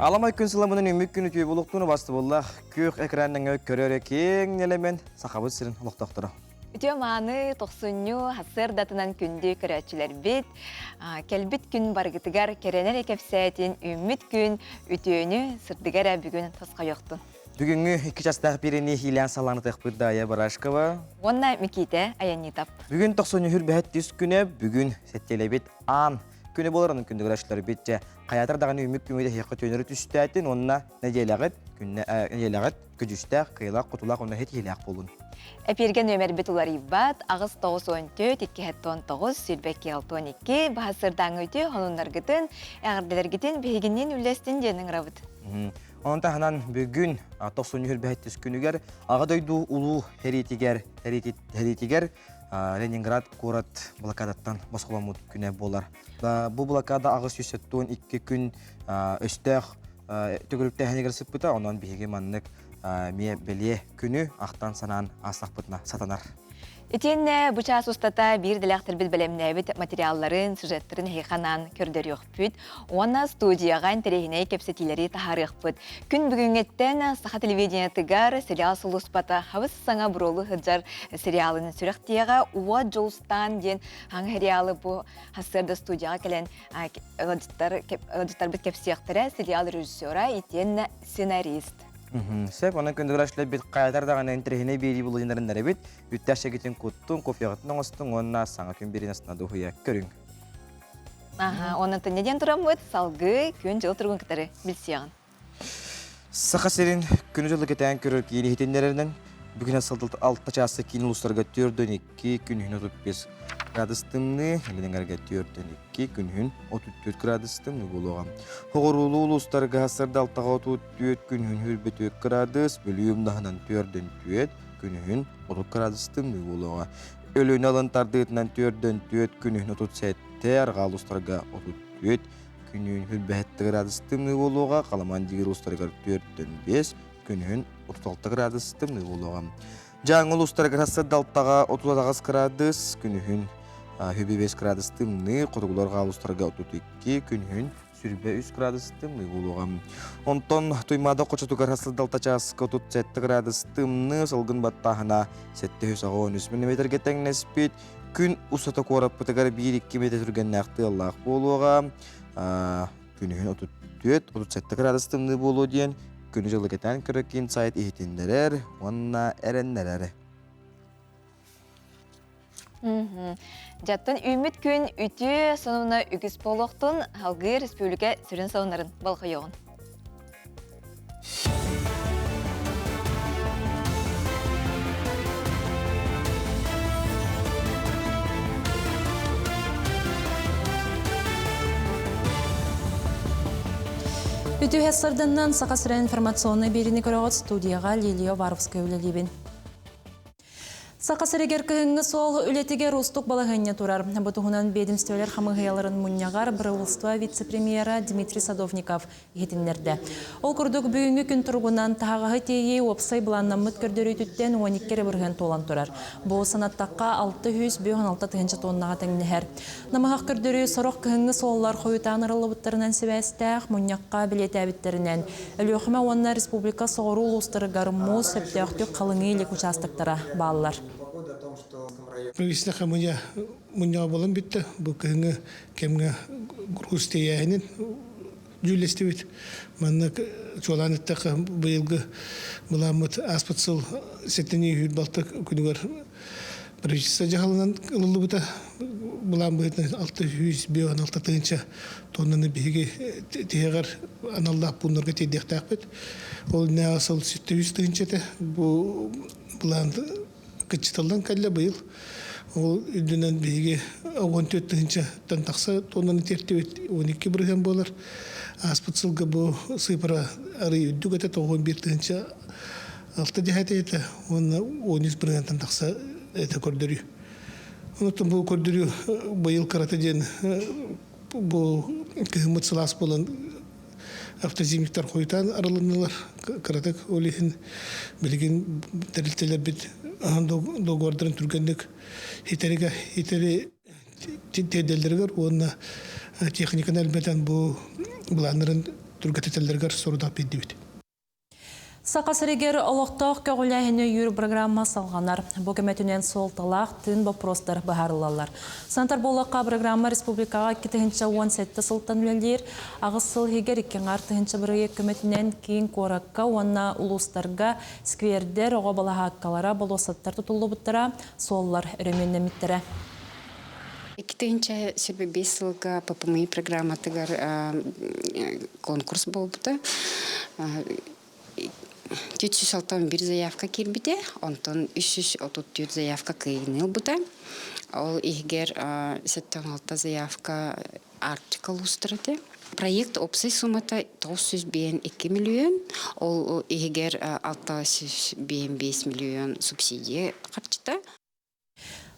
Аламай күн сыламының үмік күні түйе болуқтуыны басты боллақ, көк экранның көрері кең елемен сақабы сірін ұлықтақтыры. Үтіе маны 90-ню хасыр датынан күнді көрәтчілер бет, кәлбіт күн барғытығар керенер екепсәйтін үміт күн үтіені сырдығар бүгін тасқа yoқтun. Бүгінгі 2 жастағы перені хилиян саланы тәқпірді Ая Барашкова. Онна Миките аяны тап. Бүгін 90-ню хүр бәхет түс күні, бүгін сәттелі бет ан. Күні боларының күнді көрәшілері бетче қаятырдағаны үмік күмейді хеққа төнері түстәтін, онына нәделағыт, күджістәқ, қиылақ, құтылақ, онына хет хилияқ болын. Әперген өмір бетулар иббат, ағыз 9-14, 2-9, сүлбәкке 6-12, бағасырдан өте, онынлар гітін, әғірделер гітін, бейгінен үлестін денің рабыд. Onun tahanan bugün 90 yıl behetiz günüger ağadaydu ulu heritiger Leningrad Kurat blokadattan Moskvamut güne bolar. Bu blokada ağız 172 gün östək tөгілікті әнегер sıpıta ondan bihege manlık miye belye günü aqtan sanan asaqpıtna satanar. Etenne buça sustata bir dilaqtır bil bilemnebit materialların, süjetlerin heyxanan kördер yoxpüt. Ona studiyagan terehine kepsetileri taharıqpıt. Gün bugüngetten saha televizyona tıgar serial suluspata havız sana burolu hıcar serialının süreqtiyaga uva Jolstan den hangi serialı bu hasırda studiyaga kelen öğretler bit kepsiyaqtıra serial rejissora etenne senarist. Sep onun köndürüşle bir qayatardağın enterehine biri bulunlarından bit üttəşə gitin kuttun, kofiyaqıtın oğustun, onunla sana gün birin asına doğuya körün. Onun neden duramıd? Salgı, gün jıl turgun kıtarı bilsiyağın. Saqa serin günü jılı ketən körülk yeni hitenlerinden bugün asıldı 6 çası kini uluslarga 4-2 günün 35 gradustımlı, elinin 4-2 günün 34 gradustımlı buluğam. Hoğurulu uluslarga hasırda 6-34 günün hürbet 4 gradus, bölüyüm dağınan 4-4 günün 30 gradustımlı buluğa. Ölüğün alın tardığından 4-4 günün 37, arga uluslarga 34 günün hürbet gradustımlı buluğa, kalaman digir uluslarga 4-5 günün 36 gradustımlı buluğa. Жаңыл ұстарға сәддалттаға 39 градус, күнігін 25 градустымны, құтығыларға ұстарға 32 күнігін 23 градустымны болуға. Онтон тұймада қочатуғар сәддалта часқа 37 градустымны, сылғын баттағына 713 мм тәңнеспет, күн ұсата қорап бұтығар 1-2 метр түрген нәқті Аллах болуға, күнігін 34-37 градустымны болу дейін, Күні жылы кетен көреккен сайт ехетіндерер, онына әреннерері. Жаттын үміт күн үті сонуна үгіз болуқтың халғы республика сүрін сауынарын балқы yoğun. Үтü хәссарданнан сақасыра информационный беріні көріғыт студияға Лилия Варовская өлелебін. Сақасырегер күйінгі сол үлетігер ұстық балағыне тұрар. Бұтығынан бедімстеулер қамығияларын мұнияғар Брауылства вице-премьера Дмитрий Садовников етінлерді. Ол күрдік бүгінгі күн тұрғынан тағағы тейе опсай бұланнан мұт көрдері түттен 12 бірген толан тұрар. Бұл санаттаққа 656 тығыншы тоннаға тәңінер. Намағақ көрдері сұрық күйінгі соллар қойытан ырылы бұттарынан себәстәқ мұнияққа білет әбіттерінен. Әліоқыма онына республика соғыру ұлыстыры гарымму сөптеуқтік қалыңы елік участықтара балылар. Правительство мұнияға болын бітті. Бұл күйіңі кемгі грустияйынын жүлесті бет. Мәнні чоланыттақы бұйылғы бұламыт аспытсыл сеттіне үйір балты күнігер правительство жағалынан ұлылы бұта. Бұлам бұйтын 616 тыңынша тоннаны бейге тегер аналлақ бұнырға тейдектақ бет. Ол не асыл 700 тыңынша бұланды Кычытылдан кәлі бұйыл. Ол үдінен бейге 14 тыңынша тантақса тоннаны тертебет 12 бірген болар. Аспытсылғы бұл сыпыра ары үдді көтет 11 тыңынша 6 жәйті еті. Оны 13 бірген тантақса әті көрдірі. Онытын бұл көрдірі бұйыл қараты ден бұл күйіміт сылас болын автозимиктар қойтан аралыналар. Қаратық олейін білген дәрілтелер бет доғардырын түргендік хитері теделдергер, оны техниканы әлбәтен бұланырын тургатетеллергер соруда биддибит. Сақасырегер олықтақ көгіләйіні үйір программа салғанар. Бөгіметінен сол талақ тын бопростар бағарылалар. Сантар болаққа программа республикаға 2-17 сылттан өлдер. Ағыз сыл егер 2-артығынша бірге көметінен кейін қораққа, онна ұлыстарға, сквердер, оға балаға аққалара, болосаттар тұтылы бұттыра, соллар өременнеметтері. 2025 жылға ППМИ программатығар конкурс болбыды. 461 заявка кирбите, онтон 334 заявка кыйныл бута. Ол игер 76 заявка артикл устырды. Проект опсай суммата 902 миллион, ол игер 605 миллион субсидия харчыта.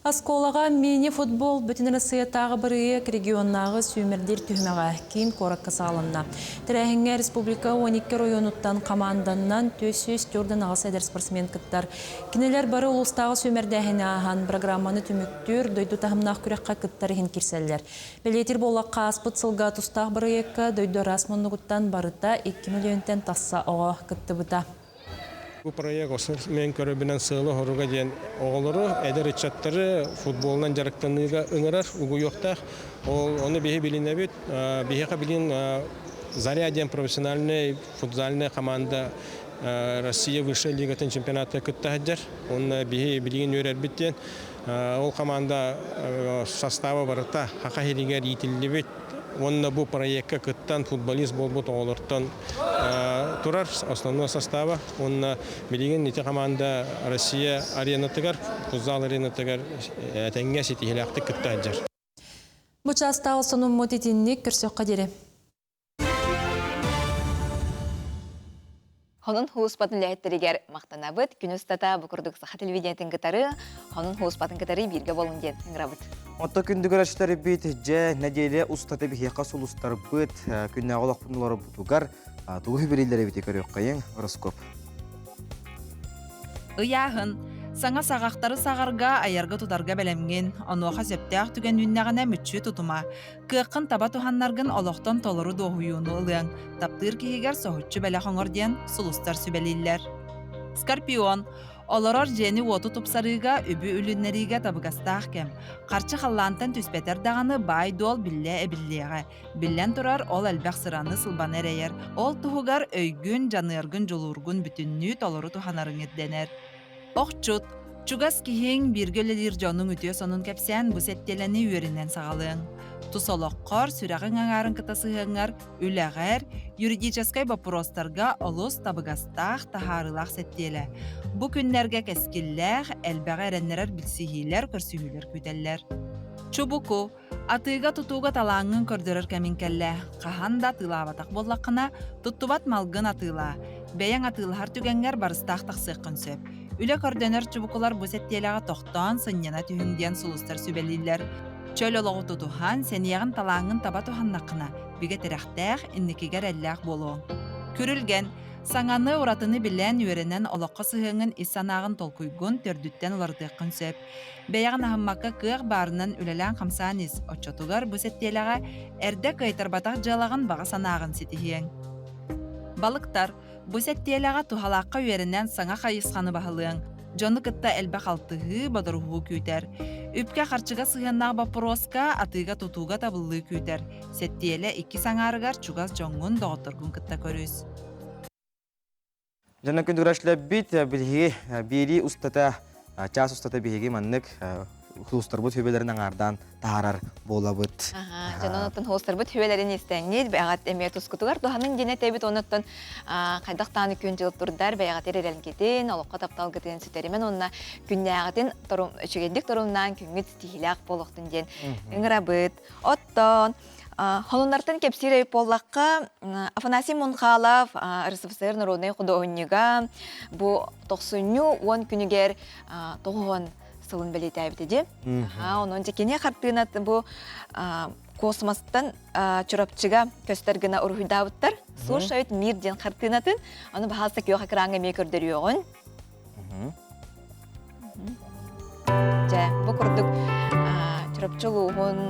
Асколаға мини-футбол бүтін Россиятағы біріек регионнағы сүймердер түхмеға кейін қораққа салынна. Тірәхіңе республика 12 районуттан команданнан 404 ағыс әдер спортсмен кіттар. Кинелер бары ұлыстағы сүймердәхіне аған программаны түміктір дөйді тағымнақ күрекқа кіттарығын керселер. Белетер болаққа аспыт сылға тұстақ біріеккі дөйді расмонығыттан барыта 2 миллионтен тасса оға кітті бұта. Bu proyekt olsun men körübünden sığılı horuga diyen oğulları eder içatları futbolundan jarıktığınıga ıngırar ugu yokta onu bihi bilinebit bihi bilin Заря диен профессиональный футзальная команда Россия высшей лигатын чемпионаты кыттаһыдыр. Он биһи билигин өрербиттен ол команда составы барыта хакахилигер итиллибит. Он бу проектка кыттан футболист болбут олортон турар основной состава. Он билигин эти команда Россия аренатыгар футзал аренатыгар теңге сетихилакты кыттаһыдыр. Бу частагы сонун мотитинник көрсөккө дере. Хонун хуспатын ләһеттеригер мактанабыт, күнүстата букурдук саха телевидениятын кытары, хонун хуспатын кытары бирге болун ден ыңрабыт. Отто күндүгөр аштары бит же неделе устаты бихека сулустар бит күннә голак пунлары бутугар тугы бирилдер бит көрөк кайын гороскоп. Ыяһын саңа сағақтары сағарға аярга тутарга белемген, оноха септяқ түген үннәғана мүтчі тутума. Кыққын таба туханнаргын олоқтан толыру доғуюну ылыян, таптыр кейгер соғытчы бәлі қоңыр ден сулустар сүбелейлер. Скорпион, олорор жені оту тупсарыға үбі үліннеріге табығастақ кем. Қарчы қаллантан түспетер дағаны бай дол билле әбіллеға. Биллен тұрар ол әлбәқ сыраны сылбан әрейер. Ол тұғығар өйгін, жаныргын, жолургын бүтінні толыру туханарын едденер. Оқчут, чугас кихин биргелелер жонун үтө сонун кепсен бу сеттелени үйөрүнөн сагалың. Тусолоққор сүрәгің аңарын кытасыгыңар, үләгәр, юридическай вопростарга олус табыгастах тахарылах сеттеле. Бу күннәргә кескилләх, әлбәгә әрәннәрәр билсихиләр, көрсүһүләр күтәлләр. Чубуку, атыга тутуга талаңын көрдөрөр кәминкәллә, қаханда тылабатақ боллаққына, туттубат малгын атыла, бәяң атылар түгәнгәр барыстақ тақсыққын сөп. Үлі көрдөнөр чубукулар бу сеттелеға тоқтан сыннена түхінден сулустар сүбелилер. Чөл олығы тутухан сәнияғын талаңын таба туханнаққына, биге тәрәқтәқ инникігер әлләқ болу. Күрілген, саңаны уратыны білен үйерінен олыққа сығыңын иссанағын толкуйгун төрдүттен олардыққын сөп. Бәяғын ахыммаққа кық барынан үлелән қамсанис, отчотугар бу сеттелеға әрді кайтарбатақ жалағын баға санағын сетихиен. Балықтар, бу сеттелеға тухалаққа үйерінен саңа қайысқаны бағылың. Жоны кытта әлбәқ алтығы бадырғығы күйтер. Үпке қарчыға сығыннақ бапыроска атыға тутуға табылығы күйтер. Сеттеле 2 саңарығар чугас жоңғын доғытырғын кытта көріз. Жана күндүгөр аштары бит билги бири устата час устата биги маннык хустарбыт хөбелеринен ардан таарар болабыт. Жанонотон хустарбыт хөбелерин истеңнет бәгат эме тускутугар доханын дене тебит онуттан кайдактаны күн жылып турдар бәгат эрелен кетин, олокка таптал кетин сүтеримен онна күннәгатин торум чөгендик торумнан күнгүт стихилак болуктун ден ыңрабыт. Оттон Холуннартын кепсирей поллаққа Афанасий Мунхалов, РСФСР народный художнига, бу 90 күнігер тоғын сылын білеті әбітеді. Оның жекене қартығына бу космостан чұрапчыға көстергіна ұрғыдауыттар. Слушают мир ден қартығынатын, оны бағалса күйоқ әкіраңы мекірдер еуғын. Бұ құрдық чұрапчылуғын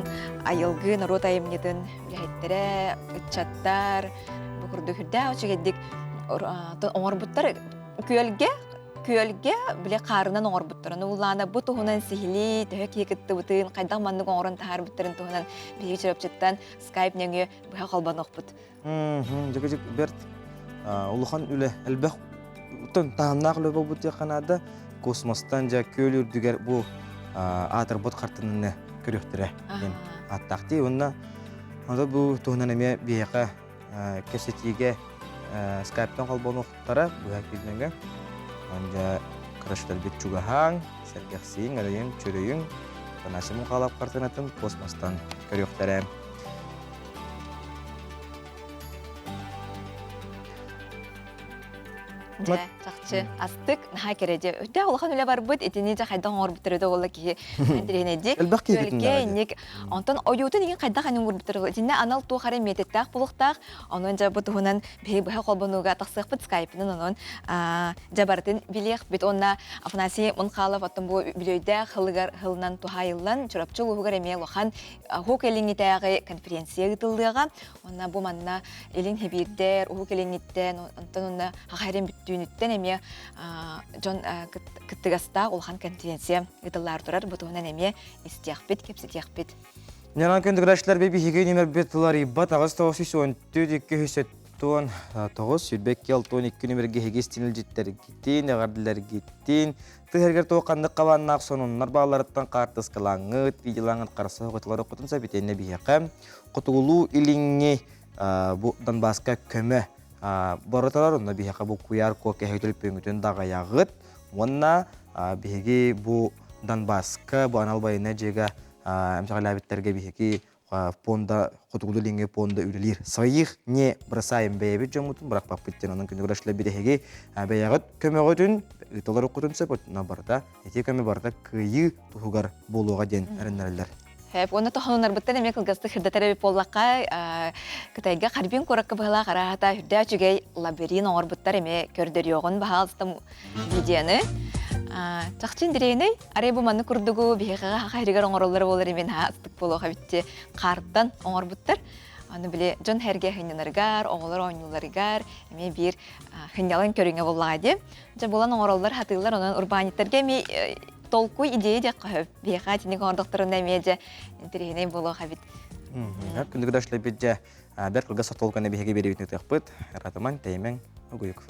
айылғы народ айымнетін үләйттері, үтчаттар, курду хүрдэ очигедик оңорбуттар күөлге биле карынан оңорбуттарын улана бу туһунан сихили төһө киекетти бутын кайдак маннык оңорон тахар буттарын туһунан биги чырапчыттан скайп неңе быха калбанокпут. Жыгыжык берт улухан үле элбэх утан тааннак лөбө бутя канада космостан жа көөлүрдүгер бу атыр бот картынны көрөктөрө мен аттакты онна анда бу туһунан эме бияка кесетиге скайптан калбаноктара буга кирнеге анда караштар бит чугахан сергексин арайын чөрөйүн танашым калап картынатын космостан көрөктөрө. Жақсы астык наха кереже. Өтә улахан үле бар бит, этини жа хайдан ор битерде олла ки андиренеди. Көлге ник онтон оютун деген хайдан ханын ур битерде. Этинне анал ту хары мететтак булуктак, онон жа бутунан бе бе колбонуга таксык бит скайпнын онон жабартын билек бит онна Афанасий Мункалов аттын бу билөйдө хылынан тухайылдан чурапчыл угар эме лохан хук элиңитеге конференция гытылдыга. Онна бу манна элин хебирдер хук элиңиттен онтон онна хахарен дүүнүттен эме жон кыттыгаста улхан конференция гытыллар турар бутунан эме истиякбит кепситиякбит. Нянан көндүгүрашлар беби хиге немер бетлари бат агастагы сон төдик көсөттөн тогус сүрбек келтон 2 номерге хегестинил життер гитин агардылар гитин тыгергер тоокандык кабаннак сонуннар бааларыттан картыскалаңыт видеолаңыт караса готулар окутунса битенне бияка кутулуу илиңи бу Донбасска көмө Бороталар онна бияка бу QR код кехетилип пөңүтөн дагаягыт. Онна биги бу Донбасска бу аналбайына жега амсагалабиттерге биги понда кутулуу линге понда үлелир. Своих не бросаем беби жомутун бирок паппиттен анын күнүгүрашлар бирехеги баягыт көмөгөтүн ыталар окутунса на барда эти көмө барда кыйы тугар болууга ден арыннарлар. Хәп, оны тохоннар буттан эме кылгасты хирдәтәре поллакка кытайга карбин коракка была карата хүрдә чүгәй лабирин ор буттар эме көрдөр йогын баалстым видеоны. Чакчин дирейне аре бу манны курдугу бихага хайрыгар оңорлары болар эмен хастык болога битте карттан оңор буттар. Аны биле жон херге хиннаргар, оңолор ойнуларгар эме бир хинялын көрүнгө боллади. Жа булан оңорлар хатылар онун урбаниттерге эме толку идея де кахып бияка тини гордоктурунда медиа интерене боло хабит. Күндүгүрашлар битже бер кылга сатолганы биге беребит нетекпит. Ратаман теймен угуйук.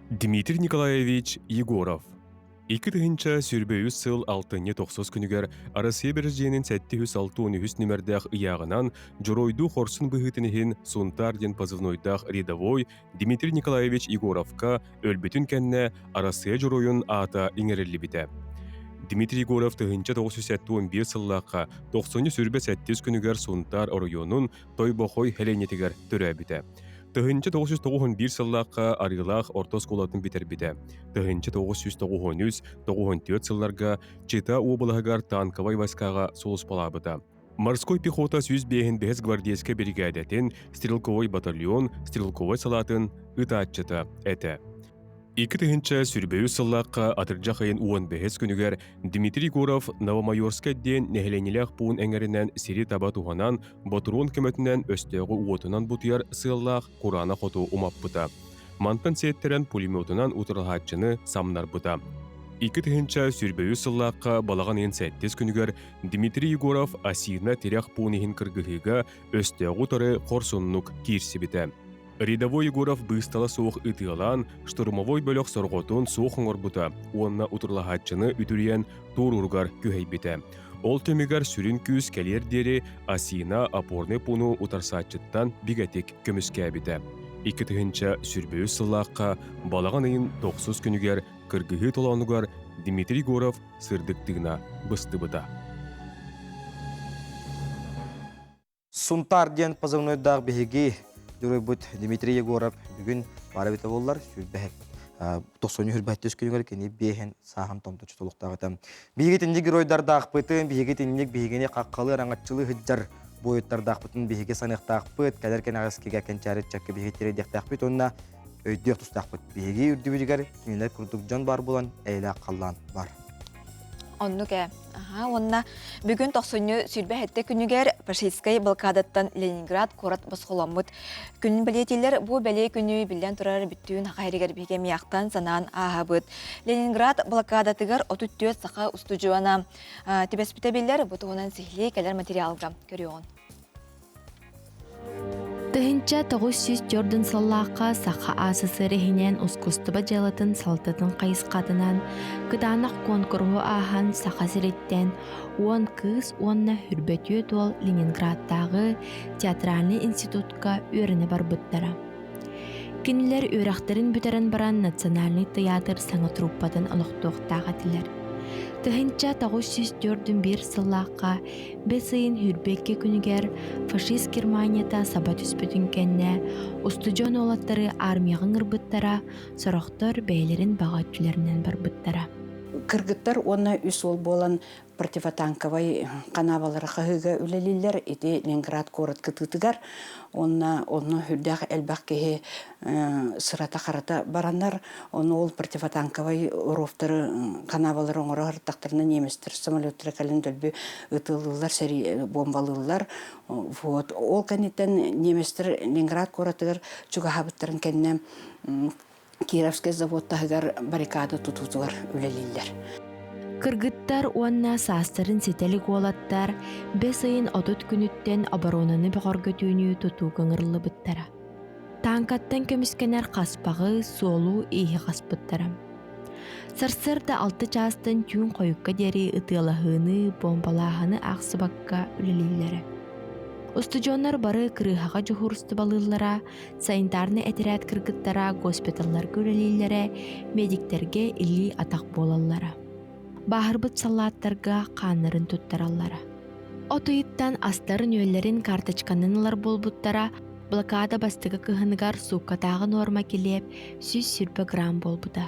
Дмитрий Николаевич Егоров. 2-тыгынча сүрбөйүс сыл 6-9 күнүгер Россия береженин 706 номердах ыягынан жоройду хорсын быгытынын Сунтар ден позывнойдах рядовой Дмитрий Николаевич Егоровка өлбүтүн кенне Россия жоройун ата иңерелли бите. Дмитрий Егоров тыгынча 971 сыллакка 90 сүрбө 7 күнүгер Сунтар районун Тойбохой хеленетигер төрөбүтө. Тыгынча 991 сыллакка арылах ортос колатын битербите. Тыгынча 993-94 сылларга Чита облаһыгар танковай войскага солус палабыта. Морской пехота 105 гвардейский бригадатын стрелковой батальон стрелковой салатын ытаатчыта эте. 2-тыгынча сүрбөйү сыллакка атыржа хайын 15 күнүгер Дмитрий Егоров Новомайорска ден нехеленилях пуун эңеринен сири таба туганан Батурон көмөтүнөн өстөгү уотунан бутуяр сыллах Курана хоту умаппыта. Мантан сеттерен пулеметунан утырылхатчыны самнар бута. 2-тыгынча сүрбөйү сыллакка балаган 7 күнүгер Дмитрий Егоров асина терях пуунихин кыргыхыга өстөгү торы корсуннук кирсибите. Рядовой Егоров быстала соох ытыалан, штурмовой бөлөк сорготун соох оңорбута, уонна утурлахатчыны үтүриен турургар күхейбите. Ол төмегар сүрін күз келердері асина опорны пуну утарсатчыттан бигатик көміскәбите. 2-тыгынча сүрбөйү сыллаққа балаған айын 9 күнігер кыргыхы толанугар Дмитрий Егоров сырдыктыгына быстыбыта. Сунтар ден позывнойдах беги Дөрөбүт Дмитрий Егоров бүгүн барабыта боллар. Сүрбәк 90-94 күнгөр кени бехен сахан томточу толуктагы. Бигетинник геройдардах бытын, бигетинник бигене каккалы раңатчылы хыджар боюттардах бытын, биге саныктах быт, кадеркен агыскеге кенчары чакка бигеттери дехтах быт. Онна өйдіғ тұстақпыт беге үрдібігер кинелер күрдік жон бар болан әйлі қаллан бар. Онну ке. Онна бүгін тоқсыны сүрбе хетте күнігер фашистскай блокадаттан Ленинград корат басқоламыд. Күн білетелер бұл бәле күні білден тұрар бүттіғін хақайрегер беге мияқтан санан ағабыд. Ленинград блокадатығар 34 сақа устужуана тепеспітебелер бұтығынан сихли кәлер материалға көріуін. Тыһынча 904 саллааққа сақа асысыры хинен ускустыба жалатын салтатын қайысқатынан кыданақ конкуру ахан сақа сиреттен 10 кыз 10 хүрбетүйе тол Ленинградтағы театральный институтка өріні бар бұттара. Кинилер өрәқтерін бүтерін баран национальный театр саңы труппатын алықтуқтаға тілер. Тыһынча 904 сыллааққа бесыйын хүрбекке күнігер фашист Германията саба түспүтін кәнне устужон олаттары армияғын ырбыттара, сорохтор бәйлерін баға түлерінен бар бұттара. Кыргыттар оны үс ол болан противотанковый канавалары қағыға үлелілер, еті Ленинград корот кытытыгар, оны хүрдәқ әлбәқ кеге сырата қарата баранар, оны ол противотанковый уровтары канавалары оңыры ғырттақтарына неместер, самолеттері кәлін дөлбі ұтылылар, сәрі бомбалылар. Ол кәнеттен неместер Ленинград коротыгар чуға хабыттарын кәнне Кировский заводтағығар баррикада тұтутуғар үлелілер. Кыргыттар уанна састарын сетелік олаттар, бес айын отут күніттен оборонаны бұғарғы түйіні тұту көңірлі бұттара. Танкаттан көміскенер қаспағы, солу, ейі қаспыттара. Сарсырда 6 частын түйін қойыққа дері ұтылағыны, бомбалағыны ақсыбаққа үлелілері. Устужоннар бары кырыхаға жухурусты балылара, санитарны әтерәт кыргыттара, госпиталлар көрелейлері, медиктерге илли атақ болаллара. Бахырбыт салаттарға қанырын туттараллара. Отуйыттан астарын өллерін карточканынылар болбуттара, блокада бастығы кыхыныгар суқатағы норма келеп, 100 грамм болбуда.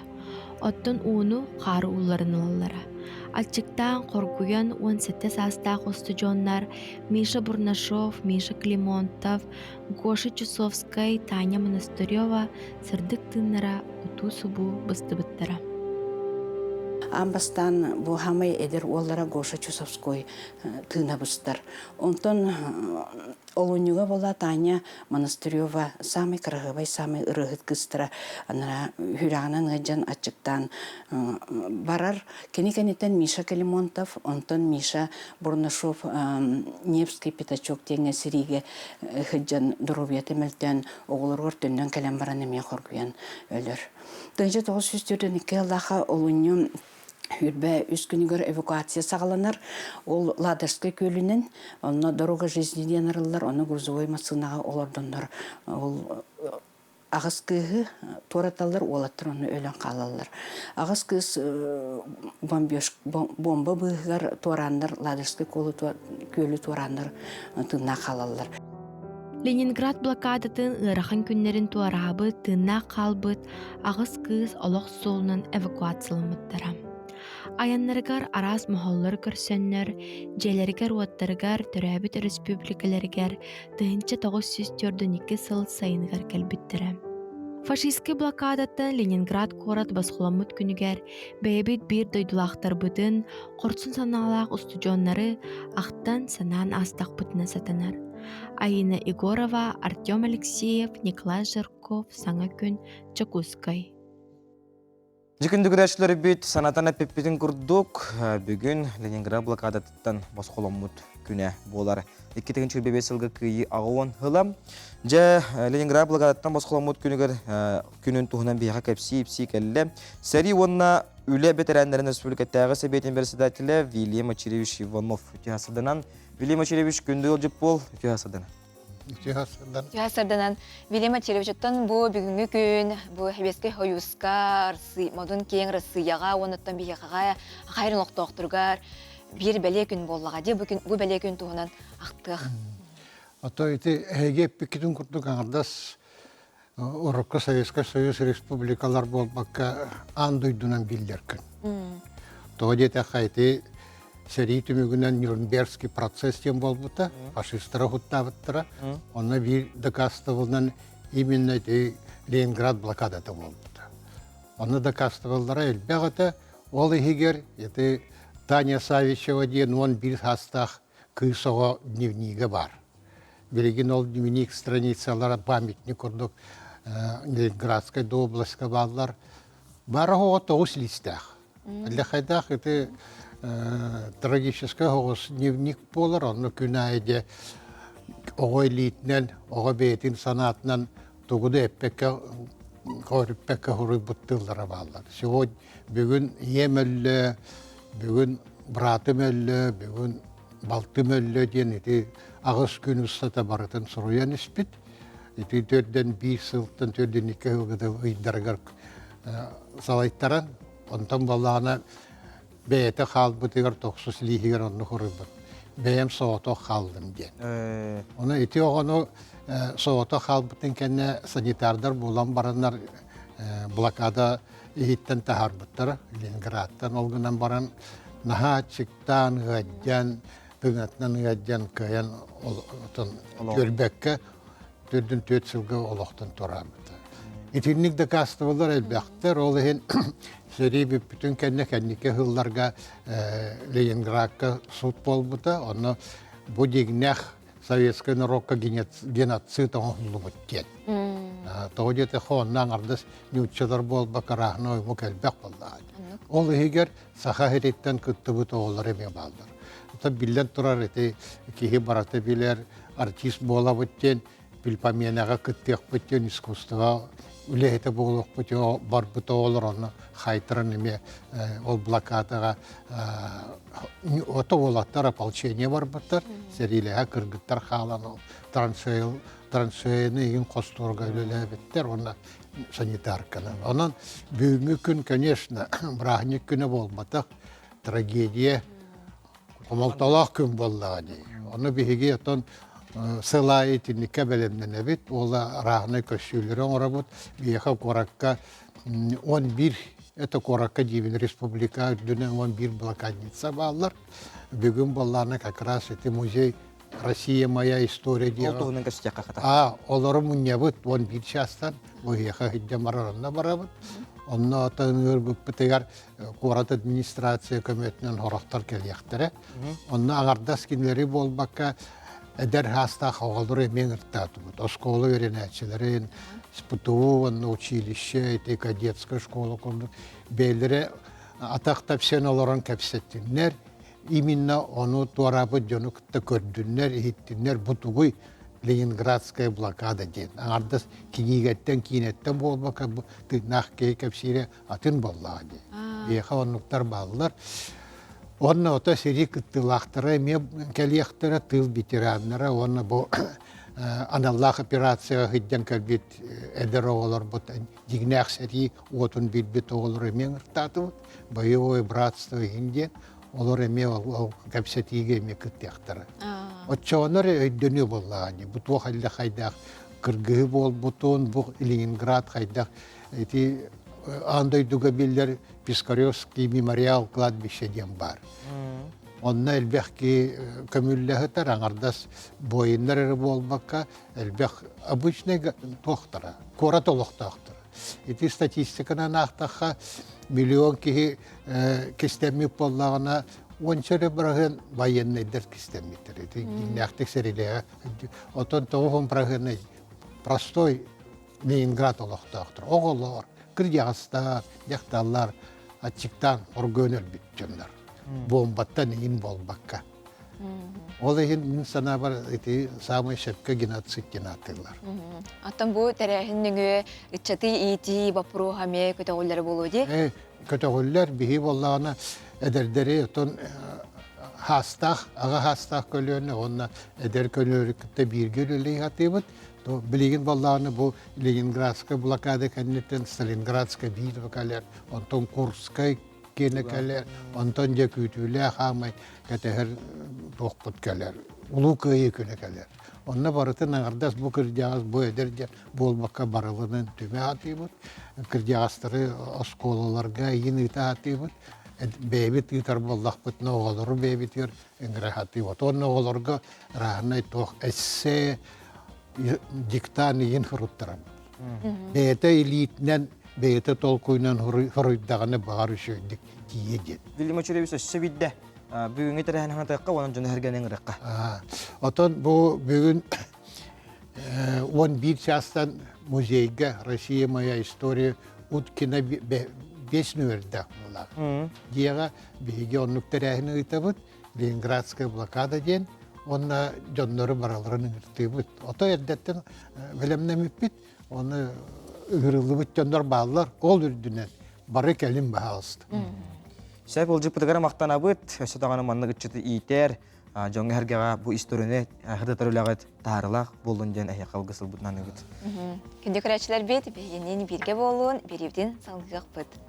Оттон уыну қары уларын алалара. Ачыктан коргуян 17 састақ устужоннар Миша Бурнашов, Миша Климонтов, Гоша Чусовскай, Таня Монастырева сырдык тыннара уту субу быстыбыттара. Амбастан бу хамай эдер олара Гоша Чусовской тына быстар. Онтон олунюга бола Таня Монастырева самый крагывай, самый ырыгыт кыстыра. Анара хүрағынан ғаджан ачыктан барар. Кені-кенетен Миша Калимонтов, онтон Миша Бурнашов Невский пятачок теңе сириге ғаджан дұрубия темелтен оғылыр өрттенден кәлем бараны мен қоргуян өлір. Тыңжы 902 Аллаха олуню Хүрбә үз күнігер эвакуация сағаланар, ол Ладожской көлінен, оны дорога жизнеден арылар, оны грузовой машинаға олардындар. Ол ағыз күйі тораталар, олаттыр оны өлен қалалар. Ағыз күйі бомба бұғығар торандар, Ладожской көлі торандар тыңна қалалар. Ленинград блокадатын ырахын күннерін туарабы тынна қалбыт ағыз кыз олық солынан эвакуациялымыттара. Аяннарыгар арас мохоллар көрсөннөр, желеригер уаттарыгар төрәбіт республикаларыгар тыһынча 942 сыл сайыныгар кәлбіттірі. Фашистский блокадаттан Ленинград корат басқыламыт күнігер бәйбіт бір дойдулақтар бұдын қорцун саналақ устужоннары ақтан санан астақ бұтына сатанар. Аина Егорова, Артем Алексеев, Николай Жирков, Саңа күн, Чакускай. Жекінді күрәшілері бет санатана пеппетін күрдік. Бүгін Ленинград блокадаттан басқоламыт күні болар. 2-5 сылғы күйі ағуын ғылам. Ленинград блокадаттан басқоламыт күнін тұғынан бейға кәпсі кәлі. Сәрі онына үлі бетерәндерін республикаттағы сәбетін председателі Вильям Ачеревич Иванов үтіғасыдынан. Вильям Ачеревич күнді олжып бол үтіғасыдынан. Үтіғасыдынан Вильям Ачеревичтен бұл бүгінгі күн, бұл хебеске хойуска, модын кейін рысыяға, оныттан бейеқаға, қайрын оқтоқтырғар, бір бәле күн боллаға де, бұл бәле күн туғынан ақтық. Ото ити әйгеп бекетін күрдік аңырдас Орыққа Советский Союз республикалар болмаққа андойдунан билдер күн. Тоғы дете қайты сәрі түмігінен Нюрнбергский процесс тем болбыта, фашистара хуттабыттыра. Оны бір декасты болынан именно Ленинград блокадаты болду. Оны да кастывалдара элбәгәтә, ол ихигер, еті Таня Савичева дейін, он бір хастақ күйсоға дневнигі бар. Белеген ол дневник страницалары памятник күрдік Ленинградскай областқа балдар. Бары оғы 9 листах. Әлі қайдақ еті трагический оғыз дневник болар, оны күн айде оғы элитінен, оғы бейтін санатынан тұғыды әппекке көріппекке хұры бұттылдары балдар. Сегодня бүгін емелі, бүгін братым әлі, бүгін балтым әлі ден еті ағыз күн ұстата барытын сұруян іспет. Еті төрден 1 сылттан төрден 2 ғылғыды ұйдарғар салайттаран. Онтан балағына бәйеті қалбытығыр 9 лихігер онны хұры бұт. Бәйем соғыты қалдым ден. Оны еті оғаны соғыты қалбытын кәне санитардар болан баранар блокада ехиттен тахар бұттар, Ленинградтан олғынан баран наха чиктан, ғадян, тыңатынан ғадян каян көрбәкке төрдін 4 сылғы олықтан тұра бұты. Итинник де кастывылар әлбәқтер, ол ехен сөрей бүтін кәнне-кәннеке ғылларға Ленинградқа суд бол бұты, оны бұ дегінәқ советский народқа геноцид оңғылы бұттен. Тоғыдеті қоғыннан ардыс нүтчілер бол бақарағына оймы кәлбәқ болдағады. Ол егер сақа хереттен күтті бұты оғылар еме балдар. Білден тұрар еті кейі бараты білер, артист бола бұттен, білпаменаға күттек бұттен, искусствоға үләйті болық бұттен, бар бұты олар оны қайтырын еме ол блокадаға оты олаттар ополчение бар бұттар, сәрилеға кіргіттар қалан ол траншейны ең қостырға үлелі біттер, оны санитарканы. Онан бүгінгі күн, конечно, бірағынек күні болмадық, трагедия, Қомалталақ күн болдағады. Оны бігеге отын сылайы тінікке бәлемден әбет, ола рағыны көшілері оңыра бұд, бейеқа қораққа 11, это қораққа дейін республика дүнен 11 блокадница балар. Бүгін боларына как раз это музей Россия моя история дейін. Ол тұғының көстек қақыта. Олары мұнне бұд 11 частан, бүйеқа хидде марарына бара бұд. Онна атаңыр бүппітігер қорат администрация көметінен хорақтар келияқтыры. Онна ағардас кенлері болбаққа әдер хаста қауғалдыр емен ұрттаты бұд. Осколы верен әтшілерін, СПТУ, онна училище, кадетская школа құрды. Бейлері атақтап сен оларын кәпсеттіңдер. Именно оны туарабы жоны күтті көрдіңдер, еттіңдер бұтығый Ленинградская блокада ден. Аңардас кенегеттен, кейнеттен болбақа нақ кей кәпсире атын боллағады. Бейқа онлықтар балылар. Онна ота сері күттілақтары, мен кәлияқтары тыл ветеранлары, онна бұл аналлах операцияға ғыдден кәлбет әдір оғылар бұд, дегінәқ сәрі отын білбет оғылар емен ұрттаты бұд, боевое братство егінден, олар еме кәпсетіге еме күттіяқтары. Отчоонар өйдөні боллағаны. Бұту қалда қайдақ кыргығы бол бұтуын, бұл Ленинград қайдақ. Андай дуға белдер Пискаревский мемориал кладбищеден бар. Онна әлбәқке көмілләғітар, аңардас бойындар болбаққа әлбәқ обычный тоқтара, кора толықтақтара. Статистиканан ақтаққа миллион кейі кестеміп боллағына ончары бірағын военныйдар кестеметтер. Нәқтік сәрелеға. Отын тоғын бірағын простой Ленинград олықтақтыр. Оғылар, кірдияғыстар, дяқталар, атчықтан оргөнер бүттімдер. Бомбаттан ең болбаққа. Ол ең мен сана бар самый шепке геноцид генатылар. Аттан бұл тәрәхінніңі үтчаты ити бапыру хаме көтіғылары болу де? Көтіғылар бігі болағына әдердері отын хастақ, аға хастақ көлеріне, онына әдер көлерікті бірге өлі ғатыбыд. Білеген болағына бұл Ленинградская блокада кәнеттен Сталинградская бейді кәлер, онтон Курскай кені кәлер, онтон де күтілі қамай кәтігір тоқпыт кәлер, ұлу көйі күні кәлер. Онна барытын аңырдас бұл кірдіғыз бұл әдерде болбаққа барылының түме атыбыд, кірдіғастары осколаларға ең үті атыбыд, бәйбіт үтір болдақ бұтына оғалыры бәйбіт үр үңірі атыбыд. Онна оғалырға рағынай тоқ әссе диктаны ең фұрыптырам. Бейте элитнен, бейте толкуйнан хоруйдағаны бағар үшөйдік тие ден. Вильям Очеревич өссө бидде. Бүгүнгө терехен ханатакка, онан жона хергенен ыракка. Отон бұл бүгін 11 частан музейге Россия моя история Уткина 5 нөмірді олар. Диеға бейге онлық тәрәхіні ұйтабыд, Ленинградская блокада ден, онна жонлары бараларын ұйтабыд. Ото әрдеттен білімнеміп бит, оны ұғырылы бұт жонлар бағылар, ол үрдінен бары кәлім бағалысты. Сәп ол жыппытыгара мақтана бұд, өсі тағаны манны күтчеті ийтер, жоңғы әргеға бұ историяны ғыдатар өліғат тағарылақ болын ден әйе қалғысыл бұднаны бұд. Күнде көрәтшілер бет, бейгенен бірге болуын, беревден салғық бұд.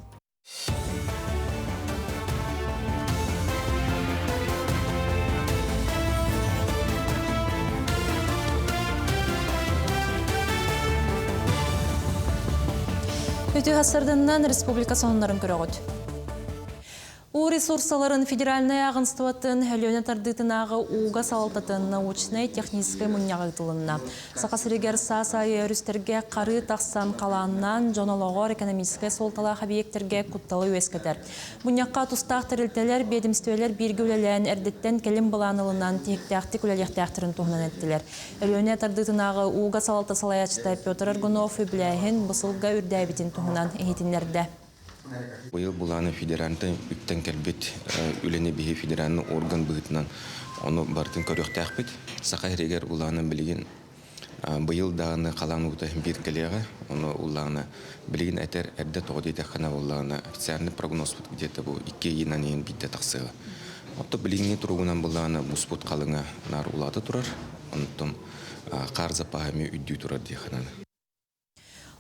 Өте ғасырдыңнан республика сонларын көріғыд. У ресурсаларын федеральный агентствотын өлөне тардытынағы уға салалтатын научной технической мұнияғытылынна. Сақасырегер сасайы өрістерге қары тақсан қаланнан жонолоғыр экономической солталақ объекттерге құтталы өскетер. Мұнияққа тұстақ тірілтелер, бедімстөйлер бірге өлелән әрдеттен келім баланылынан тектәқті көлелектәқтірін туғынан әттілер. Өлөне тардытынағы уға салалты салаячыта Петр Аргунов үбләйін бұсылға үрдәбетін туғынан ехетінлерді. Быйыл буланы федеранты үттен келбет үлені бихи федеранны орган бұғытынан оны бартын көріқтәқ бет. Сақа ерегер уланы білген быйыл дағыны қаланы ұта бір келеға, оны уланы білген әтер әрді тоғдейді қана уланы официарны прогноз бұд где-то бұл 2 енан ең бітті тақсығы. Отты білгенге тұрғынан бұланы мұспұт қалыңа нар улады тұрар, онытын қарзы пағаме үдді тұрар дейхананы.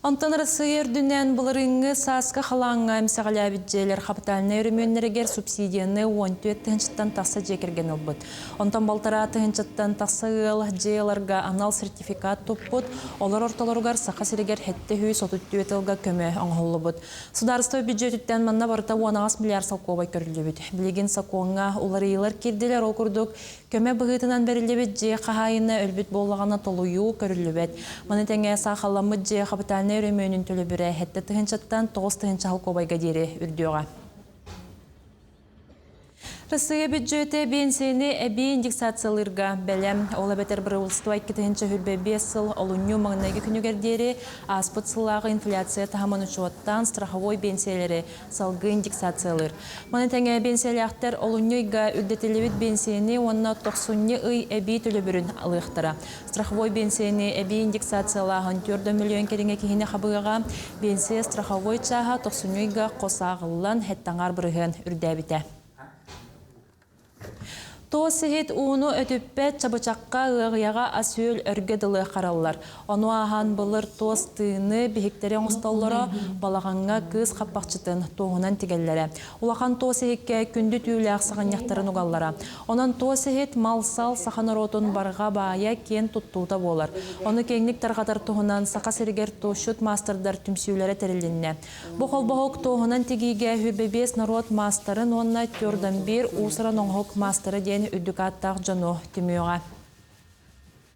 Онтан Россия дүнен бұлырыңы сасқы қалаңға әмсіғаля бітжелер қапыталына өріменлерігер субсидияны 14 тыңчыттан тақса жекерген ұлбыд. Онтан балтара тыңчыттан тақса ғыл жейларға анал сертификат топпыд, олар орталарығар сақа сірегер хетті хүй сотутты өтілға көмі оңғылы бұд. Сударысты бюджеттен манна барыта 10 миллиард салқовай көрілі бүд. Білеген сақуаңға олар ейлер керделер ол күрдік, көмі бұғытынан бәрілі бүд же қағайына өлбіт болағана толуyu көрілі бүд. Маны тәңе сақаламы же қапыталына өрөмөнүн төлө бірі хетті тұхынчаттан 9 тұхынча халқобайға дері үрдіоға. Россия бюджеті бенсені әбі индексациялырға бәлем ола бәтер бірі кітігінші хүрбе 5 сыл олуну маңнайғы күнігердері аспыт сылағы инфляция тахамын ұшуаттан страховой бенсиялері салғы индексациялыр. Маны тәңе бенсиялияқтар олунуйға үрдетелевет бенсені онна 90 үй әбі төлі бүрін алықтыра. Страховой бенсені әбі индексациялағын 4 миллион керіңе кейіне қабыға бенсия страховой чаға 90 үйға қосағылан хеттаңар бірігін үрдәбіті. Тоосихит уну өтүппет чабычакка ығыяға асүйіл өргеділі қаралылар. Ону ахан бұлыр тоос тыыны бихектерен ұсталлары балағанға кыз қаппақчытын тоғынан тегеллері. Улахан тоосихитке күнді түйілі ақсаған яқтарын ұғаллара. Онан тоосихит малсал саханаротын барға бая кен тұттуыта болар. Оны кеңлік тарғатар тоғынан сақа сергер тоошут мастердар түмсүйілері тәрілінне. Бұқол-бұғық тоғынан тегейге хүбебес народ мастарын онна түрден бір ұсыран оңғық мастары ден үддікаттақ жону түмеуға.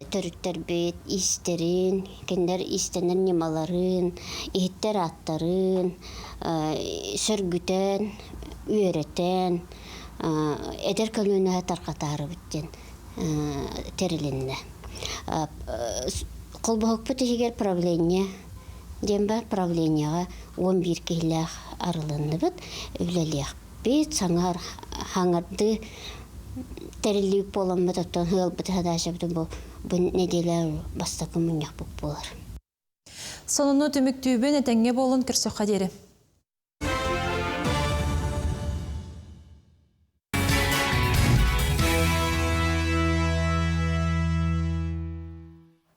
Төріттер бет, истерін, кендер истенер немаларын, иттер аттарын, сөргүтен, үйретен, эдер көліне тарқатары бүттен терілінне. Қолбағық бұтығығер правление, ден бар правленияға 11 кейләқ арылынны бұд, өлелек бет, саңар, хаңарды, тәрілі болам бұтаттан ғыл бұты ғадашабды бұл неделер бастақы мұнияқ бұп болар. Сонуну түміктүйбен әтәңге болын күрсіққа дері.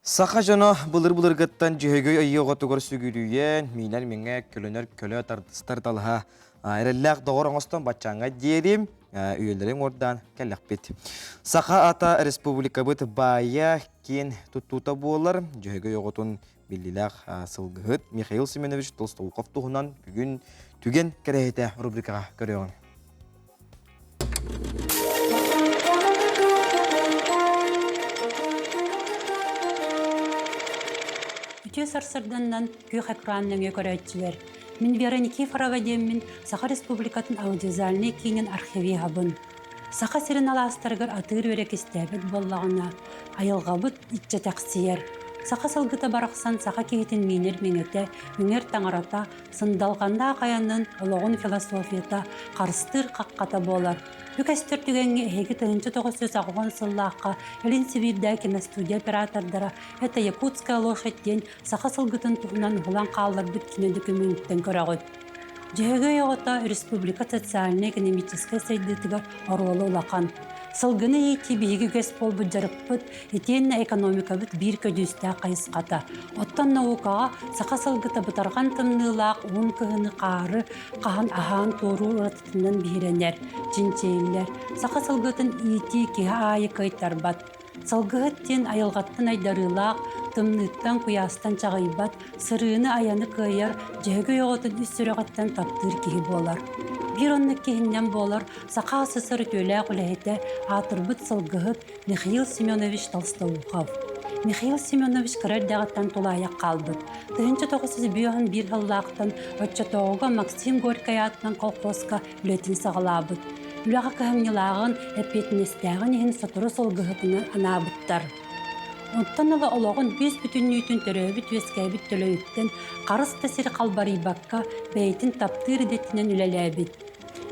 Сақа жоно бұлыр ғыттан жүйегөй айыға тұғыр сүгілуен, минер менге көлінер көлі старталға. Әрелләқ доғыр оңыстан бачаңа дерім, үйелерің ордан кәлләқ бет. Сақа ата республика бұт бая кен тұттута болар. Жүйегөй оғытын біліләқ сылғыт Михаил Семенович Толстолқов тұғынан бүгін түген кәрәйті рубрикаға көріғын. Үті Россия сарсырданнан күйх экранның көрәтчілер. Мен Вера Никифорова деммин Саха Республикатын аудиозальный кейнен архиви хабын. Саха сирен аластаргар атыр өрекестәбет боллағына айылғабыт итче тәқсиер. Саха салгыта барақсан саха кейтін минер меңете, үңер таңарата, сындалғанда қаянын олығын философията қарыстыр қаққата болар. Бүкәстер түгенге әйгі 1990 сыллаққа Элин Сибирдә киностудия оператордара это Якутская лошадь ден саха салгытын туғынан ұғылан қалар бүткіне документтен көрағыд. Жеге яғыта Республика социально-экономическая сайдытыгар оролы улақан. Сылгыны ети бейгі көз бол бұджарыппыт, етенні экономика бұд бір көдісті қайысқата. Оттан наукаға сақа сылгыта бұтарған тымнылақ, он кығыны қары, қаған ахан тору ұратытынан бейренер, жинчейлер. Сақа сылгытын ети кеға айы кайттар бат. Сылгыттен айылғаттын айдарылақ, тымныттан куястан чағайбат, сырыны аяны кайар, жеге яғытын үссіріғаттан таптыр кейі болар. Bir onluk kehinden bolar, saqa sısır köle kulehete atırbıt sılgıhıt Mikhail Semyonovich Tolstoy'u. Mikhail Semyonovich karar dağıttan tolayak kaldı. 1901 bir hıllaqtan Otçatoğuğa Maksim Gorkay atlan kolkoska ületin sağlabıt. Ülağa kıhımnılağın epetnestağın ehin satırı sılgıhıtını anabıttar. Ondan ala olağın biz bütünlüğün töröbüt veskabit tölöğütten qarыс tasiri qalbari bakka beytin taptır edetinden ülelebit.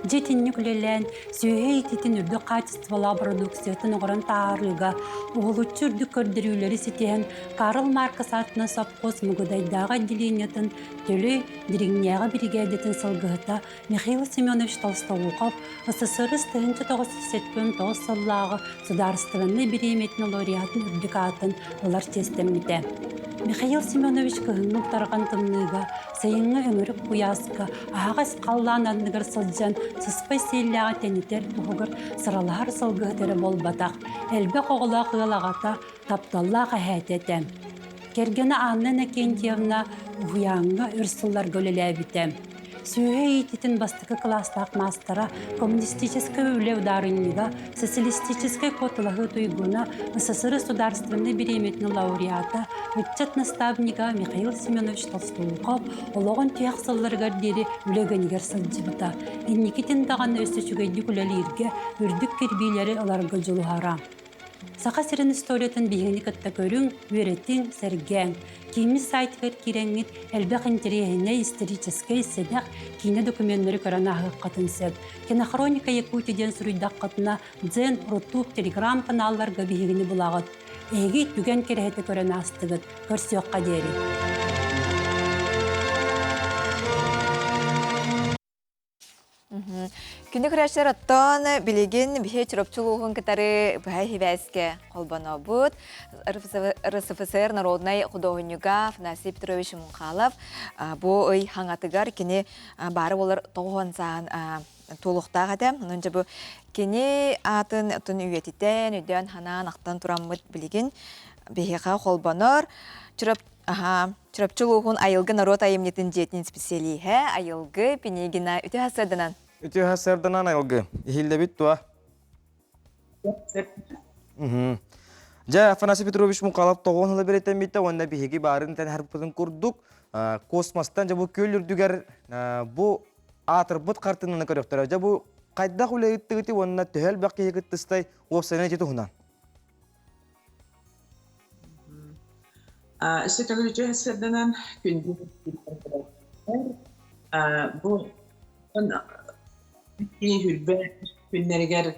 Жетинник үлелен, сүйе ететін үрді качествола продукциятын оғыран таарыға, оғылучы үрді көрдірулері сетен Карл Маркс атына сапқос мұғыдайдағы отделениятын төлі диригняға бригадетін сылғыта Михаил Семенович Толстовухов СССР 1979 сыллағы сударственный береметні лауреатын үрдікатын олар тестеміде. Михаил Семенович кығынның тарған тымныға, сайынғы өңірік бұясқа, ағас қаллан адныгар сылжан, сыспай сейліға тәнетер тұғығыр сыралар сылғытыры бол батақ, әлбі қоғыла қылағата тапталла қағәтетем. Кергені аннын әкентевна ұғыянға үрсыллар көлеләбітем. Сүйе ететін бастықы кластақ мастара коммунистический өлі ударынныға, социалистический котылығы туйгуна СССР сударственный береметні лауреата, үтчет наставника Михаил Семенович Толстовухов олығын түйақ сылларғар дері үлегенігер сылжыбыта. Энникетен даған өсі чүгейді күлелерге үрдік кербейлері оларға жолуғара. Сақа сирен историятын бейгені кітті көрің, өретің, сәрген. Кейіміз сайтығыр кереңгет әлбәқ интерегіне историческай седақ кейіне документтері көрін ағық қатын сөп. Кинохроника Якутиден сүрүйдақ қытына Дзен, Рутуб, Телеграм каналларға бейгені бұлағыт. Әйгі түген кереті көрін астығыт, көрсіоққа дері. Күнді күрәшер оттан білеген бігей чүріпчілуғын кітары бұхай хивәске қолбана бұд. РСФСР народнай художнюга Афанасий Петрович Мунхалов бұл ой хаңатыгар кені бары олар тоғын саған толықтағы дәм. Онынча бұл кені атын үйетітен, үйден ханан ақтан тұрамыд білеген бігейға қолбанар. Чүріпчілуғын айылғы народ айымнетін жетінің специалиге айылғы пенегіна үті хасырдынан. Үті хасырдынан айылғы. Ихилді біт туа? Жа, Афанасий Петрович Мунхалов тоғын хылы беретен бітті, онда бігеге барын тән әрпітін күрдік. Космостан жа бұл көлірдігер бұл атыр бұт қартынына көріқтір. Жа бұл қайдақ үлі үттігіті, онына төхел бәқке егіттістай опсайна жеті хуна. Секалүчі хасырдынан күнді бұл Kini hülbe günlerger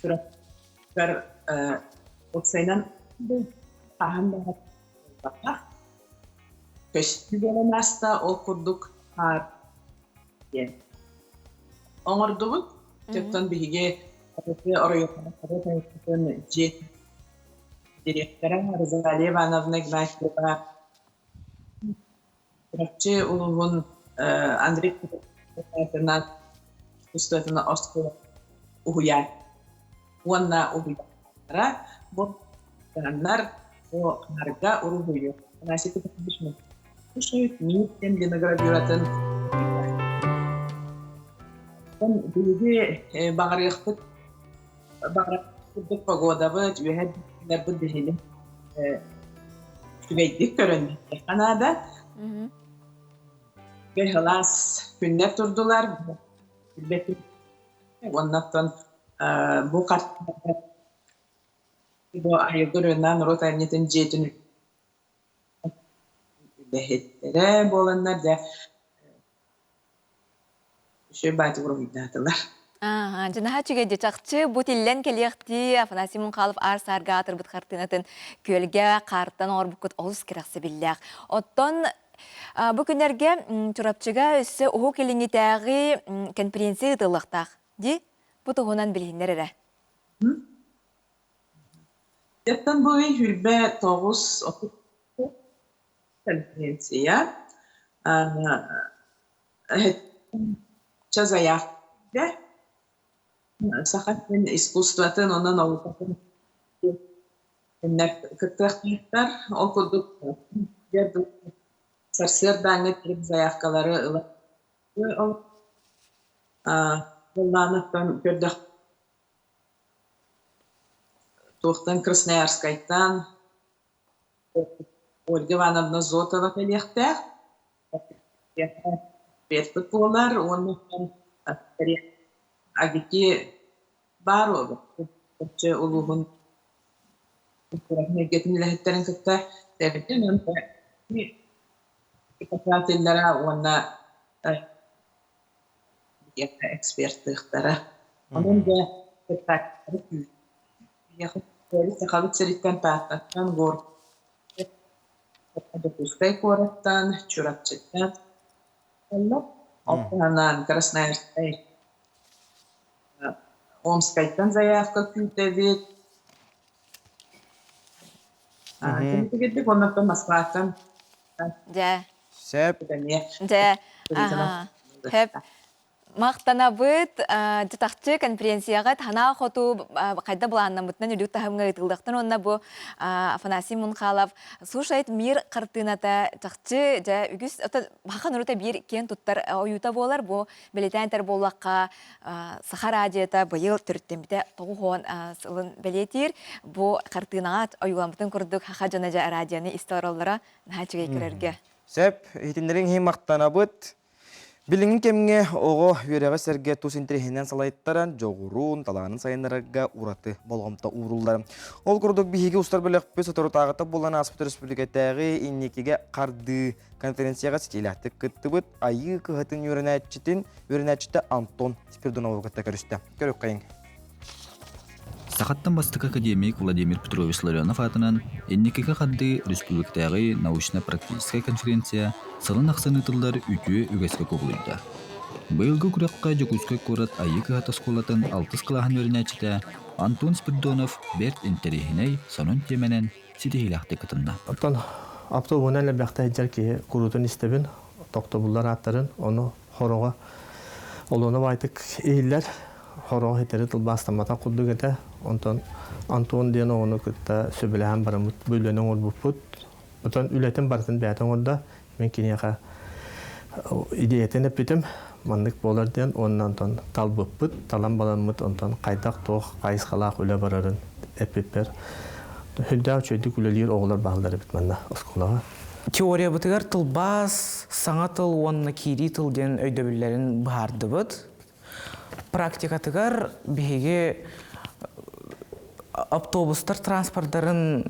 sürekler oksaynan tahanda hatta köşkü gelen hasta okurduk har diye. Onurduk tekton bihige oraya kadar jet direktörü Razali Ivanovna Gnatova Sürekçi uluğun Andrei Fernand Üstadına Oscar Uhuyay. Ona Uhuyay. Bu dönemler o harga uruhuyu. Nasıl tutuşmuş? Bu şey niyetten denegravüratın. Ben bilgi bağırıqtık. Bağırıqtık pagoda var. Ve hep bu dehili Süveydik köründe. Kanada. Bir halas günler durdular. Ondan bu kartlarda bu ayıgırından rotanyetin jetini behetlere bolanlar da şu batı vurumdadılar. Жана чүгеде чакчы бутиллен келиякти Афанасий Мункалов арсарга атырбыт картынатын көлге карттан орбукут олус кераксы биллях. Оттон бу күннерге чурапчыга өссө уху келиңитәги конференция тылыктак. Ди бу тугунан билиннер эре. Яттан bu hülbe toğuz konferensiya. Çazayakta Сахатын искусстватын, онан авукатын кыттыктар, ол курдук сарсыр даңы тип заявкалары ылы. Ол булланыктан көрдөх Тухтан Красноярскайтан Ольга Ивановна Зотова келехтер. Петпут болар, онан Агики бар oldu. Çünkü uluğun getirme lehitlerin kıtta devletin bir kapatillere ona ekspertliklere. Onun da tekrar yakın böyle sakalık seritten patlattan gor. Dokuzkay korattan, çorapçıktan. Allah Опаnan Красноярскай. Омскайтан заявка күтәбит. Кемтегедик оннан Москвадан. Да. Сәп. Да. Хеп мактанабыт жытакчы конференцияга тана хоту кайда буланнамытнан үрүк тахымга ытылдыктан онна бу Афанасий Мункалов слушает мир картыната жакчы жа үгүс бахан урута бир кен туттар оюта болар бу билетентер боллакка Сахар радиота быйыл төрттембите тогухон сылын белетир бу картынага оюламытын курдук хаха жана жа радионы истораллара нахачыга кирерге. Сәп, хитинлерин хим мактанабыт. Билиңин кемге ого үйрәгә сәргә тус интерехинен салайттаран жогурун таланын сайыннарга ураты болгомта урулдар. Ол курдук биһиге устар белек пес оторутагыта булган Аспыт Республикатагы инникеге карды конференцияга сетиләтте кыттыбыт айы кыһатын үрәнәчте Антон Спирдоновга тәкәрүстә. Көрөк кайын. Сахаттан бастык академик Владимир Петрович Ларионов атынан инникеге карды республикатагы научно-практическая конференция сылын ақсаны тылдар үтүе үгеске көбілді. Быйылгы күрекка Жокускай корат айы кыхата сколатын 6 кылахан өрінәчіті Антон Спирдонов берт интерехиней сонун теменен сидихилақты кытынна. Оттан автобуна ләбәқті әджәр ки құрутын істебін, тоқтобулар аттарын, оны хорога олуны байтык ейлер, хорога хетері тылбастаматан құдды кеті, онтан Антон дені оны күтті сөбіләген барымыт бөйлінің ол бұппыт, оттан үлетін бартын бәтін орда, мен кинеға идеятын әппетім, мандық болар ден, оннан тал бұппыт, талан баланмыт, онтан қайдақ тоқ, қайысқалақ өлі барарын әппетпер. Хүлдәу чөйдік үлелер оғылар бағылдар әпет манна осколаға. Теория бұтығар тылбас, саңа тыл, онына кири тыл ден өйдөбілерін бағарды бұд. Практика тығар бейге автобустар транспорттарын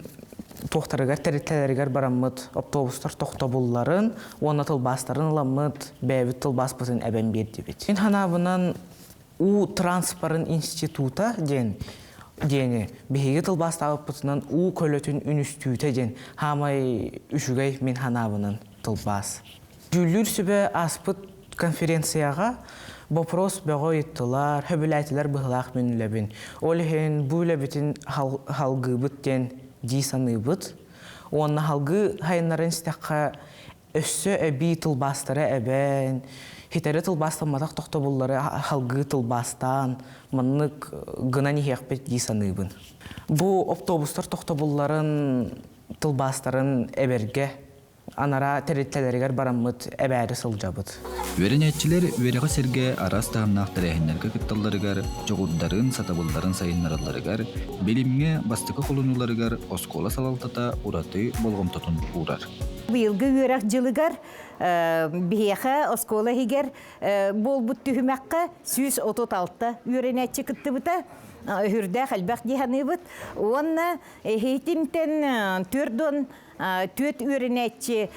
тоқтарыгар, тәреттелерігер барамыд, автобустар тоқтабулларын, оны тылбастарын ламыд, бәйбіт тылбас бұтын әбән берді бет. Мен ханабынан у транспорын института дені, бейге тылбастағы бұтынан у көлөтін үністүйті ден, хамай үшігай мен ханабынан тылбас. Жүлір сөбе аспыт конференцияға вопрос бәғо еттілар, хөбіләйтілер бұғылақ мен үләбін. Олығын бұл үләбітін халғы бұттен дейсаны бұд. Онына халғы хайынларын стаққа өссі әбі тылбастары әбән, хетері тылбастамадақ тоқты бұллары халғы тылбастан, мұнық ғына нехек бет дейсаны бұн. Бұл автобустар тоқты бұлларын тылбастарын әберге анара тереттелеригер бараммыт эбääри сылжабыт. Веренетчилер вереға серге арас тағымнақ тәрәхінлерге кытталларыгар, жоғырдарын, сатабылдарын сайыннараларыгар, белимге бастықы қолынуларыгар оскола салалтата ураты болғымтатын урар. Быйылгы үйрәк жылыгар бияха оскола хигер болбут түһүмәккә 136 үйренәтче кытты бута. Хүрдә хәлбәк диханыбыт. Онна хейтимтен төрдон төт үйренәтче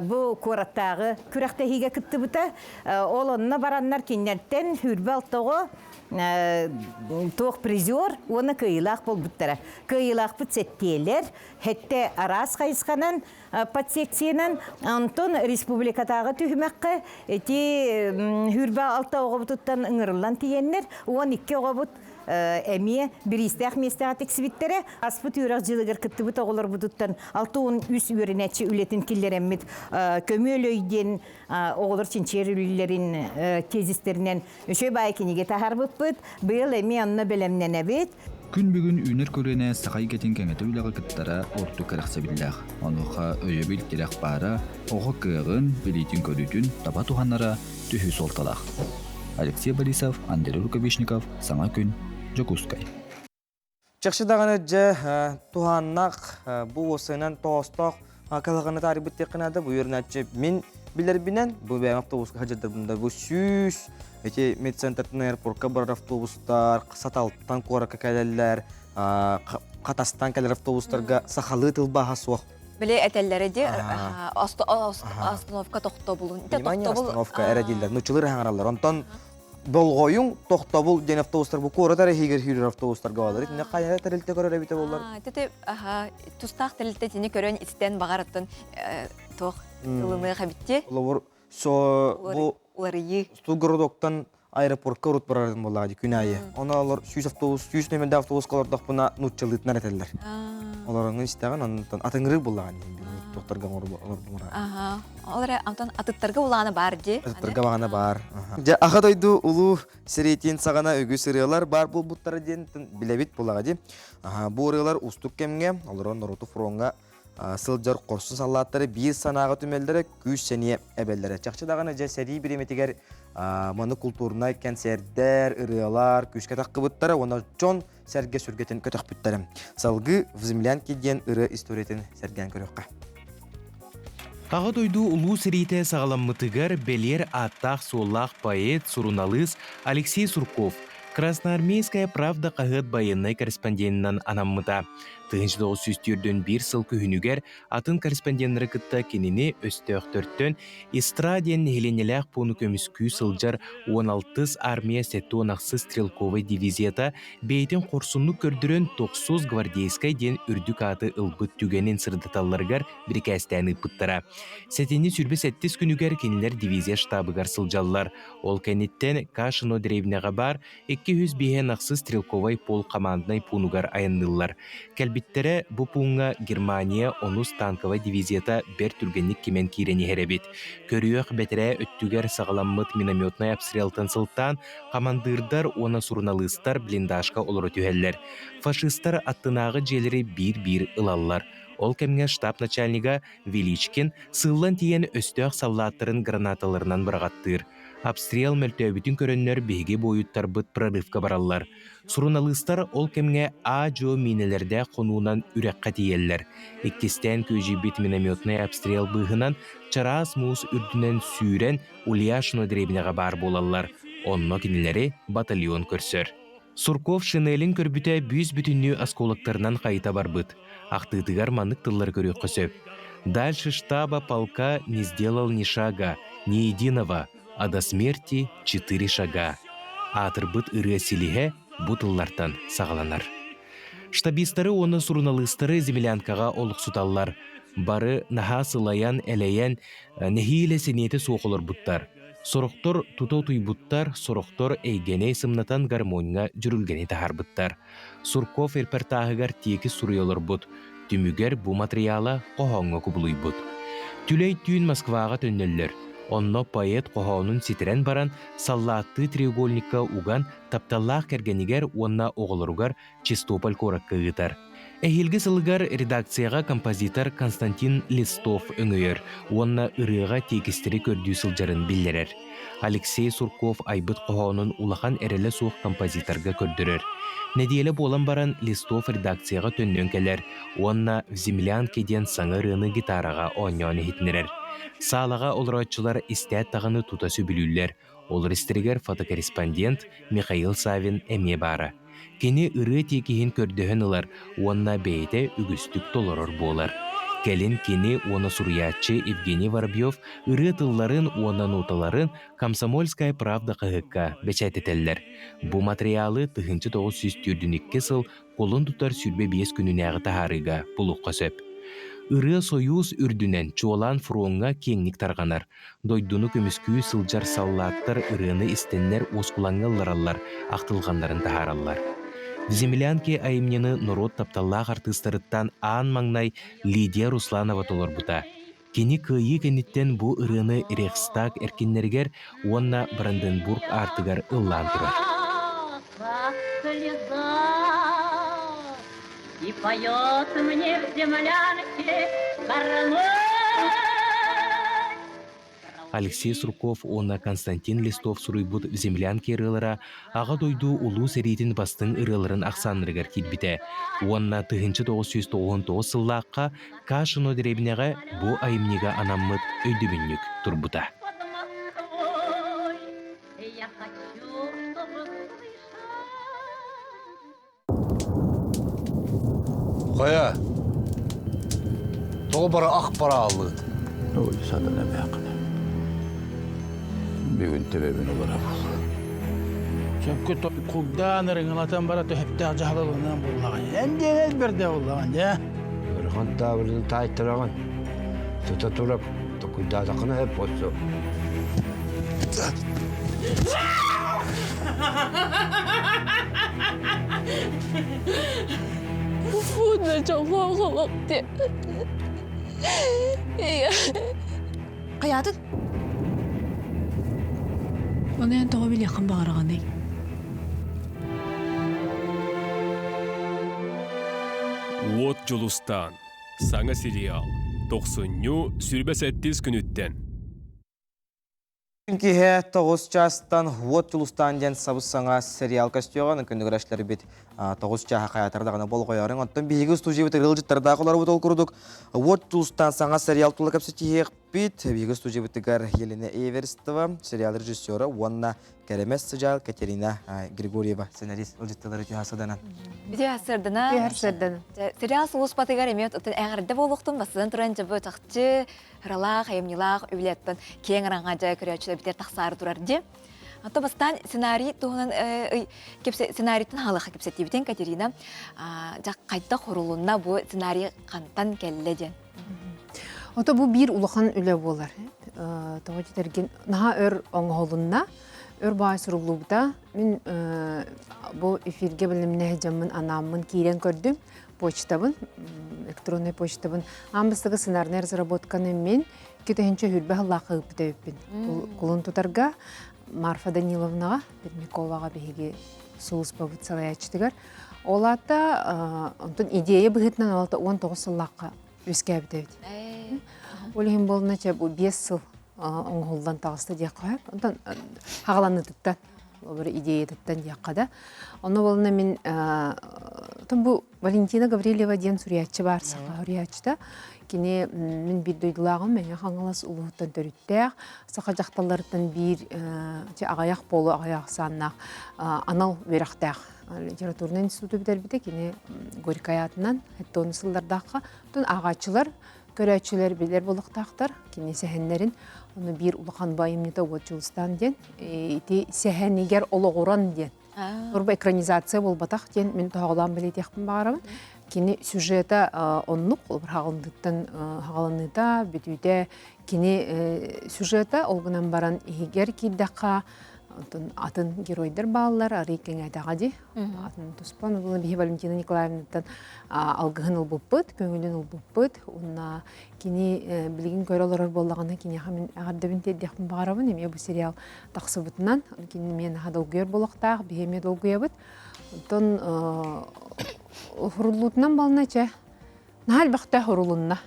бу кораттагы күрәктә хиге кытты бута. Ол онна бараннар киннәттен хүрбәлтого тоқ призер, оны кыйлақ болбуттара. Кыйлақ бұтсеттелер, хетте арас қайысқанан подсекциянан, антон республикатағы түхімәққа, эти хүрбә алта оғабытыттан ыңырылан тиеннер, 12 оғабыт әмие бірістәқ местәға тексібіттері, аспыт үйрақ жылығыр күтті бұт оғылар бұтыттан 6-10 үйренәтші үлетін келер әммет көмел өйден оғылар чинчер үлілерін тезістерінен үші байкенеге тахар бұт, бұл әмие анна бәлемнен әбет. Күн бүгін үйнер көріне сақай кетен кәңеті үліға кіттара орту кәріқсе білдәқ. Онуға өйі біл керек бара, оғы кығын, білетін көрітін, таба туғаннара түхі солталақ. Алексей Борисов, Андрей Рукавишников, Саңа күн, Жокускай. Чақшыдағаны жа туғаннақ бұл осынан тоғыстақ қалағаны тарибіт теқінады. Бұл ерінәтші мен білербінен бұл бәйін автобусқа қажадыр бұнда. Бұл сүйіс, медцентртің аэропортқа барар автобустар, саталттан қораққа кәлелер, қатастан кәлер автобустарға сақалы тылбаға соқ. Біле әтәлләре де остановка тоқта болуын. Внимание, остановка әрәдейлер. Нұчылыр әңіралар. Онтан болғойың тоқта бұл ден автобустар бұл қоры тәрі хегер хүйрер автобустарға алар. Не қайна тәрілті көрер әбіте болар? Тәті тұстақ тәрілті тені көрен істен бағараттын тоқ ылыны қабитте. Оларыйы. Стугородоктан аэропортқа ұрыт барардың болады күнайы. Оны алар 100 нөмірді автобус қалардақ бұна нұтчылытын әрәтелер. Оларыңын істеген атыңыры болған. Тоқтарға олар бұмыра. Олар атыттарға оланы бар де? Атыттарға бағаны бар. Аға дойду ұлу сірейтен сағана өгі сырыялар бар бұл бұттары ден білебет болаға де. Бұл ұрылар ұстық кемге, оларын нұрыты фронға сылжар қорсын салаттары бір санаға түмелдері күш сәне әбелдері. Чақшыдағаны жа сәрі біреметігер маны культурына концерттер, ұрылар, күшке таққы бұттары, оны жон сәрге сүргетін көтіқ бұттары. Салғы взымлян кеден ұры историятын сәрген көріққа. Ағы дойду ұлу сірейті сағаламмытығар белер аттақ солақ поэт Суруналыс Алексей Сурков. Красноармейская правда қағыт байынной корреспондентінен анаммыта. 1900-ден бір сыл күхінігер атын корреспонденттері кітті кеніне өстіқтірттен эстраден хеленеләқ пуны көміскүй сылжар 16 армия сетуон ақсы стрелковый дивизията бейтін қорсынны көрдірін 900 гвардейскай ден үрдік аты ылбыт түгенін сырдаталарғар біркәстәні пыттара. Сәтені сүрбе 7 күнігер кенілер дивизия штабыгар сылжаллар. Ол кәнеттен Кашыно древнеға бар 200 бейен ақсы стрелковый пол команднай пунугар айыннылар. Кәлбиттері бұ пуңға Германия онус танковый дивизията бер түргенник кемен кирені херебет. Көріөқ бәтірі өттігер сағаламмыт минометнай обстрелтан сылттан командырдар оны Суруналыстар блиндашқа олыры түйеллер. Фашистар аттынағы желері бір-бір ылаллар. Ол кәмге штаб начальнига Величкин сыллан тиен өстөк саллаттырын гранаталарынан бірғаттыр. Обстрел мөлтөбітін көріннер беге бойыттар бұт прорывка бараллар. Суруналыстар ол кәмге А-жо минелерді қонуынан үрәққа тиеллер. Иккестен көжібет минометный обстрел бұғынан чарас мұз үрдінен сүйрен Ульяшыно дребінеға бар болалар. Онно кенелері батальон көрсір. Сурков шинелин көрбіті бүйіз бүтінні осколықтарынан қайта барбыт. Ақтыдығар манық тыллар көрек қосып. Дальше штаба полка не сделал ни шага, ни единого, а до смерти 4 шага. Атырбыт ыры селихе бұтыллартан сағаланар. Штабистары оны Суруналыстары землянкаға олық суталлар. Бары наха сылаян әлейен нехиле сенеті соқылыр бұттар. Сорықтор тұтау бұттар, сорықтор әйгене сымнатан гармонға жүрілгені тахар бұттар. Сурков эрпертағығар текі сұруялар бұт. Түмігер бұ материала қоғанға күбілуй бұт. Түлей түйін Москваға төннелер. Онно поэт қоғанын сетірен баран саллатты треугольникка уган тапталлақ кәргенігер онна оғылыругар Чистополь коракка ғытар. Эхилге сылыгар редакцияға композитор Константин Листов өңөйөр, онна ырыға текістері көрдүү сылжарын билдерер. Алексей Сурков айбыт қоғанын улахан әрелі суық композиторға көрдірер. Недиелі болан баран Листов редакцияға төннен келер, онна в землянке ден саңы рыны гитараға оңняны хитнерер. Саалаға олыратчылар истәт тағаны тута сөбілілер. Олар истерігер фотокорреспондент Михаил Савин әме бары. Кені ыры текейін көрдіхін ылар, онна бейте үгістік толырыр болар. Келін кені оны суриятчы Евгений Воробьев ыры тылларын, оны ноталарын «Комсомольская правда» қығыққа бәчәтетеллер. Бұ материалы 1942 сыл қолын тұтар сүрбе 5 күнінәғы тахарыға бұлыққа сөп. Ыры союз үрдінен чуолан фруонға кеңнік тарғанар. Дойдуны көміскүй сылжар саллаттар ырыны істеннер оскулаңғаларалар, ақтылғандарын тахаралар. Землянке айымнені народ тапталлақ артыстарыттан аан маңнай Лидия Русланова толар бұта. Кені күйі кенеттен бұ ырыны Рейхстаг эркеннергер, онна Бранденбург артыгар ыллан тұрар. И поет мне в землянке горной. Алексей Сурков, онна Константин Листов суруйбут в землянке ырылара, аға дойду улу серейтін бастың ырыларын ақсаныргар кетбіте. Онна 1999 сыллаққа Кашыно деребінеға бұ айымнеға анаммыт өйдібіннік турбута. Қоя, тоғы бара ақ бара алды. Ой, садан әме ақыны. Бүгін тебебін олара бұл. Сөпкі құлдан ұрыңылатан бара төхептәқ жағылығынан болған. Әнден бірде болған, ja? Өрхан табырды тайттыраған. Тұта тұрап, құйдадақына әп отсы. Бұны жоңлау қолықты. Қаядын? Оны ән тоғы біле қын бағарағаны. Уот Жолустан. Саңа сериал. 90-ню сүрбәсәттіз күніттен. Çünkü 9 çastan Uot Jolustан ден сабыз саңа сериал костюған, күндігір әшлері бет 9 чаға қаятардағына бол қойарын. Оттан бейгі студия бет ғылжыттардағы олар бұт ол күрдік. Uot Jolustан саңа сериал тұлы көпсі тиек бет. Бейгі студия беттігер Елена Эверстова, сериал режиссері, онна кәремес сыжал Катерина Григорьева, сценарист ғылжытталары түйасыданан. Биде асырдына. Сериал сұлыс батыгар емет, оттан әғірді болуқтың басыдан тұран жабы тақчы, хыралақ, айымнилақ, өйлеттін кең раңғаджа көрәтшілі бітер тақсары тұрар де. Ото бастан сценарий туғынан сценарийтін халыға кепсетті бітен Катерина жақ қайта құрылуына бұл сценарий қантан кәлі ден. Ото бұл бір ұлыған үлі болар. Тоғы жетерген наға өр оңғолуына өр бай сұрулуғда мен бұл эфирге біліміне жамын анамын кейрен көрдім. Почтабын, электронный почтабын. Амбыстығы сценарный разработканы мен кетехенче хүрбе халлақы өппін. Құлын тұтарға Марфа Даниловнаға, Бермековаға бейге сұлыс бабыт салаячтығар. Олата идея бұғытынан олата 19 сыллаққа өске әбдәуді. Олығын болына че бұл 5 сыл оңғылдан тағысты дек қойып, ондан хағаланы тұттан, бір идея тұттан дек қада. Оны болына мен, бұл Валентина Гаврилева ден сүриятчы бар, сақа сүриятчыда. Кене мен бір дойдылағым, мәне қаңылас ұлығыттан төріттәқ, сақа жақталарыттан бір ағаяқ болу ағаяқ саннақ, анал верақтәқ. Литературный институты бітер біте, кене Горькая атынан, әтті оны сылдардаққа, ағачылар, көрәтшілер білер болықтақтар, кене сәхенлерін, оны бір ұлыған байымнеті Уот Жолустан ден, сәхенегер олығыран ден. Орба экранизация бол батақ ден, мен тұғылан білет еқпін бағарамын. Кені сюжета оннық, ол бір хағаланыда, бетуде, кені сюжета олғынан баран егер кейдаққа, атын геройдар балалар, арейкен әдіға де, атын тұспан, олғын бейі Валентина Николаевнаттан алғығын ол бұппыт, көңілін ол бұппыт, онна кені білген көрелер болағына кені қамын ағардабын теддеқпін бағарабын, еме бұл сериал тақсы бұтынан, кені мен ағада ұғыр болақтақ, бейеме долгуя бұт, хурулутунан бална че. Нахал бахта хурулунна.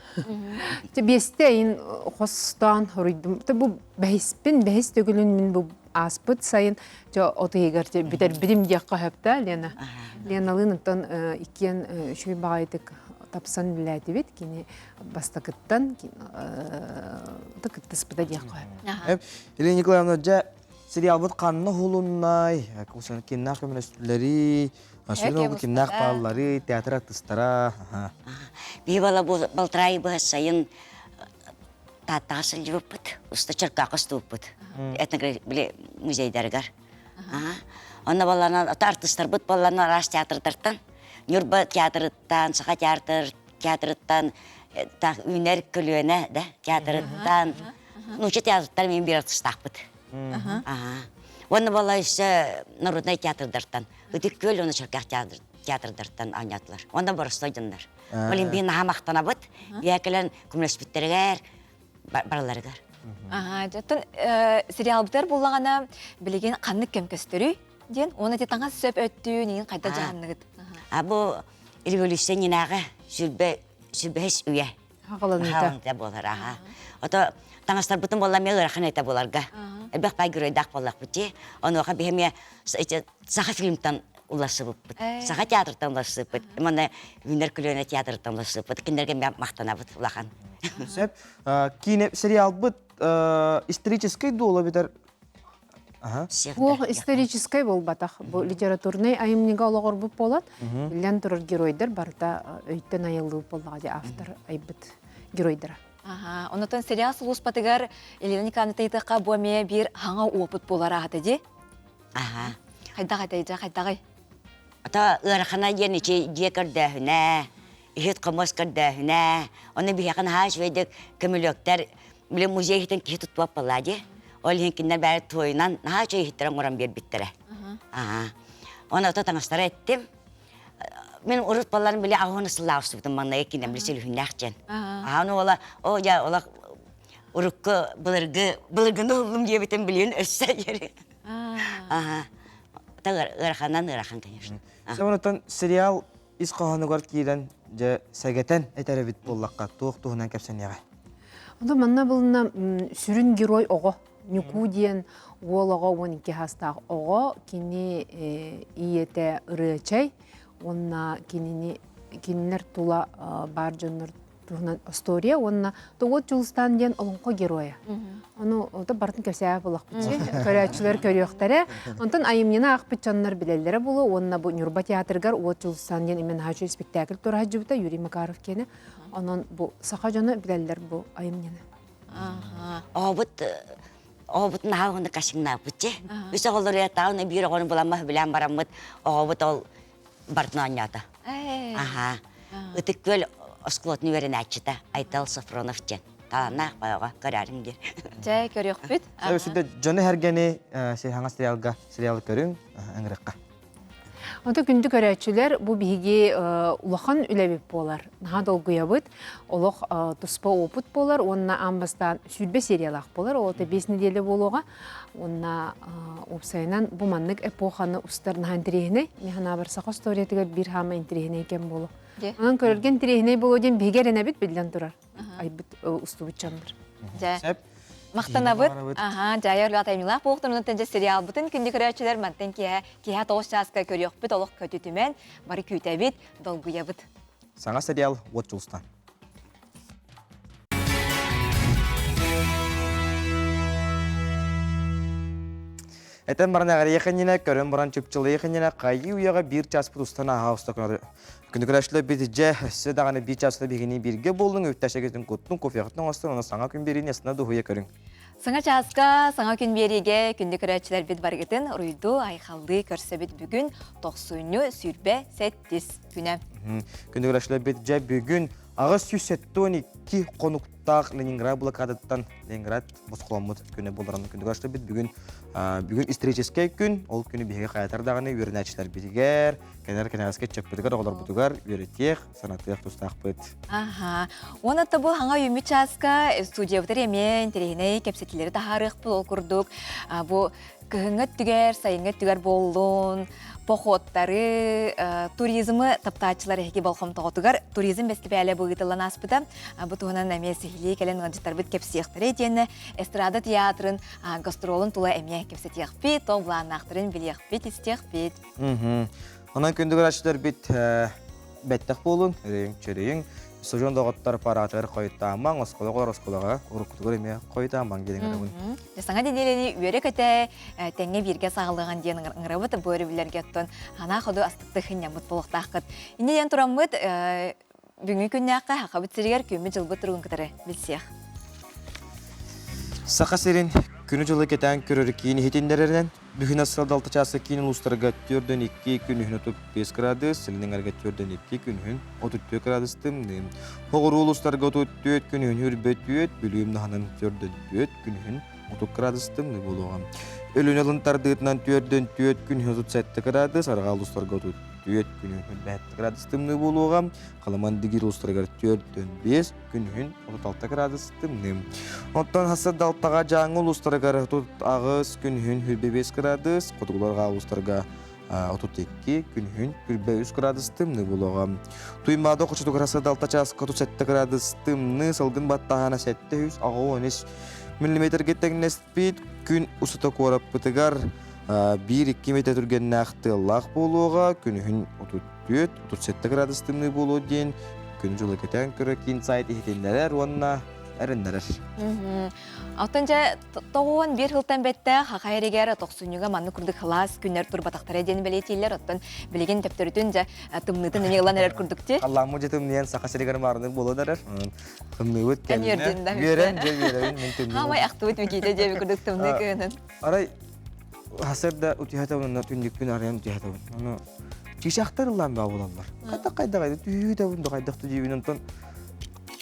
Те бестейин хостан хуридым. Те бу бәхис төгүлүн мин бу аспыт сайын же отыгар же битер билим дияққа хөпта Лена. Леналынтан икен шүй багайтык тапсан биләти бит кини бастакыттан тыкыттыспыда дияққа. Елена Николаевна же сериал бут канны хулуннай, кусан киннах көмөстүлери, ашына бу киннах баллары, театр артисттара. Би бала балтрай бу сайын татасын жуппут, уста чаркакы ступпут. Этнография биле музейдергар. Онна балларына артисттар бут балларына рас театрдартан, Нюрба театрыттан, Саха театрыттан, үнер көлүөнө да, театрыттан. Нуча театрыттар мен бир артисттак бут. Онна бала ise народный театрдартан, үтүк көл оны чаркак театрдартан анятылар. Онда барыстайдындар. Олин бин хамактана бут, бияkelен күмлөспүттергер бараларыгар. Жаттын сериал бітер болағана білеген қанны кемкестірі ден, оны де таңа сөп өттүү, неген қайта жағанныгыд. Бұл революционинағы сүрбәс үйе. Хағаланында болар. Ото таңастар бұтын болар мен ұрақын айта боларға. Әлбәқ бай көрейдақ болақ бұте. Оны оға бейме саға фильмтан уласы бұт. Саға театртан уласы бұт. Мана үнер күлөне театртан уласы бұт. Кендерге мақтана бұт улақан. Кине сериал бұт исторический долу битер. Ол исторический бол батақ. Бұл литературный айымнега олағыр бұп болат. Лен тұрыр геройдер барда өйттен айылы болағады автор айбыт геройдера. Онытын сериал сұлыс батығар Елена Николаевна тайтыққа бұаме бір хаңа опыт болар ағады де? Қайдағай? Ата ұрақана еніче декірді Ихет қамас кардахына, оны бияқан хаш вейдік көмілөктер біле музей хитен ки тұтуап болады. Ол хенкіндер бәрі тойынан хаш ихеттерін оран бер біттірі. Оны ота таңыстары еттім. Мен ұрыт баларын біле ағуыны сылла ұстыптым маңна екінден біле сөліхін әқчен. Оны ола ұрыққы бұлырғыны ұлым дебетін білеуін өссә ері. Ұрақаннан ұрақан, конечно. Сонытын сериал ис қағанығар кейден же сәгетен әтәрі бит боллаққа туғынан кәпсен еға. Онда манна бұлына сүрін герой оғы, нүку дейін ол оғы 12 хастағы оғы, кені иеті ұрычай, онна кенінер тула бар жонлар туғынан история, онна тоғыт жылыстан дейін олыңқы героя. Onu da bartın kösəyə bulaq biçi, körəçülər körüyoqtara. Ondan ayımyana aqbit canlar biləllərə bulu, onunla bu Nurba teatrgar, o Cılsan diyen imen hacı spektakl tur hacı bita, Yuri Makarov kene. Onun bu saqa canı biləllər bu ayımyana. Oğubutun ağını kaşınlar biçi. Üse olur ya tağını bir oğunu bulamaz bilen baramıd, oğubut ol bartın anyada. Ütük göl oskulotunu verin açıda, Aytal Safronov jen. Таланақ байға көрәрім кер. Жай көрек бүт. Сөйді жоны әргені сериалға сериалы көрің әңіріққа. Онда күнді көрәтшілер бұл біге ұлақан үләбіп болар. Наға долгуя бұд, олық тұспа опыт болар, онына амбастан сүрбе сериялақ болар. Олыта 5 неделі болуға, онына опсайынан бұл маннық эпоханы ұстар наған тірегіне, механа барсақа сториятығар бір хама интерегіне екен болу. Onun körülgen tirehine bolodien begerene bit bilden durar. Ay bit ustu bitçandır. Maqtana bit. Jayar lat aymilaq boqtunun tence serial bütün kündü körəçilər mənten ki ha toğuz çaska körüyoq bit oluq kötütümen bari küyte bit dolguya bit. Sana serial Watchulstan. Этен барнагар якынына көрөн баран чөпчылы якынына кайы уяга 1 час пустана хауста көнөр. Күнүгүрәшле битже седаганы 1 часта бигини бирге болдуң өттәшегетин коттун кофеятын астын аны саңа күн берин ясына дуя көрүң. Саңа часка, саңа күн бериге күндүкүрәчләр бит баргытын руйду айхалды көрсөбит бүгүн 90 сүрбе 7 күнә. Күндүкүрәчләр битже бүгүн агыс 112 конуктак Ленинград блокадаттан Ленинград босқоламыт күнү боларын күндүкүрәчләр бит бүгүн исторический күн, ол күні беге қаятардағыны өрінәчілер бетігер, кәнер-кәнереске чөппетігер, олар бұтығар, өретек, санатыяқ тұстақ бет. Оны табыл хаңа үмі часқа студия бұтыр емен, терейіне кәпсетілері тахарық бұл ол күрдік. Бұл күхіңет түгер, сайыңет түгер болуын, походтары, туризмы таптаачылар эки болхом тоғытыгар туризм бестебәлі бұғытылан аспыда. Бұтығынан әмесі хилей кәлен ғанчытар бұд кепсияқтыры етені эстрада театрын гастролын тула әме кепсетияқпет, тоғланақтырын білияқпет, істияқпет. Онан көндігір ашылар бет бәттәқ болын, чөрейін. Сожон доғыттар паратыр қойытаман, осколаға ұрықытығыр еме қойытаман келің әрігін. Саңа денелені үйері көті тәңе бірге сағылыған дейін ұңырабыт бөрі білерге тұн. Ана құды астықты хынне мұт болықтаққыт. Инеден тұрамыд бүгінгі күнне аққа хақа бітсірігер көмі жылбы тұрғын кітірі білсеқ. Сақа серін күні жылы кетен көрір кейін хетендерінен бүгін асыралды 6 часы кейін ұлыстарға 4-2 күн үйін 35 градус, сілінің әрге 4-2 күн үйін 34 градус тымдым. Оғыру ұлыстарға 34 күн үйін үрбет-өт, бүлігім нағынан 4-4 күн үйін 30 градус тымды болуға. Өлін алынтардығытынан 4-4 күн үйін 37 градус, арға ұлыстарға 34 күн үйін 35 градус тымды болуға. Қаламан дегер ұлыстарға 4-5 күн үйін 36 градус тымды. Онтан хасад алтаға жаңы ұлыстарға ағыз күн үйін 25 градус, қотығыларға ұлыстарға 32 күн үйін 43 градус тымды болуға. Туймады қошытығыр хасад алта час 37 градус тымды, салғын баттағана 700 13 миллиметр кеттегін әспейд, күн ұсыта қорап бұтығар 1-2 метр түрген нақты лақ болуға, күн үйін 34-37 градус тымды болу дейін, күн жылы кетен көрі кейін сайт ехетендерер, онына әріндерер. Алтынша тоғуын бір хылтан бәтті қақайрегер 90-ға манны күрдік қылас күнер тұр батақтар әден бәлетейлер, оттан білеген тәптөрітін жа тымнытын әнеғылан әрер күрдікте. Алламы жетім нен сақасырегер марыныр болуын әрер. Қымны өт кәліне. Берен, берен. Хамай ақты өт мекейте жебі күрдік тымны көнін. Арай, хасырда үтіғатауынна түндік күн арайын үтіғатауын. Чишақтар ұлан ба болалар. Қайда түйі қайдақты жебін онтан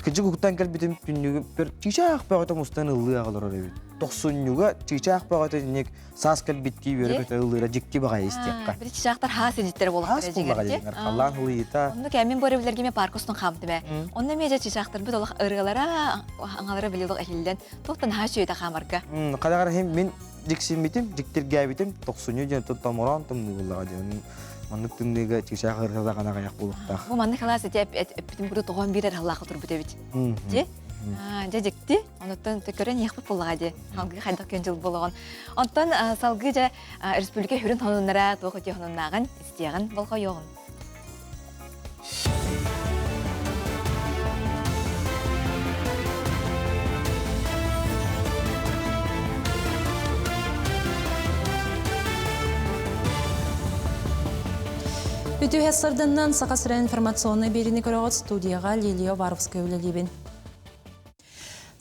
Кыжы күктен кәлбетім түннігі бір чишақ бағыта мұстан ұлы ағалар орай бет. 90-ға чишақ бағыта нек сас кәлбетті бері бет ұлыра жекті баға естеққа. Бір чишақтар хас едеттері болып қыры жегерде. Қалан ұлы ета. Онды кәмен бөрі білерге ме паркустың қамды бә. Онда меже чишақтар бұд олық ұрғалара, аңалара білелік әхелден. Тоқтан хас жүйеті қамарқа. Қадағар мен жексен бетім, жектерге әбетім, 90-ға жен тұттамыран тұмны болаға жен. Маннык тымдыга чишақ ырғада ғана қаяқ болуқтақ. Бұл манны қаласы деп әппетім күрді тоған бірер Аллахы тұр бұд әбет. Де? Жекті, онықтан төкірін еқпіп болуға де. Халғы қайдақ көн жыл болуған. Онықтан салғы жа республика хүрін тонынлара тоғы өте хоныннағын істеғін болға йоғын. Үтүү хэссарданнан сақасыра информационный беріні көріғыт студияға Лилия Варовская үлелебін.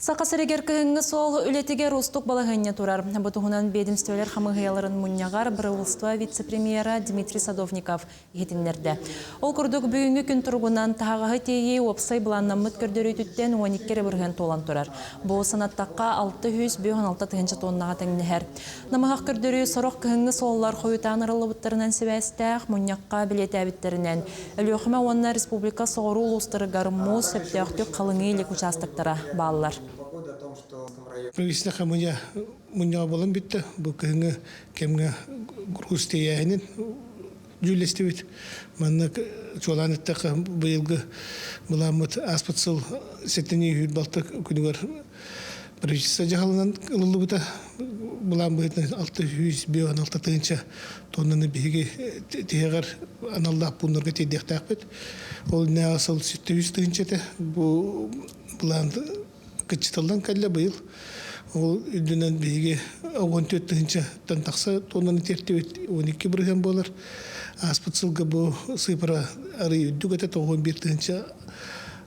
Сақасырегер күйінгі сол үлетіге Росток балағынне тұрар. Бұтығынан бедімстелер қамығияларын мұнияғар Брауылства вице-премьера Дмитрий Садовников етінлерді. Ол күрдік бүгінгі күн тұрғынан тағағы тейе опсай бұланнамыт көрдері түттен 12 бірген толан тұрар. Бұл санаттаққа 656 тығыншы тоннаға тәңінігер. Намағақ көрдері сұрық күйінгі соллар қойытан ырылы бұттарынан себәстәқ мұнияққа білет әбіттерінен. Әліоқыма онына республика соғыру ұлыстырығар мұз сөптеқтік қалыңы елік участықтара балылар. Правительство хамыня муняга болан битте. Бу кеңе кемге грустияһинин жүлестебит. Манна чоланытта быйылгы буламыт аспытсыл сетени хүт балта күнүгөр правительство жагалынан ылылыбыта булам быйтын 616 тыгынча тоннаны биги тегер аналлах буннарга тедектакпет. Ол не асыл 700 тыгынча бу булам кычтылдан калла быйыл ол үдүнөн биге 14 тыгынча тантакса тоннаны тертебет 12 бирген болар. Аспытсылга бу сыпыра ары үдүгөтө 11 тыгынча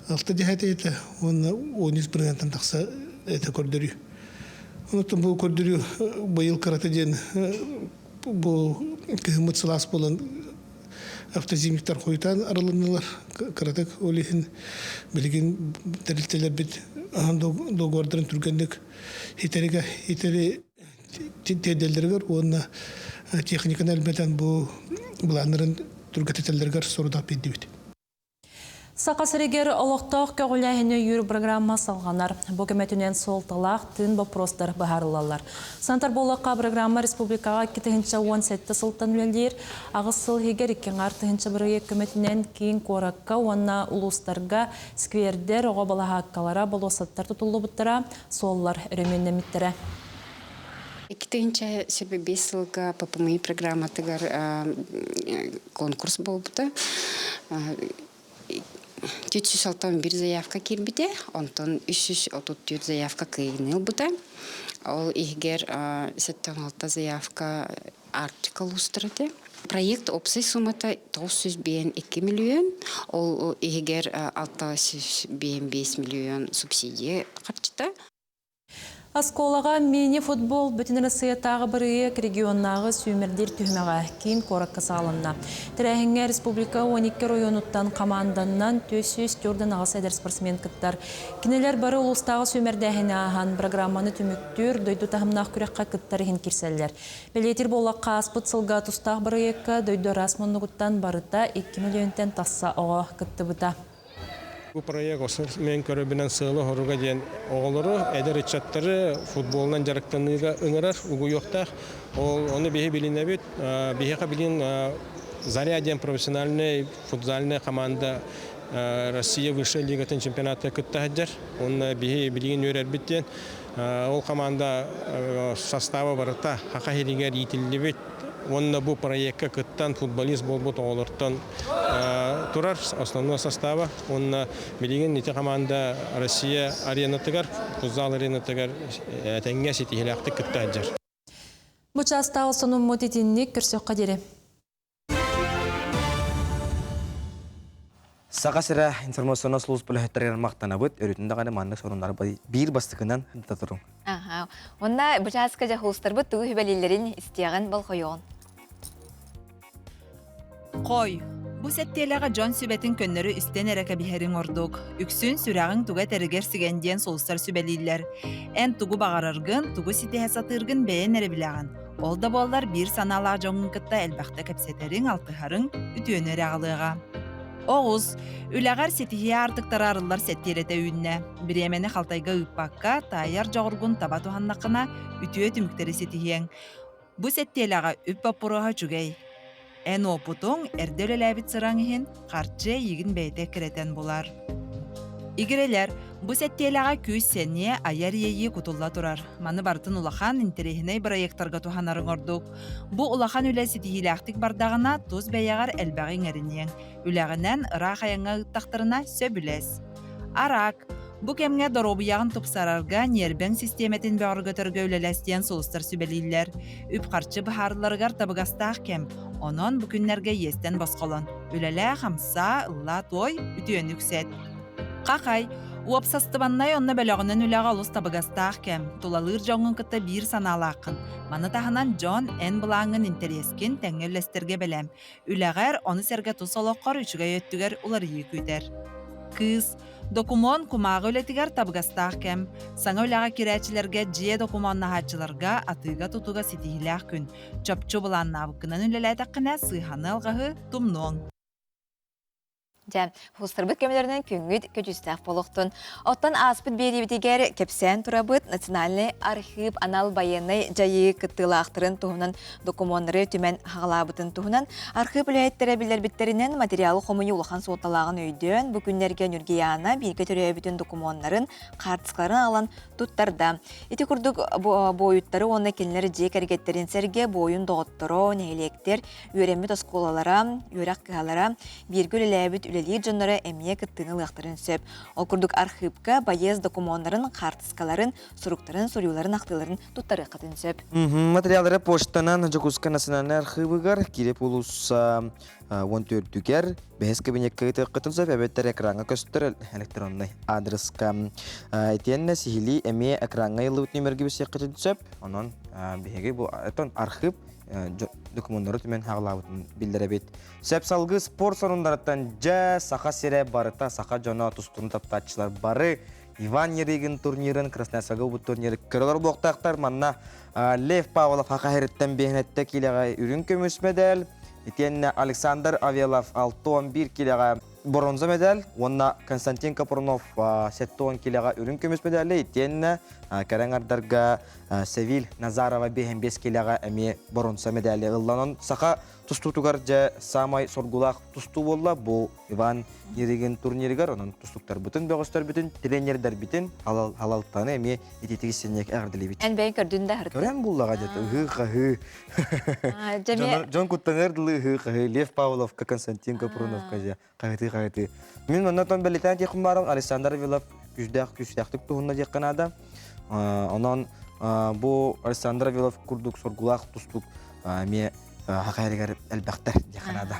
6 жахата эте оны 13 бирген тантакса эте көрдөрү. Онтон бу көрдөрү быйыл каратаден бу кымыт сылас болон автозимиктер койтан араланалар каратак олихин билген терилтелер бит договордарын түргендік хитери теделдергер онна техниканы әлбетен бұланырын түргететелдергер сұрудақ бейді бейді. Сақасырегер олықтақ көгіләхіне үйір программа салғанар. Бөгіметінен солталақ тын бопростар бағарылалар. Сантар болаққа программа республикаға 2-17 сылтан өлдер. Ағыз сыл егер 2-артығынша бірі көметінен кейін қораққа, онна ұлыстарға, сквердер, оға балаға аққалара, болосаттар тұтылы бұттыра, соллар өременнеметтірі. 2-25 сылға ППМИ программатығар конкурс болбыды. 461 заявка кирбите, онтон 334 заявка кыйныл бута. Ол игер 76 заявка артикл устырды. Проект опсай суммата 902 миллион, ол игер 605 миллион субсидия қарчыта. Асколаға мини-футбол бүтін Россиятағы біріек регионнағы сүймердер түхмеға кейін қораққа салынна. Тірәхіңе республика 12 районуттан команданнан 404 ағыс әдер спортсмен кіттар. Кинелер бары ұлыстағы сүймердәхіне аған программаны түміктір дөйді тағымнақ күрекқа кіттарығын керселер. Белетер болаққа аспыт сылға тұстақ біріекқа дөйді расмонығыттан барыта 2 миллионтен тасса оға кітті бұта. Bu proyekt olsun men körübünden sığılı horuga diyen oğulları eder içattары futbolundan jarıktığınıga ıngırar ugu yokta. Onu bihi bilinebit. Bihi bilin Заря диен профессиональный футзальная команда Россия высшей лигатын чемпионаты кыттаһаджар. Он биhi билин өрербит диен. Ол команда составы барыта хакахилигер итилдибит. Онна бу проектка кыттан футболист болбут олортон турар основной состава. Онна билеген ите команда Россия аренатыгар, футзал аренатыгар теңге сетихилакты кыттаджар. Бучаста осының мотитинник көрсөк кадери. Сақасыра информационный служб бүләхеттәргә мақтанабыт, өрүтүндә гана манны соруннары бир бастыгынан татырың. Онда бучаска жахулстарбы тугы хүбәлиләрен истияган балхойон. Қой, бұ сәттеліға Джон Сүбәтін көннері үстен әрәкі бігерін ордық. Үксін сүрағын туға тәрігер сігенден солыстар сүбәлейлер. Ән туғы бағарырғын, туғы сетеге сатырғын бәйен әрі біліған. Ол да болар бір саналақ жоңын кітта әлбәқті кәпсетерін алтығарын үтіөнері ағылыға. Оғыз, үләғар сетеге артықтар арылар сәттелеті үйінне. Біремені қалтайға ұппаққа тайар жоғырғын таба туғаннақына үтіө түміктері сетеген. Бұ сәттеліға үп бапыруға жүгей. Ән опутың әрдел әләбіт сыраңығын қарчы егін бәйті кіретен болар. Игерелер, бұ сәттеліға көз сәне аяр ейі құтылла тұрар. Маны бартын улахан интерехіней проекттарға туханарын ордық. Бұ улахан үләсі тихиләқтік бардағына тұз бәйяғар әлбәғын әрінен. Үләғінен ұрақ аяңа ұттақтарына сөп үләс. Арақ, бұ кәмге доробияғын тұпсарарға нербен системетін бәғыр көтіргі өлеләстен солыстар сүбәлейлер. Үп қарчы бұхарларығар табығастақ кәм. Онон бүкінлерге естен басқолон. Өлелә қамса, ұлла той, үтіен үксет. Қақай, уапсастыбаннай онна бөліғінен үләға олыс табығастақ кәм. Тулалыр жоңын күтті бір саналақын. Маны тағынан Джон ән бұлаңын интерескен тәңгелестерге бәлем. Үләғар оны сәрге тұсолоққар үшіге өттігер ұлар екүйдер. Кыз, докумон кумағы өлетігер табығастақ кәм. Саңа өләға керәчілерге жие докумонна хатчыларға атыға тұтуға сетихіләқ күн. Чопчу бұлан набықынан өлеләйтіқіне сыйханы алғағы тұмнуң. Хустарбыт кемелерінен күнгіт көчістәқ болуқтын. Оттан аспыт беребетігер кепсен тұрабыт Национальный архив анал байыны жайы кыттылақтырын туғынан документары түмен хағалабытын туғынан архив үләйттері білдербіттерінен материалы қомыйы улахан суоталағын өйден бүкіндерге нүргияна бірге түребетін документтарын қартысқарын алан тұттарда. Еті күрдік бойыттары оны келінері жек әргеттерін сәрге бойын доғыттыру, нәйлектер, үйремет осколалара, үйрақ кығалара, біргіл үләбіт үлелер жонлары әмие кіттіңі лықтырын сөп. Ол күрдік архивка байез документтарын, қартысқаларын, сұруқтарын, сұриуларын, ақтыларын тұттары қатын сөп. Материалдары поштанан Жокуска национальный архивыгар киреп улуса 14-түгер бәс кабинетке қытын сөп, әбеттер экранға көстір электронный адреска. Етенне сихили әме экранға елуыт нөмерге бесе қытын сөп, онын бәге бұл архив документтары түмен хағылабытын білдіребет. Сөп салғы спорт сорундарыттан жа сақа сере барыта, сақа жона тұстырын таптатшылар бары Иван Ерегин турнирын, Красная Сагау турниры көрілер блоктақтар. Манна Лев Павлов хақахереттен бейінетті келеға үрін көміс медаль. Етенне Александр Авелов 6-11 келеға бронза медаль, онна Константин Капронов 7 килага үрін көміс медалі, еттенна Караңардарға Севил Назарова 5 килага әме бронза медалі ғылланын. Сақа тұстутугар жа самай соргулақ тұсту болла, бұл Иван Ереген турнирігер, оның тұстуктар бүтін, бөғыстар бүтін, тренердер бүтін, халалтаны әме ететігі сенек әғірділі бүтін. Ән бәйін көрдіңді әрді? Көрен бұллаға жеті, ұғы-қағы. Жон Куттанерділі ұғы-қағы, Лев Павловка, Константин Капруновка жа, қағыты. Мен оннатон бәлетен текім барым, Александр Вилов күздәқтік тұғынна декқанада. Онан бұл Александр Вилов күрдік соргулақ тұстық әме хақайрығар әлбәқтір декқанада.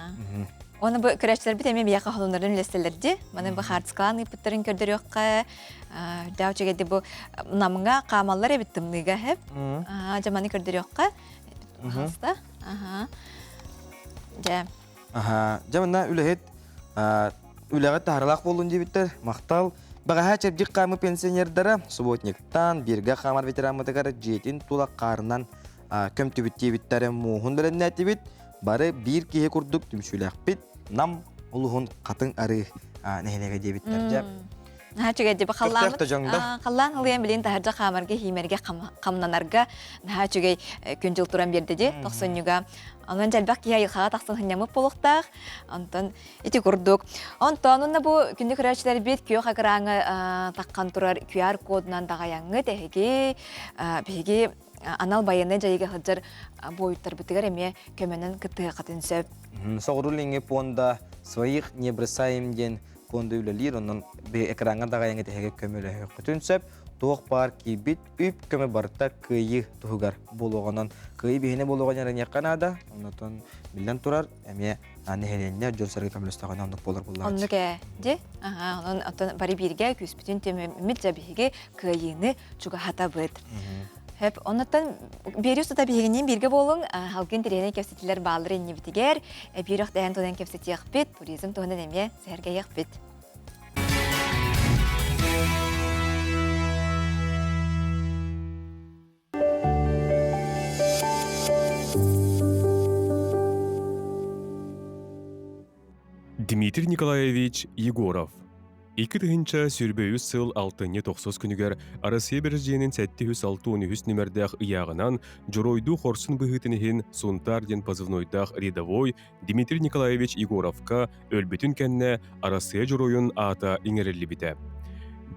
Оны бұл көрәшілер біт әме бияқа қолындарын үлестелерді. Маны бұл хартскалан ұйпыттарын көрдір өққа. Дәу чегеді бұл намыңа қамалар әбіт тымныға әп. Жаманы көрдір өққа. Халыста. Жамына үләхет үләғет тағырлақ болуын дебіттер. Мақтал. Бағаға чәбдік қамы пенсионердері субботниктан бірге қамар ветеранмытығары жетін тулақ қарынан көм түбіттебіттері мұғын білін әтебіт. Бары бір кейе күрдік түмшіләқ бит, нам ұлығын қатын ары нәхелеге дебіттер жап. Нәхәчіге дебі қаллан ғылыян білін тағырда қамарға, хеймерге, қамнанарға нәхәчіге күн жыл тұран берді де, 90-ға. Онын жәлбәк кейе айылқаға тақсын хынямып болуқтақ, онтан еті күрдік. Онтан, онына бұл күнді күрәшілер бет күйе қақыраңы таққан тұрар QR кодынан дағаяңы дәхеге анал байыны жайыға ғыджар бойыттар бұтығар әме көменін күттіға қатын сөп. Соғырулыңы понда своих не бросаем ден понда үлелер, онын экранға дағаяңы дәхеге көмелі құтын сөп. Тоқ бар кейбіт үп көмі барыта күйі тұғығар болуғанын. Күйі бейіне болуған әрін яққанада, онытын білден тұрар, әме нәхеленіне жонсарға көмілістіғаны ондық болар болар. Ондық де? Онын бары бірге күс бүтін темемет жабиге күйіні чуға хата бұд. Хеп, оннаттан бері ұстата бігінен бірге болың, халқын тірені кепсетілер бағылыр енне бітігер, бері ұқтайын тодан кепсеті еқпет, туризм тоғынан әме сәрге еқпет. Дмитрий Николаевич Егоров. 2-тыгынча сүрбөйүс сыл 6-9 күнігер Арасия береженин 706-13 нөмердәк ыяғынан жоройду хорсын бұғытынығын Сунтарден позывнойдақ рядовой Дмитрий Николаевич Егоровка өлбітін кәнне Арасия жоройын ата иңерелі біті.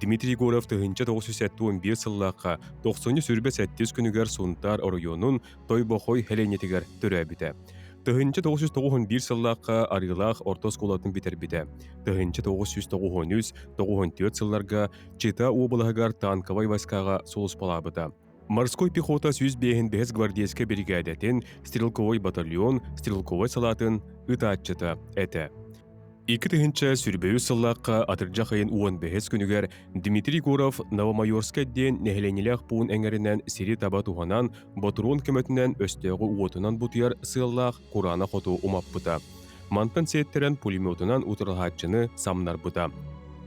Дмитрий Егоров тыгынча 971 сыллаққа 90 сүрбе 7 күнігер Сунтар районун Тойбохой хеленетігер түрі біті. Тыгынча 991 сыллаққа арылақ орта сколатын бітер біті. Тыгынча 993-94 сылларға Чита облағығар танковай вайскаға солыс палабыда. Морской пехота 105 гвардейскі бригадетін стрелковой батальон стрелковой салатын ұтатчыта әті. 2-тыгынча сүрбөйі сыллаққа атыржа қайын 15 күнігер Дмитрий Егоров Новомайорска ден нәхеленелек буын әңерінен сири таба туғанан Батурон көмөтінен өстегі уотынан бұтыяр сыллақ Құрана қоту умап бұта. Мантан сеттерен пулеметынан ұтырылғатчыны самнар бұта.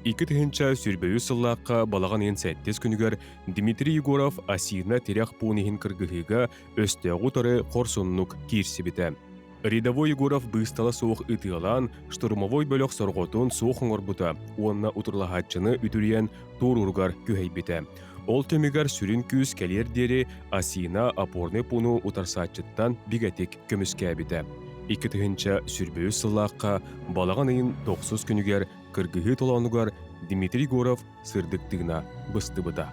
2-тыгынча сүрбөйі сыллаққа балаған ең 7 күнігер Дмитрий Егоров асирна терек буынығын кыргығыға өстегі ұтары қорсыннық кирсі біті. Рядовой Егоров быстала соқ ытыалан, штурмовой бөлік сорғотун соқын орбута, онна ұтырлағатчыны үтірен тур ургар күйей біті. Ол төмегар сүрін күз кәлердері асина апорны пуну ұтарсатчыттан бігетік көміске біті. 2-тыгынча сүрбөйі сыллаққа балаған айын 9 күнігер кыргығы толанугар Дмитрий Егоров сырдықтығына бұсты бұта.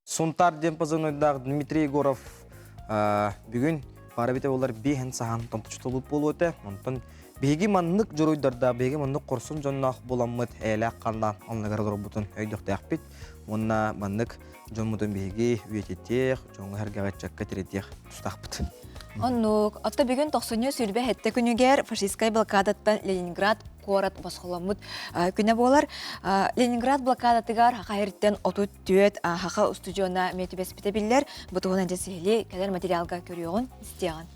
Сунтарден позывнойдақ Дмитрий Егоров бүгін бары бите олар бейін сахан томтучты болып болу өте. Онтан бейгі маннық жұройдарда, бейгі маннық қорсын жоннақ боламыд әлі қандан онығар бұтын өйдіқті әқпет. Онна маннық жонмұдын бейгі өйтетек, жоңғы әргағатчаққа теретек тұстақпыт. Оннук, отто бүгін 90 сүрбе хетте күнігер фашистскай блокадаттан Ленинград қорат басқоламыд күні болар. Ленинград блокадатыгар хақайырттен отут түйет хақа студиона метібес біте білдер. Бұтығынан жесейлі кәдер материалға көріоғын істеған.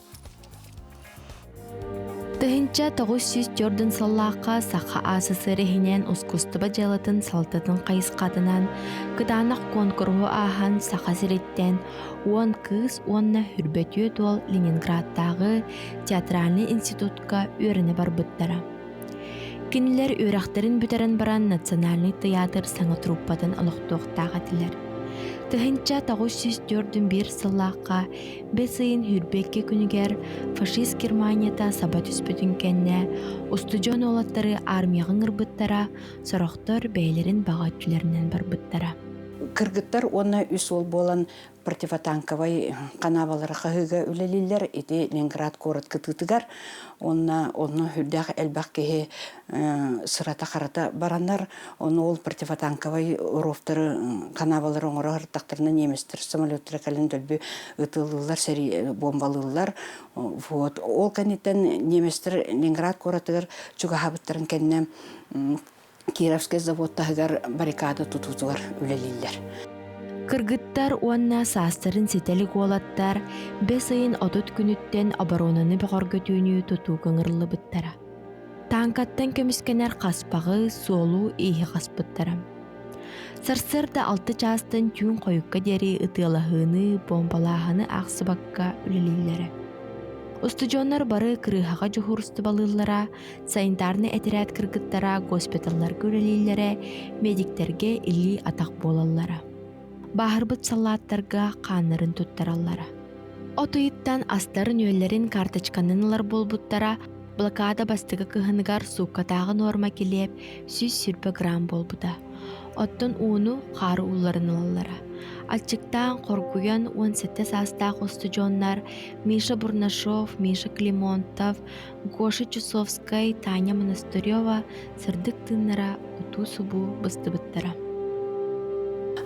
Тыһынча 904 саллааққа сақа асысыры хинен ускустыба жалатын салтатын қайысқатынан кыданақ конкуру ахан сақа сиреттен 10 кыз 10 хүрбетүйе тол Ленинградтағы театральный институтка өріні бар бұттара. Кинилер өрәқтерін бүтерін баран национальный театр саңы труппатын алықтуқтаға тілер. Тыһынча 904 саллааққа бесыйын хүрбекке күнігер фашист Германията саба түспүтін кәнне устужон олаттары армияғын ырбыттара, сорохтор бәйлерін баға түлерінен бар бұттара. Кыргыттар оны үс ол болан противотанковый канавалары қағыға үлелілер, еті Ленинград город кытытыгар, оны хүрдәқ әлбәқ кеге сырата қарата баранар, оны ол противотанковый уровтары канавалары оңыры ғырттақтарына неместер, самолеттері кәлін дөлбі ұтылылар, сәрі бомбалылар. Ол кәнеттен неместер Ленинград городыгар чуға хабыттарын кәнне Кировский заводтағығар баррикада тұтутуғар үлелілер. Кыргыттар уанна састарын сетелік олаттар, бес айын отут күніттен оборонаны бұғар көтүйіні тұту көңірлі бұттара. Танкаттан көміскенер қаспағы, солу, ейі қаспыттара. Сарсырда 6 частын түйін қойыққа дері ұтылағыны, бомбалағыны ақсыбаққа үлелілері. Устужоннар бары кырыхаға жухурсты балылара, санитарны әтерәт кыргыттара, госпиталлар көрелейлері, медиктерге илли атақ болаллара. Бахырбыт салаттарға қанырын туттараллара. Отуйыттан астарын өллерін карточканынылар болбуттара, блокада бастығы кыхыныгар суқатағы норма келеп, 100 грамм болбуда. Оттон уыну қары уларын алалара. Ачыктан коргуян 17 састақ устужоннар Миша Бурнашов, Миша Климонтов, Гоша Чусовскай, Таня Монастырева сырдык тыннара уту субу быстыбыттара.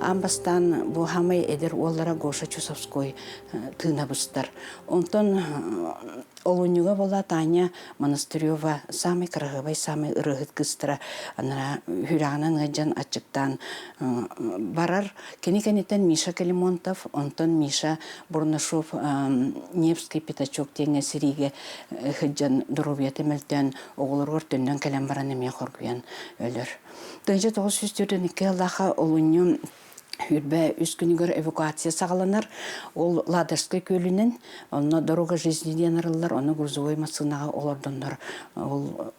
Амбастан бу хамай эдер олара Гоша Чусовской тына быстар. Онтон олунюга бола Таня Монастырева самый крагыбай, самый ырыгыт кыстыра. Анара хүрағынан ғаджан ачыктан барар. Кені-кенеттен Миша Калимонтов, онтон Миша Бурнашов Невский пятачок теңе сириге ғаджан дұрубияты мәлтен оғылыр өрттенден кәлем бараны мен қоргуян өлір. 1942 Аллаха олуню Хүрбә үз күнігер эвакуация сағаланар, ол Ладожской көлінен, оны дорога жизнеден арылар, оны грузовой машинаға олардындар. Ол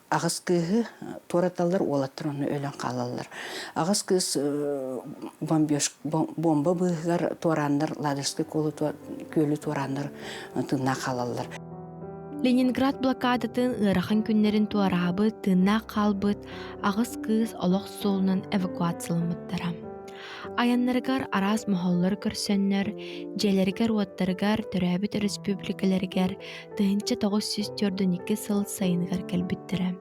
ағыз күйі тораталар, олаттыр оны өлен қалалар. Ағыз күйі бомба бұғығар торандар, Ладожской көлі торандар тыңна қалалар. Ленинград блокадатын ырахын күннерін туарабы тыңна қалбыт ағыз күйіз олық солынан эвакуациялымыттара. Аяннарыгар арас мохоллар көрсөннөр, желеригер уаттарыгар төрәбіт республикаларыгар тыһынча 942 сыл сайыныгар кәлбіттірі.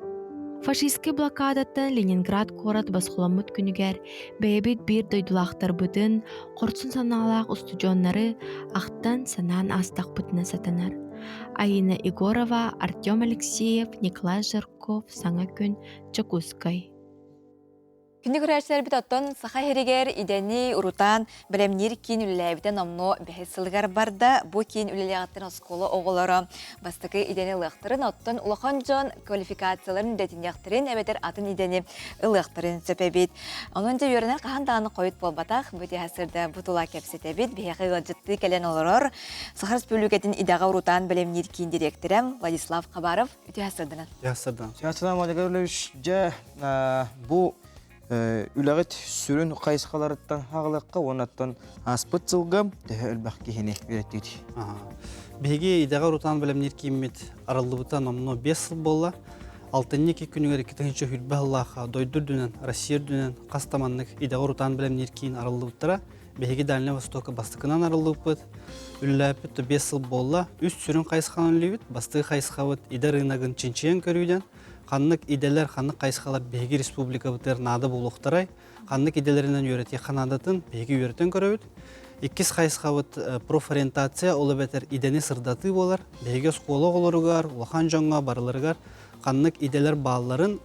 Фашистский блокадаттан Ленинград город басқыламыт күнігер бәйбіт бір дойдулақтар бұдын, қорцын саналақ устужоннары ақтан санан астақ бұтына сатанар. Аина Егорова, Артем Алексеев, Николай Жирков, Саңа күн, Чакускай. Күнді көрәшілер біт оттон сақа херігер идені ұрутан білемнер кейін үліләбітен омно бәхесілгар барда бұ кейін үліләғаттын осколы оғылары. Бастықы идені ұлықтырын оттон ұлыған жон квалификацияларын дәтіняқтырын әбетер атын идені ұлықтырын сөпәбет. Оның жа өрінен қағандағыны қойыт болбатақ бұты әсірді бұтыла кәпсетәбет бәхеқи ғылжытты кәлен олырыр. Сақа республикатын идаға ұрутан білемнер кейін директорым Владислав Қабаров үті әсірдінен. Үләғет сүрін қайысқаларыттан ағылыққа, онаттан аспыт зылғам, өлбәқ кейіне өйеттейді. Беге идаға ұрутан білімнер кеймет аралыбытан омно 5 сыл болла. 6-2 күнігер 2-ші хүрбә Аллаха дойдыр дүнен, Россия дүнен қастаманлық идаға ұрутан білімнер кейін аралыбыттара. Беге Дальний Востока бастықынан аралыбыт. Үләпіт 5 сыл болла. Үст сүрін қайысқан өлейбіт, бастығы қайысқавыт ида рынағын ченчен көруден. Қанлық иделер, қанлық қайсықалар беги республика бұтыр нады болуқтарай. Қанлық иделерінен өреті қанадатын беги өретін көрөбіт. Иккіз қайсықавыт профориентация олы бәтер идені сырдаты болар. Беги сколы оларығар, улахан жоңға барыларығар. Қанлық иделер балаларын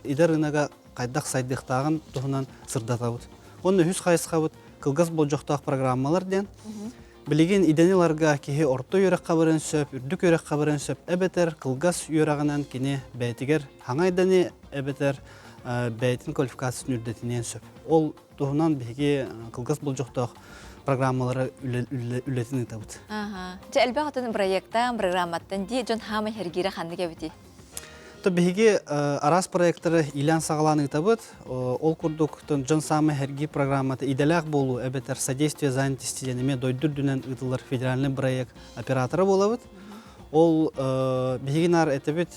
иде рынаға қайдақ сайдықтағын тұғынан сырдатабыт. Оны үз қайсықавыт қылғыз болжоқтақ программалар ден. Билеген иденеларга кеһи орто йөрәк кабырын сөп, үрдүк йөрәк кабырын сөп, әбетер кылгас йөрәгенән кине бәйтигер хаңа идене әбетер бәйтин квалификациясын үрдәтинен сөп. Ол туһунан биһиги кылгас булжоқтоқ программалары үлетин табыт. Әлбәттә проекттан, программаттан ди жон хама хергире ханныга бити. То биһиги арас проекттары илан сагаланы табыт. Ол курдук жон самы херги программаты иделак болу әбетер содействие занятости денеме дойдур дүнен ытылар федеральный проект операторы болабыт. Ол биһигинар этебит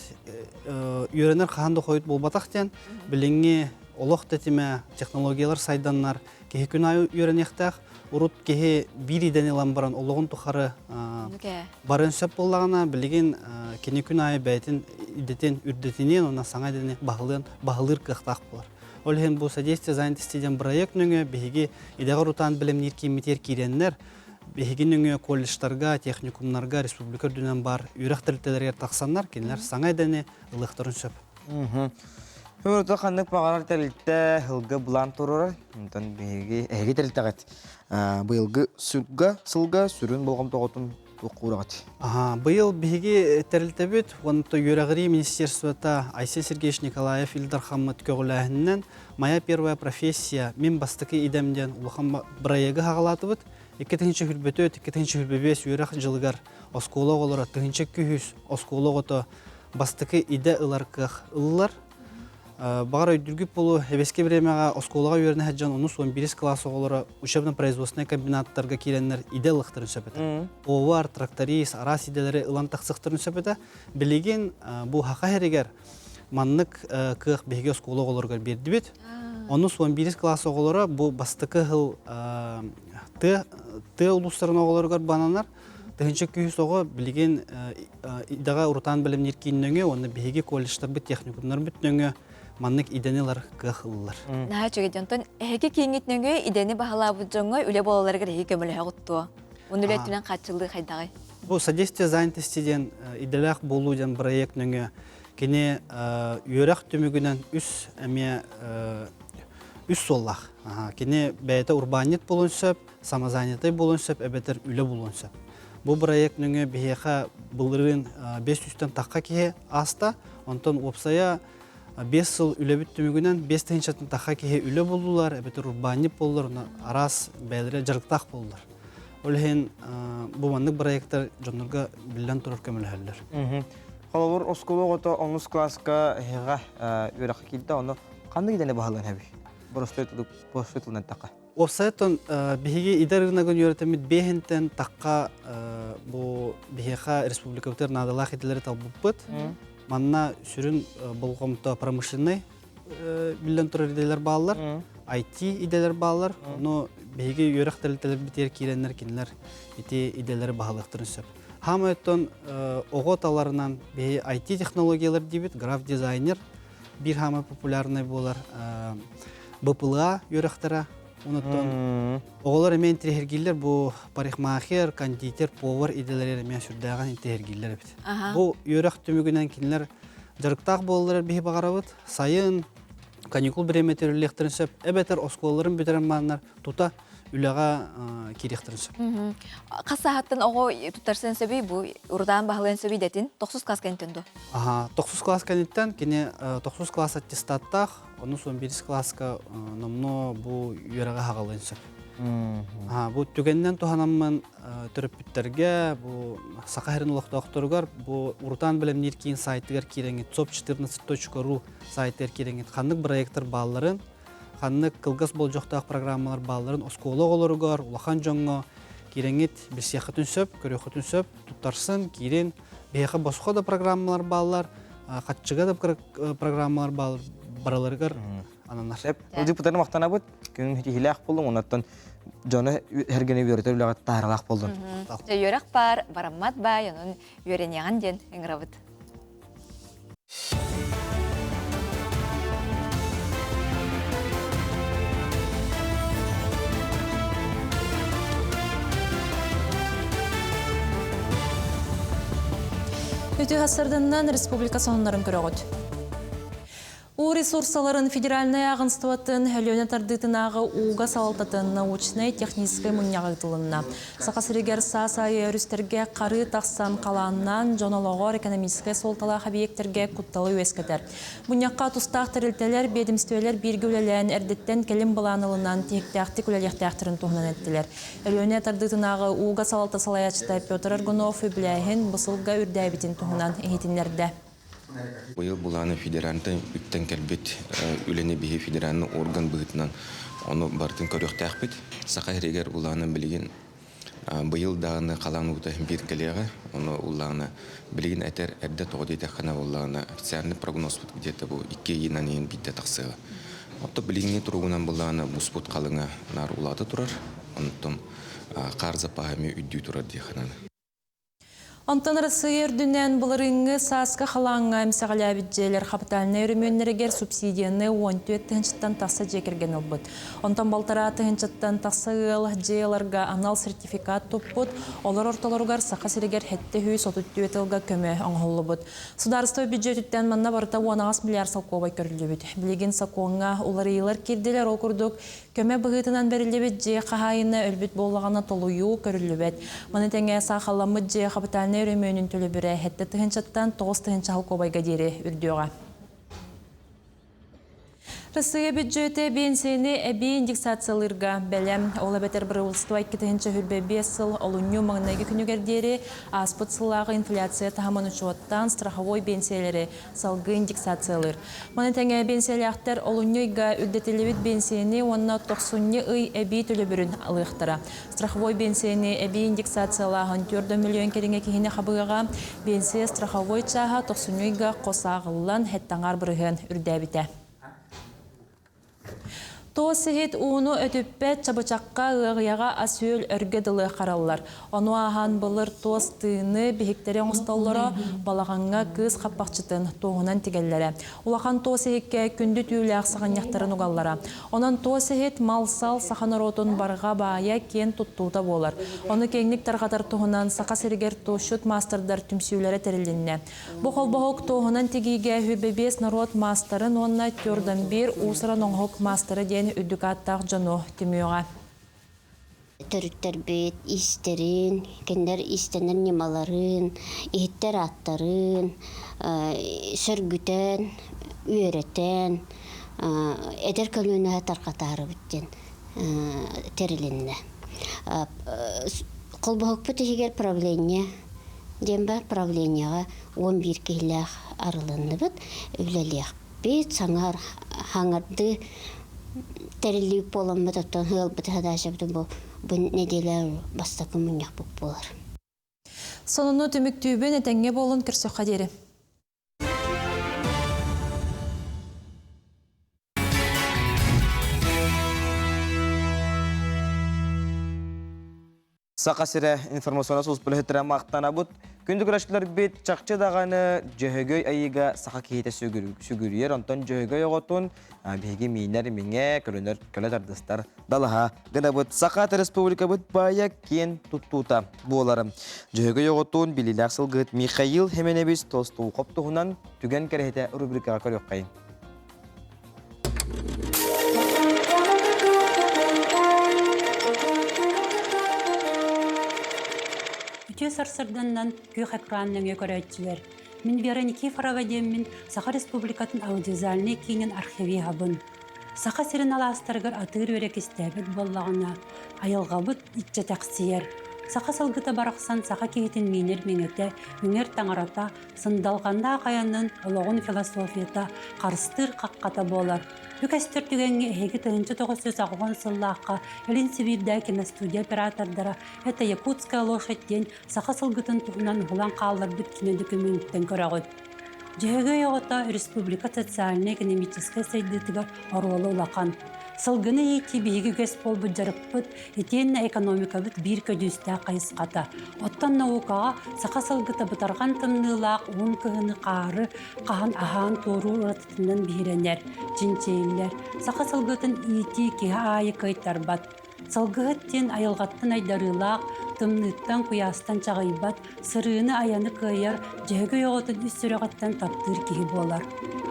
үйренер ханды койут болбатактан билинге олох тетиме технологиялар сайданнар кеһи күн ай үйренехтах урут кеһи бир идене ламбаран ологун тухары барын сөп боллагана билеген кене күн ай бәйтин идетен үрдетинен она саңа дене баһылыр кыхтак болар. Ол хен бу содействие занятости ден проект нүңе биһиги идагы рутан билем нирки митер киреннер биһиги нүңе колледждарга, техникумнарга, республика дүнен бар үйрәк тилтелерге таксаннар кинлер саңа дене ылыктырын сөп. Хөрдө ханнык багарар телтә хылгы булан турыр. Онтан биги эги телтәгәт. Быелгы сылга сүрүн болгом тоготун укурагат. Быел биги терилтебит, онто Юрагри министерствота Айсен Сергеевич Николаев Илдар Хаммат көгөләһеннән моя первая профессия мен бастыкы идемден улхан проегы хагалатыбыт. 2-нче хүлбөтө, 2-нче хүлбебес Юрак жылгар осколог олора 2-нче күз оскологото бастыкы иде ыларкых ыллар. Багар өйдүргүп болу эбеске времяга осколага үйрөнө хаджан 11 класс оголора учебно-производственный комбинаттарга киреннер иде ылыктырын сөпөтө. Овар, тракторист, арас иделери ылан таксыктырын сөпөтө. Билеген бу хака херегер маннык кых беге оскологолорго берди бит. 11 класс оголора бу бастыкы хыл ты улустарын оголорго бананар. Тегенче күйүс ого билеген идага уртан билим ниркиннөңө, оны беге колледждар бит техникумдар бүтнөңө маннык иденелар кыхыллар. Наһа чөгедөнтөн эге кийингитнөңө идени баһалабыт жоңго үле болаларга эге көмөлө гутту. Уну үлетинен качылды хайдагы. Бу содействие занятости ден иделак болуу ден проектнөңө кене үйрәк төмөгүнөн үс эме үс соллах. Кене бәйте урбанит болунсап, самозанятый болунсап, эбетер үле болунсап. Бу проектнөңө бияха булырын 500-тен такка кие аста, онтон опсая 5 жыл үлебит түмүгүнөн 5 тенчатын такка кие үле болдулар, эбетер урбанит болдулар, арас бәйлере жарыктак болдулар. Ол хен бу мандык проекттер жоннорго билен турар көмөлһөллөр. Холовор оскологото 10 класска хега үрәк килде, аны кандай идене баһалган хаби? Боростойтлунан такка. Опсайтон биһиги идарынагын йөртемит бехентен такка бу биһиха республика утер надалах иделери талбыппыт. Манна сүрүн болгомто промышленный билен турар иделер баалар, IT иделер баалар, но биһиги йөрәк телтелер битер киреннер кинлер бити иделери баһалыктырын сөп. Хамайтон оготаларынан биһи IT технологиялар дибит, граф дизайнер бир хама популярный болар. БПЛА йөрәктәре унуттон оголор эмен тиргиллер бу парикмахер, кондитер, повар иделери мен сүрдәгән тиргиллер бит. Бу йөрәк төмүгеннән кинлер жарыктак боллар бихи багарабыт. Сайын каникул биреметер лектерсеп, эбетер осколларын битерән маннар тута үләгә кирехтерсеп. Касаһаттан ого тутарсан сөби бу урдан баһалан сөби дәтин 9 класс кентендо. 9 класс кенеттен кине 9 класс аттестаттах, оны сон 1 класска номно бу йөрәгә хагалынсып. Бу түгеннән туханамман төрөпүттерге бу сакаһрын улуктоктургар бу уртан билем ниркин сайтыгар киреңит top14.ru сайттер киреңит ханнык проекттер балларын ханнык кылгас болжоктак программалар балларын оскологолоргор улахан жоңго киреңит бисяхатын сөп көрөхөтүн сөп туттарсын кирен беха боско да программалар баллар катчыга да программалар бараларгар ананар. Депутаттар мактанабыт күн хилак болдум онаттан жана хергене беретер улага таралак болдум. Йөрәк бар, бараммат ба, янын йөреняган ден эңрабыт. Өтө хасырдыннан республика сонунларын көрөгөт. У ресурсаларын федеральный агентствотын Леоня Тардытынағы уға салататын научной технической мұньяғытылынна. Сақасырегер сасайы өрістерге қары тақсан қаланнан жонолоғыр экономической солталақ объекттерге құтталы өскетер. Мұньяққа тұстақ тірілтелер, бедімстөйлер біргі өлелән әрдеттен келім баланылынан тектәқті күлелектәқтірін туғынан әттілер. Леоня Тардытынағы уға салаты салаячыта Петр Аргунов өбіләйін бұсылға үрдәбетін туғынан ехетінлерді. Быйыл буланы федеральный үттен келбет үләне бихи федеральный орган быгытынан оны бартын көрөктәк бит. Сака регер буланы билген быйыл дагы калан ута бир келеге оны уланы билген әтер әддә тоды тәхана уланы официальный прогноз где-то бу 2 йыннан ен битте таксыга. Отто билгене тургунан буланы буспут калыңа нар улаты турар. Онтон кар запагы үддү турар диханан. Антон Россия дүнен бұлырыңы сасқа қалаңға әмсағаля бітжелер қапыталына өріменлерігер субсидияны 14 тыңчыттан тақса жекерген ұлбыд. Онтан балтара тыңчыттан тақса ғыл жейларға анал сертификат топпыд, олар орталарығар сақа сірігер хетті хүй сотытту етілға көмі аңғылы бұд. Сударыстау бюджеттен манна барыта 10 миллиард салқовай көрілі бүд. Білеген сақуыңа олар ейлер керделер ол күрдік, көмі бұғытынан берілі бүд же қағайына өлбіт болағана толуyu көрілі бүд. Маны тәңе сақаламы же қапыталына өрөмөнүн төлөбүрө хетте тыгынчаттан 9 тыгынча халкобайга дери үрдүгө. Россия бюджеты бенсени эби индексациялырга белем ола бетер бирулства 2 хүрбе 5 сыл олуню маңнайгы күнүгердери аспыт сыллагы инфляция тахаман учоттан страховой бенсиялери салгы индексациялыр. Маны теңе бенсиялактар олунюйга үддетилибит бенсени онна 90 ый эби төлөбүрүн алыктыра. Страховой бенсени эби индексациялаган 4 миллион кереңе кихине хабыга бенсия страховой чаха 90 косагыллан хеттаңар бирген үрдәбите. Тоосихит уну өтүппет чабычакка ығыяға асүйіл өргеділі қаралылар. Ону ахан бұлыр тоос тыыны бихиктерен ұсталлары балағанға кыз қаппақчытын тоғынан тегеллері. Улахан тоосихикке күнді түйілі ақсаған яқтарын ұғаллара. Онан тоосихит малсал саханаротын барға бая кен тұттуыта болар. Оны кеңнік тарғатар тоғынан сақа сергер тоошут мастердар түмсүйлері тәрілінне. Бұқол бұғық тоғынан тегейге хүрбебес народ мастарын онна түрден бір ұсыран оңғық мастары үддікаттақ жону түмеуға. Төріттер бет, истерин, кендер истенер немаларын, иттер аттарын, сөргүтен, үйретен, эдер көліне тарқатары біттен терілінне. Қолбағық бұты егер правление, дем бар правленияға 11 кейләқ арылынны бұд, өлелек бет, саңар, хаңарды, Тәрілі болам бұтаттан ғыл бұты ғадашабды бұл неделер бастақы мұнияқ бұқ болар. Сонуну түміктүйбен әтәңге болын кірсіққа дері. Сақасыра информационы соғыз біліхеттірі мақтана бұд. Күнді күрәшкілер бет чақчы дағаны жөйгөй айыға сақа кейті сүгірер. Онтан жөйгөй оғытын бейге мейнер меңе көрінер көлі тардыстар далаға. Гына бұд Сақаты республика бұд бая кен тұттуыта боларым. Жөйгөй оғытын білілі ақсылғыт Михаил Хеменебіз тостуы қоптуғынан түген кәрхеті рубрикаға көрек қайын. Төс арсырданнан күйх экранның көрәтчілер. Мен Вера Никифорова деммін Саха Республикатын аудиозальный кейінен архиви ғабын. Саха сирен аластарғыр атыр өрек істәбіт боллағына айылғабыт итче тәқсиер. Саха салгыта барақсан Саха кейтін мейнер меңеті, үңер таңарата, сындалғанда қаянның олығын философията қарыстыр қаққата болар. Бүкәстер түгенге әйгі тұғынчы тоғысы сағуған сыллаққа әлін Сибирда киностудия оператордара әті Якутская лошадден Саха салгытын тұғынан ұғылан қалар бүткіне документтен көрағыд. Жөйгө яғыта Республика социально-экономическая сайдытыгар оролы улақан. Сылгыны еті бейгі көз бол бұджарып бұд, етенні экономика бұд бір көдісті қайысқата. Оттан наукаға Саха салгыта бұтарған тымнылақ, он кығыны қары, қаған ахан тору ұратытынан бейренер, жинчейлер. Саха салгытын еті кеға айы көйтар бад. Салгыттен айылғаттын айдарылақ, тымныттан куястан чағайбат, сырыны аяны кыйар, жөгі оғытын үс сүріғаттан таптыр киhi болар.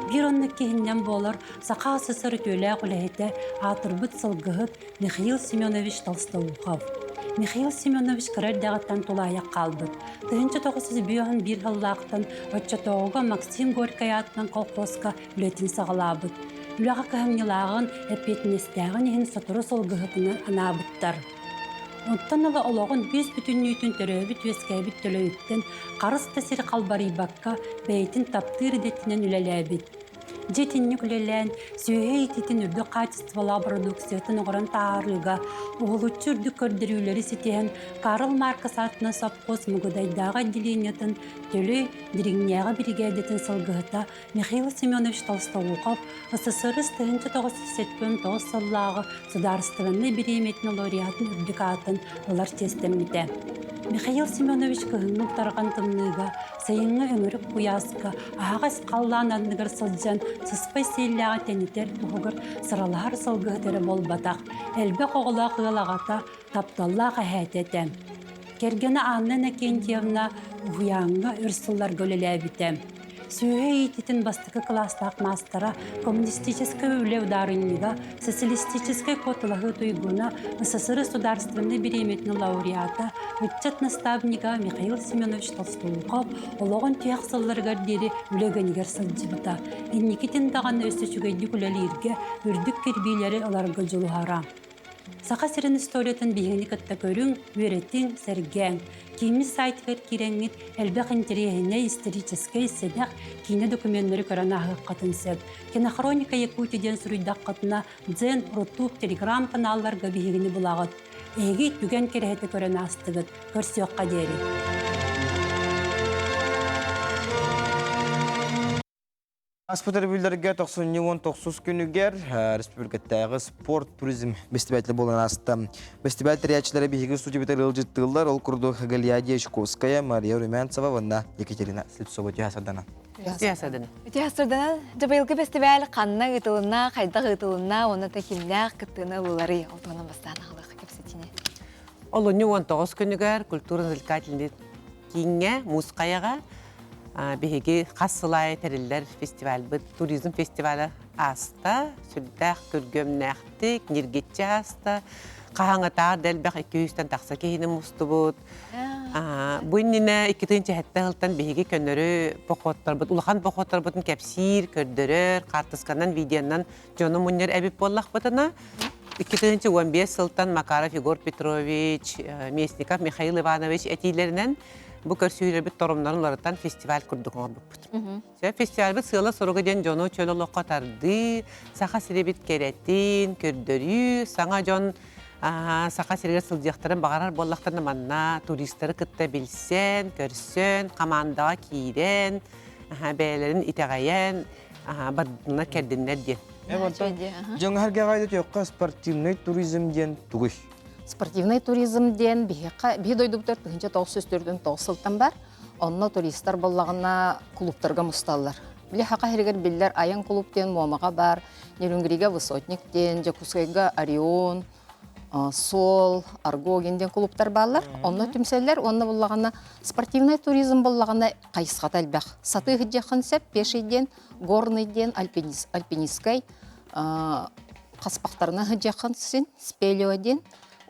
Bir онны кихиннен болар, сақа сысыр төлі құлайты атырбыт сылғығыт Михаил Семенович Толстолухов. Михаил Семенович кірердағаттан тулаяқ қалбыт. 1901 bir хыллақтан отчатоғыға Максим Горький атынан колхозға үлетін сағалабыт. Үліға кәмнелағын әпетінестәғын ехін сатыры сылғығытынан анабыттар. Онтан ала олағын өз бүтіннейтін түрөбіт өскәбіт төлөйіттен қарыс тәсір қалбары баққа бәйтін таптыр детінен үләләбіт. Жетинни күлелән, сүйе ититин үрді качествола продукциятын оғыран таарыға, оғылучы үрді көрдірүүлері сетен Карл Маркс атына сапқос мұғыдайдағы отделениятын төлі диригнияға бригадетін сылғыта Михаил Семенович Толстолухов СССР 1979 сыллағы сударыстығынны береметіні лауреатын үрдік атын олар тестемді. Михаил Семенович кығынның тарған тымныға, сайынғы өмірік құясқа, ағас қаллан адныгар сылжан, сыспай сейліға тәнетер тұғығыр сыралар сылғықтары бол батақ, әлбі қоғыла қығылағата тапталла қағәтетем. Кергені аннын әкентиявна ұғыяңға үрсіллар көлелі әбітем. Сүйе ититин бастықы класстақ мастера коммунистическая ударынныға, социалистическая котылығы туйгуна СССР сударственный береметні лауреата, үтчет наставнига Михаил Семенович Толстолухов олығын түйақсылларғар дері үлегенігер сылжыбыта. Инникитин даған өсі чүгейді күлелерге үрдік кербейлері оларға жолуғара. Сақа сирен историятын бейгені кітті көрің, өретің, сәрген. Кейімі сайтығыр кереңет, әлбәқ интерегіне историческай седақ кейіне документтері көрін ағық қатын сәп. Кинохроника Якутиден сұруйдақ қытына дзен, рутук, телеграм каналларға бейгені бұлағыт. Әйгі түген кереті көрін астығыт, көрсеуққа дері. Аспытыр бүлдерге 90-19 күнігер республикаттағы спорт, туризм фестивалі болған асты. Фестиваль тәрячілері бейгі студия бітер ылжыттығылар, ол күрді Галия Шковская, Мария Румянцева, ванна Екатерина Слепцова түйасадана. Түйасадана. Жабайылғы фестиваль қанна ғытылына, қайда ғытылына, оны тәкіліне қыттыны олары олтығынан бастан ағылығы кепсетіне. Ол 19 күнігер культура-развлекательный кейінге, музыкаяға беге қасылай тәрелер фестиваль, бұл туризм фестивалі аста, сүлдәқ көргөмнәқтік, нергетчі аста, қағаңатар дәлбәқ 200-тен тақса кейіні мұсты бұд. Бұйніне 2-тінші әтті ғылтан беге көнірі поқоттар бұд, ұлған поқоттар бұдын кәпсир, көрдірір, қартысқаннан, видеоннан жоны мұнер әбіп боллақ бұдына. 2-15 жылтан Макаров Егор Петрович, Местников Михаил Иванович әтейлерінен bu körsüyle bir torumların larıtan festival kurduk onu bu. Festival bir sığla soruğa den jono çöl oluq qatardı, sağa sirebit keretin, kördörü, sana jon sağa sirger sılcaqtарын bağarar bollaqtарны manna, turistleri kıtta bilsen, körsön, qamandağa kiren, bəyələrin itəğayen, badına kərdinlər diye. Жаңа herge gaydet yoqqa спортивный туризм ден тугуй. Спортивный туризмден бі дойдуптар 1904-ден 9 бар. Онна туристар боллағына клубтарға мұсталар. Біле хақа хергер білдер аян клубтен Момаға бар, Нерюнгриге Высотниктен, Жакускайга Орион, Сол, Аргогенден клубтар балар. Онна түмселер, онна боллағына спортивный туризм боллағына қайысқат әлбәқ. Саты ғыджақын сәп, пешейден, горныйден, альпинискай, қаспақтарына ғыджақын сін, спелеоден,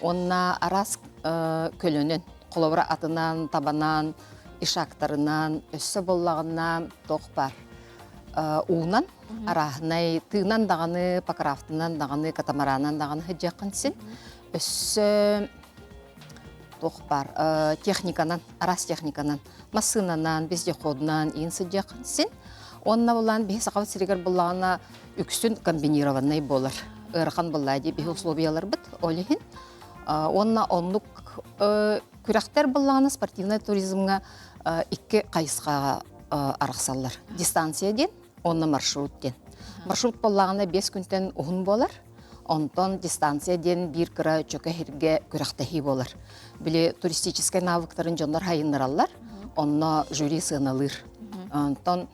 онна арас көлөнен, қолауыра атынан, табанан, ишақтарынан, өссі боллағына тоқ бар. Уынан, арахынай, тыынан дағаны, пакрафтынан дағаны, катамаранан дағаны ғыджақын сін, өссі тоқ бар. Техниканан, арас техниканан, масынанан, бездеходынан, ең сыджақын сін. Онна болан бе сақават сирегер боллағына үксін комбинированный болар. Өрқан боллайды бе условиялар бұд, олихин. Онна онлық күрәқтер боллағына спортивный туризмға 2 қайысқа арақсалар. Дистанцияден, онна маршруттен. Маршрут боллағына 5 күнтен ұғын болар. Онтон дистанцияден бір күрі чөкі херге күрәқтәхи болар. Біле туристическай навыктарын жондар хайындар алар, онна жюри сыналыр. Онтон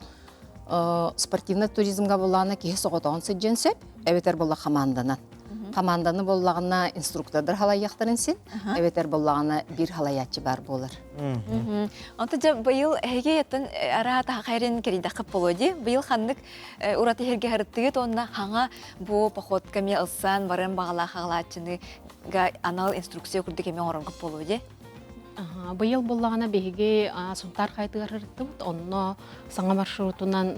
спортивный туризмға боллағына кейі соғытауын сөйден сөп, әветер болла қаманданан. команданы боллағына инструктордар халайяқтарын сен, әветер боллағына бір халаятчы бар болар. Онта жа быйыл хеге ятын арата хайрен керида қып болуди. Быйыл ханнык ураты херге харыттыгет онна хаңа бу поход каме ылсан баран бағала хағалатчыны анал инструкция күрді кеме орын қып болуди. Быйыл боллағына беге сунтар қайтығар ырыттыбыт, онно саңа маршрутунан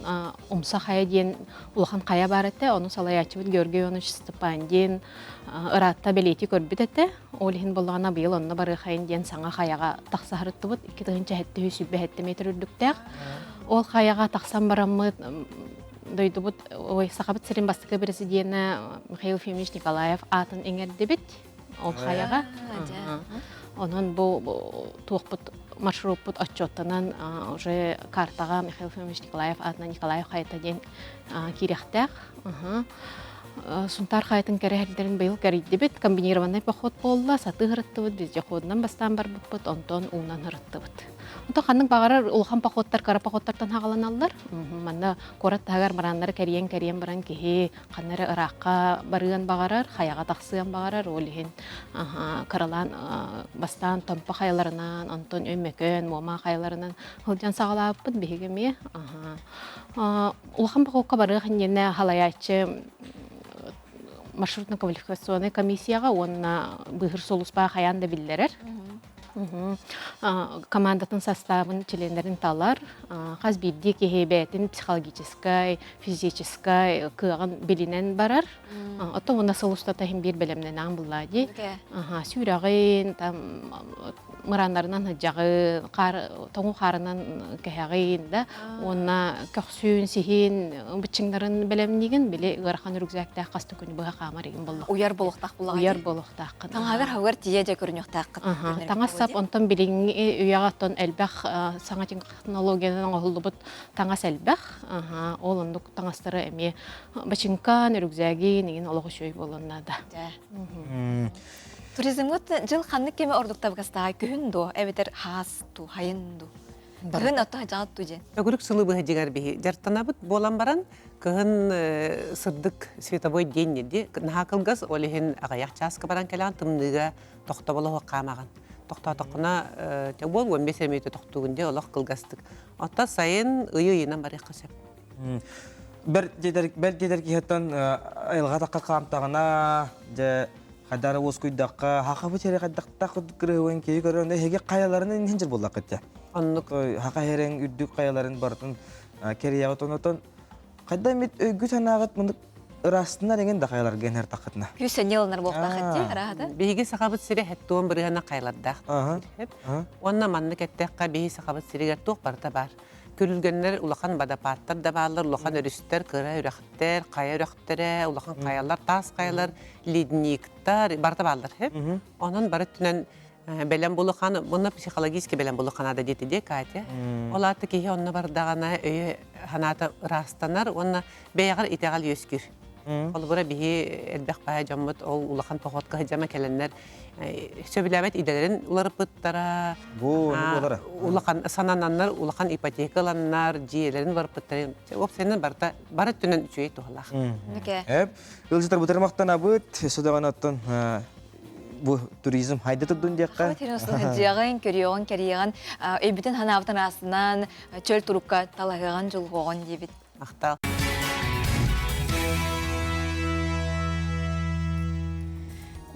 умса қая ден улахан қая бар әтті, оны салаячыбыт Георгий Ионыч Степан ден ыратта белети көрбіт әтті. Олихин боллағына быйыл онно бары қайын ден саңа қаяға тақса ырыттыбыт, 2-3 метр үрдіктәк. Ол қаяға тақсан барамыт, дойдубут, сақабыт сирин бастықы президені Михаил Фимович Николаев атын еңерді бит, ол қаяға. Онон бу туохпут маршрутпут отчеттанан уже картага Михаил Фимович Николаев атына Николаев хайта ден кирехтах. Сунтар хайтын керехтерин быйыл кериддибит, комбинированный поход болла, саты хырыттыбыт, бизде ходынан бастан бар буппут, онтон унан хырыттыбыт. Онтон ханның бағарар улхан походтар, кара походтартан хағаланалар. Манда корат тагар бараннары кериен баран кихи, ханнары ыраққа барыган бағарар, хаяға тақсыған бағарар, олихин каралан бастан томпа хаяларынан, онтон өмекөн, мома хаяларынан хылжан сағалаппыт бігеме. Улхан походқа барыған ене халаячы маршрутно-квалификационный комиссияға онна бұғыр солуспа хаян да білдерер. Командатын составын члендерін талар, қаз бірде кехебетін психологическай, физическай кығын білінен барар. Ото оны солустата хем бір білімнен аң бұллади. Сүйрағын, мұрандарынан жағы, тоңу қарынан кәхәғын да, онна көксүйін, сихин, бүтчіңдарын білімнеген, біле ғарқан үргізәкті қасты күні бұға қамар еген болық. Уяр болықтақ бұлға. Уяр болықтақ. Таңағыр хауар тие жа көрініқтақ. Таңасап, онтан біліңі үйағаттан әлбәқ саңатын технологияның оғылды бұд таңас әлбәқ. Ол ондық таңастары әме бачынқан, үргізәген, еген олығы шөй болынады. Туризмгот жыл ханны кеме ордуктап гастаа күндө эбетер хасту хайынду. Күн ата жаатту же. Өгүрүк сылы быһы жигер бихи. Жартанабыт болан баран кыһын сырдык световой день ди. Нахакылгас олихин агаяк часка баран келан тымныга тохтоболо камаган. Тохтатыкына тебол 15 минут тохтугунде олох кылгастык. Ата сайын ыйыйынан барык касап. Бер дедер кихеттен айылга такка камтагына же Хадары оз күйдаққа, хақа бүтері қайдақта күріуен кейі көрінді, хеге қаяларының хенжір болдақ кетті. Аннық хақа херен үрдік қаяларын бартын керияғы тонатын. Қайда мет өйгі танағыт мұндық ұрастына деген да қаялар генер тақытына. Күсен елінер болдақ кетті, рахады? Бейгі сақабыт сірі әттуын бірғана қайлардақ. Онна манны кәттәққа бейгі сақабыт сірі гәттуқ барда бар. Көрілгенлер улахан бадапаттар да балар, улахан өрістер, кыра үрәқтер, қая үрәқтері, улахан қаялар, тас қаялар, ледниктар, барда балар. Онын бары түнен бәлем болуқан, мұны психологически бәлем болуқан ада деті де, Катя. Олаты кейі онны бардағана өйі ханаты растанар, онны бәйғар итеғал өскір. Ол бұра бейі әлбәқ бая жаммыт, ол улахан походқа жама кәлінлер. Сөбіләбет иделерін улар пыттара, улахан санананнар, улахан ипотекаланнар, жиелерін бар пыттары. Оп сенің бары түнін үшөй туғалақ. Үлсітар бұтырмақтан абыт, сөдіған оттын bu turizm hayda tudun diye. Diğen körüyorsun, keriyağın, bütün hanavtan asından çöl turukka talağın julğoğun diye bit. Aktal.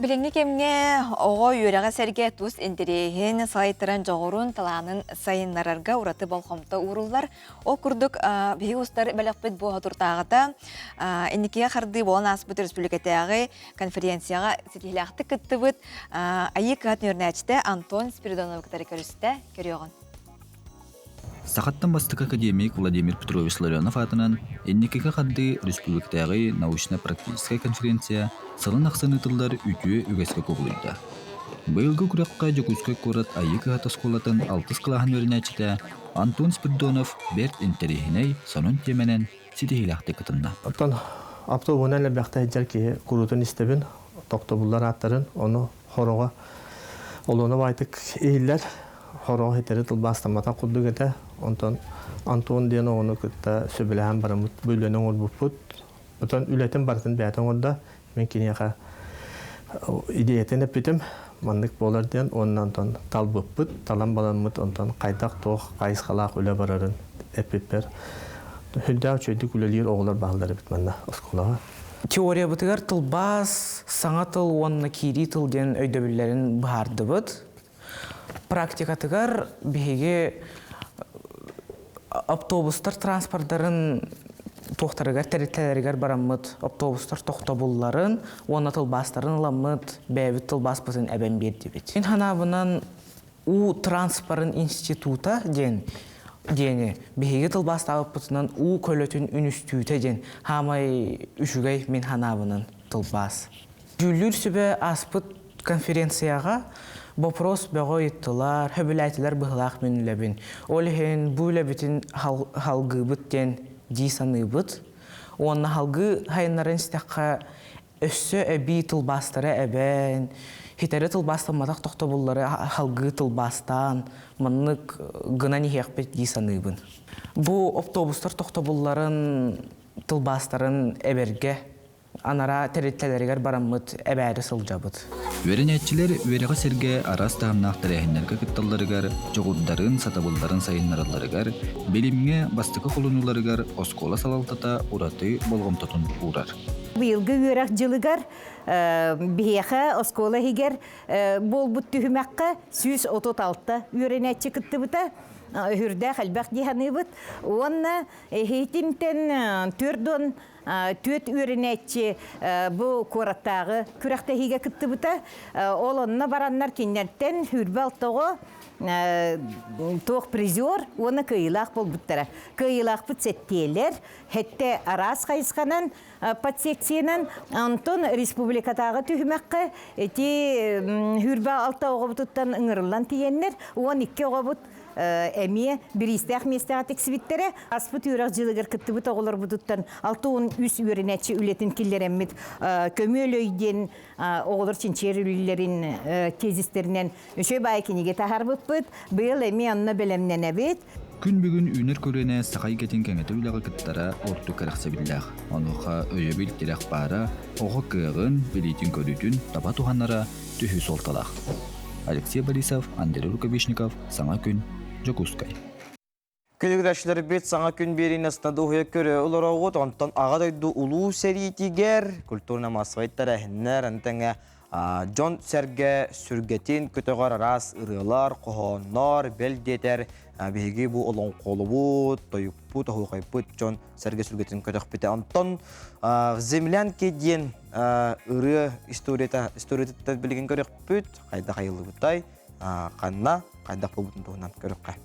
Bilingi kemge oğa yüreğe serge tuz indirehin saytıran çoğurun talağının sayınlararga uğratı balkomta uğrullar. O kurduk bihi ustar belakbet bu haturtağıda endikiye xardı boğan asbıt Respublikatağı'yı konferensiyaga setihlaktı kıttıbıt ayı kağıt nörnәçte Антон Спиридонов кітары көрісті көріоғын. Сақаттан бастық академик Владимир Петрович Ларионов атынан энникеге қадды республикатағы научно-практическая конференция сылын ақсаны тылдар үтіе үгеске көбілді. Бұйылғы күраққа жүкізгі көрат айықы атасқолатын 6 қылағын өрінәчіті Антон Спиридонов берт интерехіней сонын теменен сетехилақты кытынна. Оттан автобуын әлі бәқті әджәл ке күрутын істебін, тоқтобулар аттарын, оны қороға олуыны байтық ейлер, Хороо хетери тылбастамата кудду кете, онтон Антон ден оны кытта сөбіләһән барымыт бөлөнің орбуппут. Отон үләтін бартын бәтін орда, мен кенеға идеятен эпитим маннык болар ден оннан тон талбыппыт талан баланмыт онтон кайдак тоох кайыскалаак үле барарын эпиппер хүлдää чөйдүк үлелер оголор баалдары бит манна осколага. Теория бытыгар тылбас, саңа тыл, онна кири тыл ден өйдөбүллерин барды быт. Практика тыгар беге автобустар транспорттарын тохтарыгар, территорияларыгар бараммыт, автобустар тохтобулларын, онна тылбастарын ламмыт, бәбит тылбаспытын әбән берді бит. Мен ханабынан у транспорын института дені беге тылбастабыппытынан у көлөтін үністүйті ден хамай үшігай мен ханабынан тылбас. Жүллүр сөбе аспыт конференцияға вопрос бәғо еттілар, хөбіләйтілер бұғылақ мен үләбін. Олеген бұл үләбітін халғы бұттен дейсаны бұд. Онна халғы хайынларын стаққа өссі әбі тылбастары әбән, хитәрі тылбастамадақ тоқтобулары халғы тылбастан, мұнық ғына нехек бет дейсаны бұн. Бұл автобустар тоқтобуларын тылбастарын әберге, анара территорияларыгар бараммыт әбәри сылжабыт. Веренетчилер вереға серге арас тағымнақ тәрәхінлерге кытталларыгар, жоғуддарын, сатабылдарын сайыннараларыгар, белімге бастықы қолынуларыгар оскола салалтата ураты болғымтотын урар. Быйылгы өрәк жылыгар бейеқа оскола хигер бол бұт түхімәққа 136 өренетчі кытты бұта. Хүрдә хәлбәк диханы бұт. Онна хейтимтен түрдон төт өренетчі бұл кораттағы күрәқті хиге кытты бұта. Ол онна бараннар кеннерттен хүрбә алтығы тоқ призер, оны кыйлақ бол бұттара. Кыйлақ бұт сәттелер, хәтті арас қайысқанан подсекциянан, антон республикатағы түхімәққа хүрбә алтығы бұттан ұңырылан тиеннер, 12 оға бұт әмие бірістәқ местәға тексібіттері аспыт үйрақ жылығыр күтті бұт оғылар бұдыттан 6-10 өрінәтші үлетін келер әммет көмел өйден оғылар чинчер үлілерін тезістерінен үші бай кенеге тағар бұт бұт бұйыл әмие анна бәлемнен әбет. Күн бүгін үйнер көріне сақай кетен кәңеті үліға күттара орту кәріқсе білдәқ. Онуға өйе білдерек бара, оғы күйіғын, білейтін көрітін, таба туғанлара түхі солталақ. Алексей Борисов, Андрей Рукавишников, Саңа күн, Жокускай. Күнігдәшілер бет саңа күн берін астында ұйы көрі ұлыр оғыт, онтан ағадайды ұлу сәритігер, культурна масғайттар әхіннер, әнтіңе Джон сәрге сүргетін көтіғар арас ұрылар, қоғанар, бәлдетер, бейге бұл олың қолы бұд, тойып бұд, ұқай бұд, Джон сәрге сүргетін көтіғ біті. Антон землян кеден ұры историятты білген көрек бұд, қайда қайылы бұдтай, қанна, қайдақ бұл бұдын тұғынан көрекқа.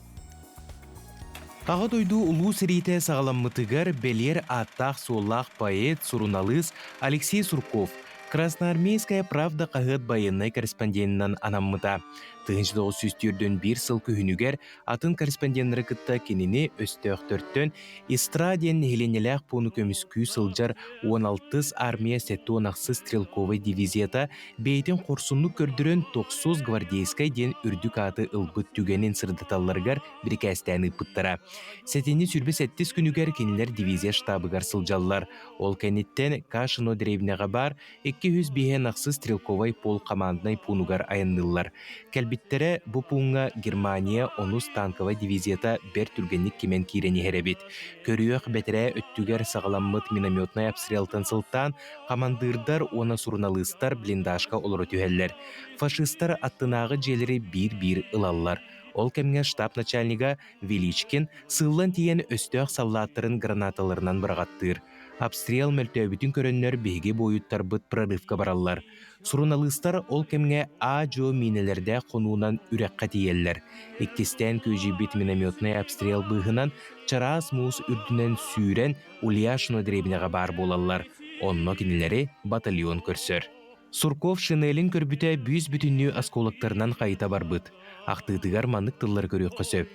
Ағы дойду ұлу сірейті сағаламмытығар белер аттақ соллақ поэт Суруналыс Алексей Сурков Красноармейская правда қағыт байынной корреспондентінен анаммыта. 1900-ден бір сыл күхінігер атын корреспонденттері кітті кеніне өстіқтөрттен эстраден хеленеләқ пуны көміскүй сылжар 16 армия сеттуанақсы стрелковый дивизията бейтен қорсынны көрдірін 900 гвардейскай ден үрдік аты ылбыт түгенін сырдыталларғар бір кәстәні пыттара. Сәтені сүрбі 7 күнігер кенілер дивизия штабыгар сылжаллар. Ол кәнеттен Кашино древнеға бар 200 бейен ақсы стрелковый пол команднай пунугар айыннылар. Кәлбиттері бұ пуңға Германия онус танковый дивизията бер түргенник кемен кирені херебет. Көріөқ бәтірі өттігер сағаламмыт минометнай обстрелтан сылттан командырдар оны Суруналыстар блиндашқа олыры түйелер. Фашистар аттынағы желері бір-бір ылаллар. Ол кәмге штаб начальнига Величкин сыллан тиен өстөк саллаттырын гранаталарынан бұрағаттыр. Обстрел мөлтөбітін көріннер беге бойыттар бұт прорывка бараллар. Суруналыстар ол кәмге А-жо минелерде қонуынан үрәққа тиеллер. Иккестен көжібет минометный обстрел бұғынан чарас мұз үрдінен сүйрен Ульяшно дребінеға бар болалар. Онно кенелері батальон көрсөр. Сурков шинелин көрбіте бүйіз бүтінні осколықтарынан қайта бар бұд. Ақтығыдығар манық тыллар көрі қосөп.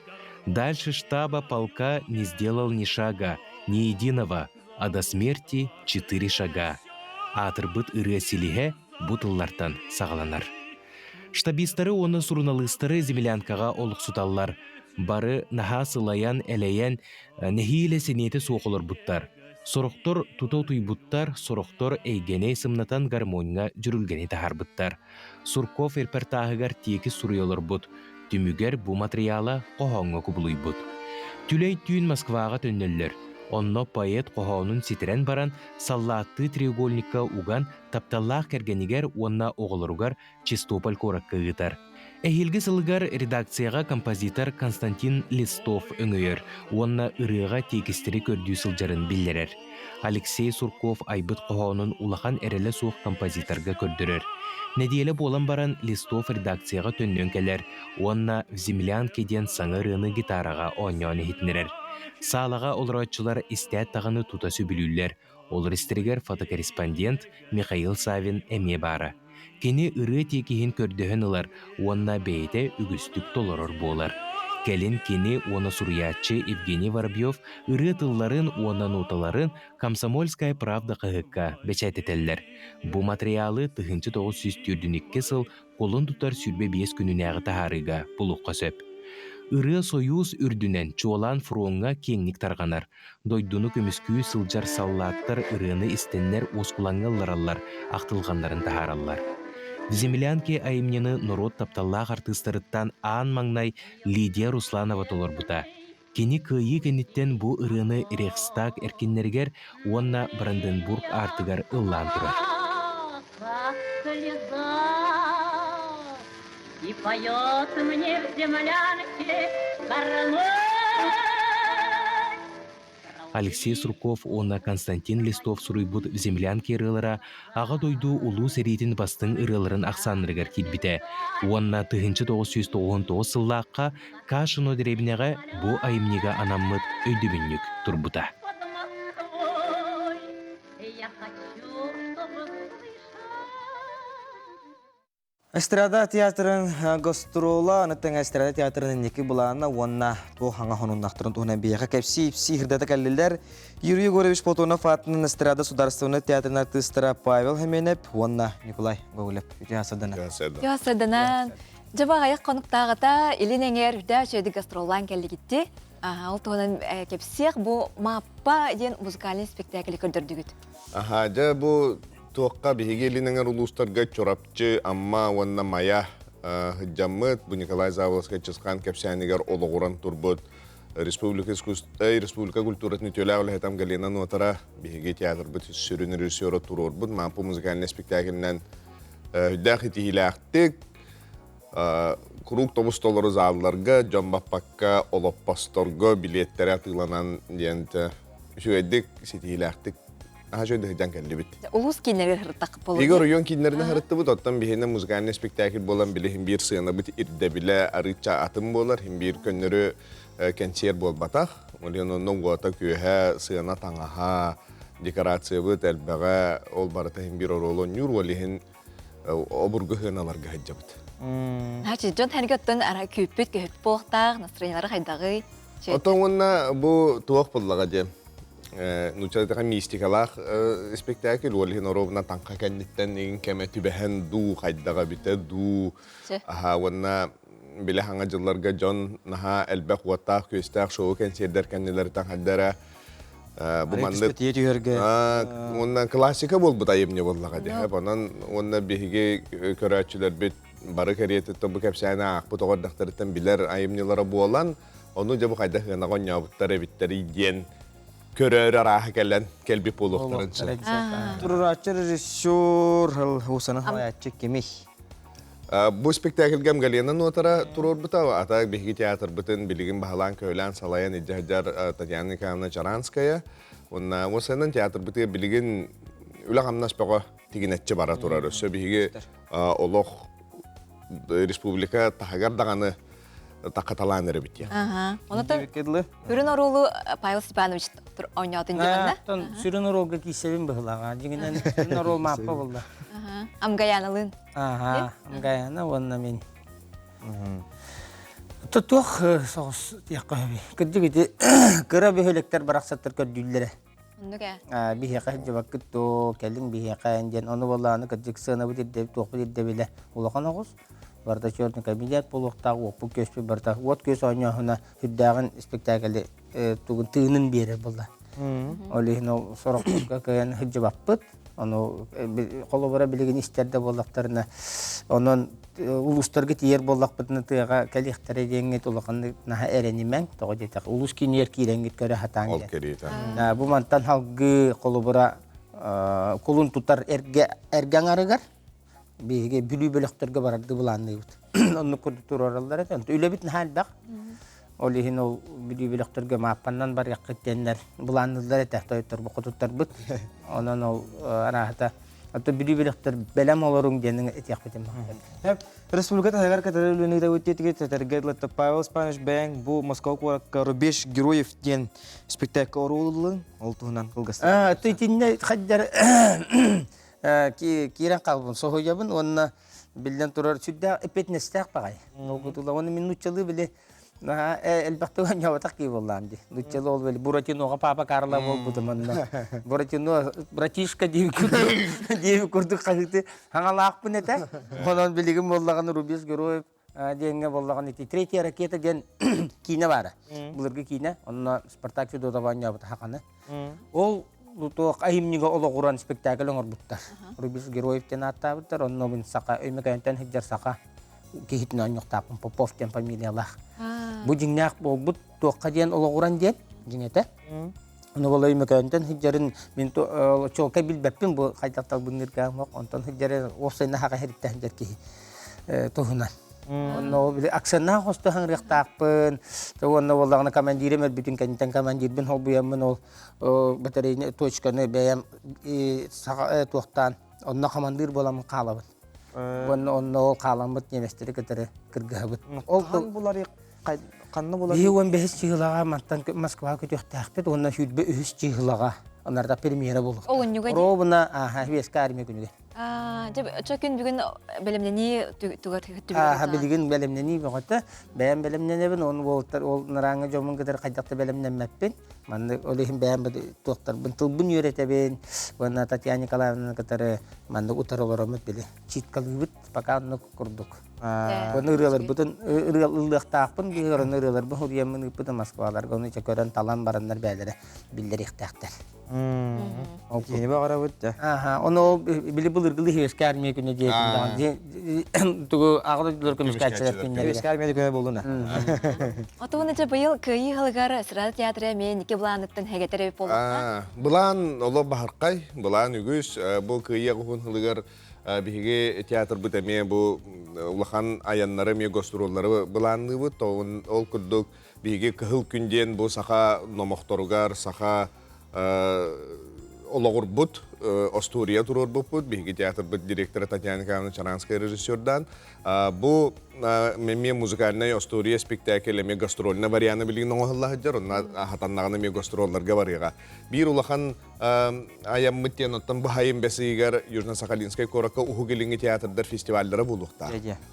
Дальше штаба полка не сделал ни шага, ни единого, а до смерти 4 шага. Атыр бұд ұры селіге бұтыллартан сағаланар. Штабистары оны Суруналыстары землянкаға олық сұталлар. Бары наха сылаян әләйен нехиле сенеті соқылыр бұттар. Сороқтор тутау туйбуттар, сороқтор эйгене сымнатан гармонға жүрілгені тахарбыттар. Сурков эрпертағығар тиеки суруйолар бұд, түмігер бұ материала қоғанға күбілуй бұд. Түлей түйін Москваға төннелер. Онно поэт қоғанын ситерен баран саллатты треугольникка уган тапталлақ кергенігер онна оғылыругар Чистополь коракка ғытар. Эхилги сылыгар редакцияға композитор Константин Листов өңөйөр, онна ырыға текістері көрдүү сылжарын білдерер. Алексей Сурков айбыт қоғанын улахан әрелі суық композиторға көрдірер. Недиелі болан баран Листов редакцияға төннен келер, онна в землянке ден саңы рыны гитараға ойнаны хитнерер. Саалаға олыратчылар истәт тағыны тутасы білулер, олар истерігер фотокорреспондент Михаил Савин әме бары. Кені ыры текихин көрдөһөн ылар, уонна бейте үгүстүк толорор болар. Келин кені уона суруячы Евгений Воробьев ыры тылларын уона ноталарын «Комсомольская правда» кыһыкка бечәтетеллер. Бу материалы 1942 сыл колун тутар сүрбе 5 күнүнәгы тахарыга булукка сөп. Ыры союз үрдүнен чуолан фронга кеңник тарганар. Дойдуну көмүскүү сылжар саллаттар ырыны истеннер оскулаңыллараллар, ақтылғандарын тахараллар. В землянке айымнені народ тапталлах артыстарыттан аан маңнай Лидия Русланова толар бута. Кені күйі кенеттен бу ырыны Рейхстаг эркиннергер онна Бранденбург артыгар ыллан турар. И поет мне в землянке гармонь. Алексей Сурков онна Константин Листов суруйбут в землянке ырылара ага дойду улуу серитин бастың ырыларын ақсанырыгар килбите. Онна 1999 сыллаққа Кашино деребінеға бу айымнега анаммыт өйдүбүннүк турбута. Эстрада театрын гастрола, анаттың эстрада театрын неки булана, онна тоғанға хонуннақтырын туғына бейеға кәпсі хирдата кәлілер. Юрий Егорович Платонов атының эстрада сударственный театрын артыстыра Павел Хаменеп, онна Николай Гоголев. Ясадана. Жабағайық қонықтағыта Илинеңер үдә сөйді гастролан кәлі кетті. Ол тоғынан кәпсек бұл маппа ден музыкалин спектаклі көрдірдігіт. Жа бұл Тоққа беге линеңер улустарға чорапчы, амма онна мая хыджаммыт, бұл Николай Заволосқа чысқан кәпсәнігер олығыран турбыт. Республика культуратын төлі әулі галена нотара беге театр бұт сүрін режиссері турор бұд. Мапы музыкальный спектаклінен үддәқ етігілі әқтік. Круг тобус толыры залыларға, жамбаппаққа, олоппасторға билеттері атыланан дейінті. Шөйдік сетігілі әқтік. Жойды хыджан кәлі бит. Улус кейнерге хырттақ болу. Егор ойон кейнеріне хыртты бұд, оттан бейіне музыкальный спектакль болан білі хим бір сыйына бұд ирді білі арыча атым болар, хим бір көннері кәнчер бол батақ. Олен онның ғота күйе сыйына таңаға декорация бұд, әлбәға ол барыта хим бір оролон юр, олен обырғы хыналарға хыджа бұд. Жон тәнігеттен ара көппет көхет болықтақ, настроенлары қайдағы. Оттан онна бұл туақ болдыға де. Нучалдыға мистикалақ спектакль олығын оровна таңқа кәнеттен егін кәмә түбәхен ду, қайдаға біті ду. Онна білі хаңа жылларға жон наға әлбәқ уаттақ, көстақ, шоу кәнсердер кәнелері таңқаддара. Онна классика бол бұта емне болдыға де. Онна бейге көрәтшілер бет бары кәреті тобы кәпсәне ақпыт оғырдақтарыттан білер айымнелері болан, оны жабы қайдақ ғанаған нябыттар әбіттері ден көрөр арағы кәлін кәлбі болуқтарын чылы. Тұрырачы режиссер ұсаны ғаятчы кемей? Бұл спектакльгам галена нотара тұрор бұта, атақ бейгі театр бұтын білігін бағалан көйлән салайын иджахджар Татьяна Николаевна Чаранская. Осының театр бұты білігін үлі қамнас бағы тегінетчі бара тұрар. Өсі бейгі олық республика тағагар дағаны тақаталан әрі бітті. Онытын үрін орулу Павел Степанович ойнатын дегенде? Сүрін оролға кейсебін бұғылаға. Дегенен сүрін орол маппа болды. Амгаянылын? Амгаяна, онна мен. Тұтуқ соғыс яққа өбі. Күдді күрі бүйеліктер барақсаттыр көрдүйлері. Бейеқа жабақ күтту, кәлдің бейеқа әнден. Оны болағаны күддік сығына бұдырдеп, тоқ бұдырдеп елі. Олақан оғыз. Барда черный комедият полуқтағы опу көспі барда. От көз ойнауына хүддағын спектаклі туғын тығынын бері болды. Олиһин ол сорокка кыян хыджыбаппыт. Ону колобора билеген истерде боллактарына. Онон улустарга тиер боллакпытны тыга калихтары деңге тулаканды наха эренимең тога жетак. Улус кинер киренгит көрө хатаң. Ол керейт. Бу мантан халгы колобора колун тутар эргәң арыгар. Биге бүлү бөлөктөргө барарды буланды бут. Онны көрдү туралар экен. Үлөбит халдак. Олиһин ол бүлү бөлөктөргө маппаннан бар якыттеннер буландылар эте тойтор букутуттар бут. Онон ол арахата ата бүлү бөлөктөр белем олоруң денин этек бетем. Республиката хагар катарылыны да өттетиге тетергедлетті Павел Спаниш Бэнг бұл Москва куаракка рубеж героев ден спектакль орулылың ол туғынан қылғасы. Түйтінне қаджар кирен қалбын соғыябын, онына білден тұрар сүрді эпетнестәк бағай. Оны мен нұтчалы біле әлбәқті оған яватақ кей болам де. Нұтчалы ол біле Буратиноға папа карла бол бұдымынна. Буратино, братишка дейі күрдік қағыты хаңалақпын әті. Онын білігім боллаған рубеж героев денге боллаған әті. Третья ракета ден кейіне бары. Бұлырғы кейіне, онына Спартак Федотован яваты хақаны. Ол Луток айымнига ологуран спектакль оңор буттар. Рубеж героевтен аттабыттар, онно бин сака өймекайынтан хиджар сака кехитин оньоқтапын Попов тен фамилиялах. Бу жиңнақ болбут тоққа ден ологуран ден жиңете. Оны бол өймекайынтан хиджарын мен чолка билбеппин бу қайтақтал бұнырға моқ, онтан хиджары осайна хақа хериттен жер кехи тоғынан. Онно биле аксана хосто хаңрыктакпын. Онно боллагына командирем бүтүн кантан командирбин хол буямын ол батарейне точканы бәям тоқтан. Онно командир боламын калабын. Онно каламыт неместери кетере кыргабыт. Ол булар канны булар. 15 жылга мантан Москва көтөктәкпет, онно хүтбе 3 жылга. Онарда премьера болду. Ровна, веска армия күнүгө. Чөкүн бүгүн белемнени түгөр билген белемнени багата, бәям белемненебин, оны болтар, ол нараңы жомун кетер кайдакта белемненмеппин. Манда олехин бәям токтар бин тылбын үйрөтөбүн. Онна Татьяна Николаевна кетер манда утараларымыт биле. Читкалыбыт пока аны курдук. Оны ырылар бүтүн ырылыктакпын, бигөрөн ырылар бу хуриямын бүтүн Москваларга оны чөкөрөн талан барандар бәлере билдер ихтактар. Кені бағара өтті. Оны білі бұлырғылы хевеске армия күні дейін. Түгі ағылы дүлір көмескәтшілер күніне. Хевеске армия күні болуына. Отуғыныша бұйыл күйі ғылғар сырады театры мен неке бұланыттың хәгетері болуға? Бұлан олы бағарқай, бұлан үгіз, бұл күйі ғылғын ғылғар бігі театр бұтаме бұл ұлақан аянлары мен гостроллары бұланны бұд, ол күрдік бігі кығыл күнден бұл сақа номоқторғар, сақа Ологур бут, Остурия турор бут, биги театр бут директора Татьяна Николаевна Чаранская режиссердан. Бу мен музыкальный Остурия спектакль, мен гастрольный варианты билген оңаллах жар, онна хатаннағаны мен гастролларға барыға. Бир улахан аям мыттен оттан бахайым бәсігер Южно-Сахалинская коракка ухугеліңі театрдар фестивальдары болуқта.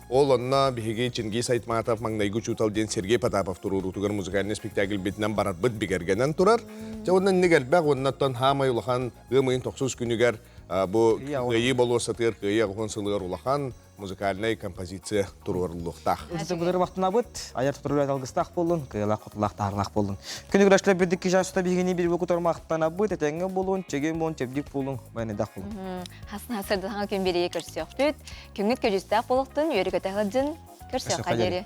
Ол онна биги Чингис Айтматов, Маңнайгу Чутал ден Сергей Потапов турur утугар музыкальный спектакль битнен барат бит бигергенен турар. Оннан негел бәг оннаттан хамай улахан гымайын 90 күнігер бұл ғайы болу сатыр, ғайы ғын сылығыр улахан музыкальный композиция туруарлықтақ. Өзі бұдыр вақтына бұд, аяр тұтырылай алғыстақ болын, ғайлақ құтылақ тағырлақ болын. Күні күрәшілер бірдікке жасыта бігіне бір бұл құтармақтана бұд, әтәңі болын, чеген болын, чепдік болын, байнайдақ болын. Хасын асырды хаңа күн береге көрсіяқ бүт, күнгіт көжістақ болықтың, өрі көтәғылдың көрсіяқ қадері.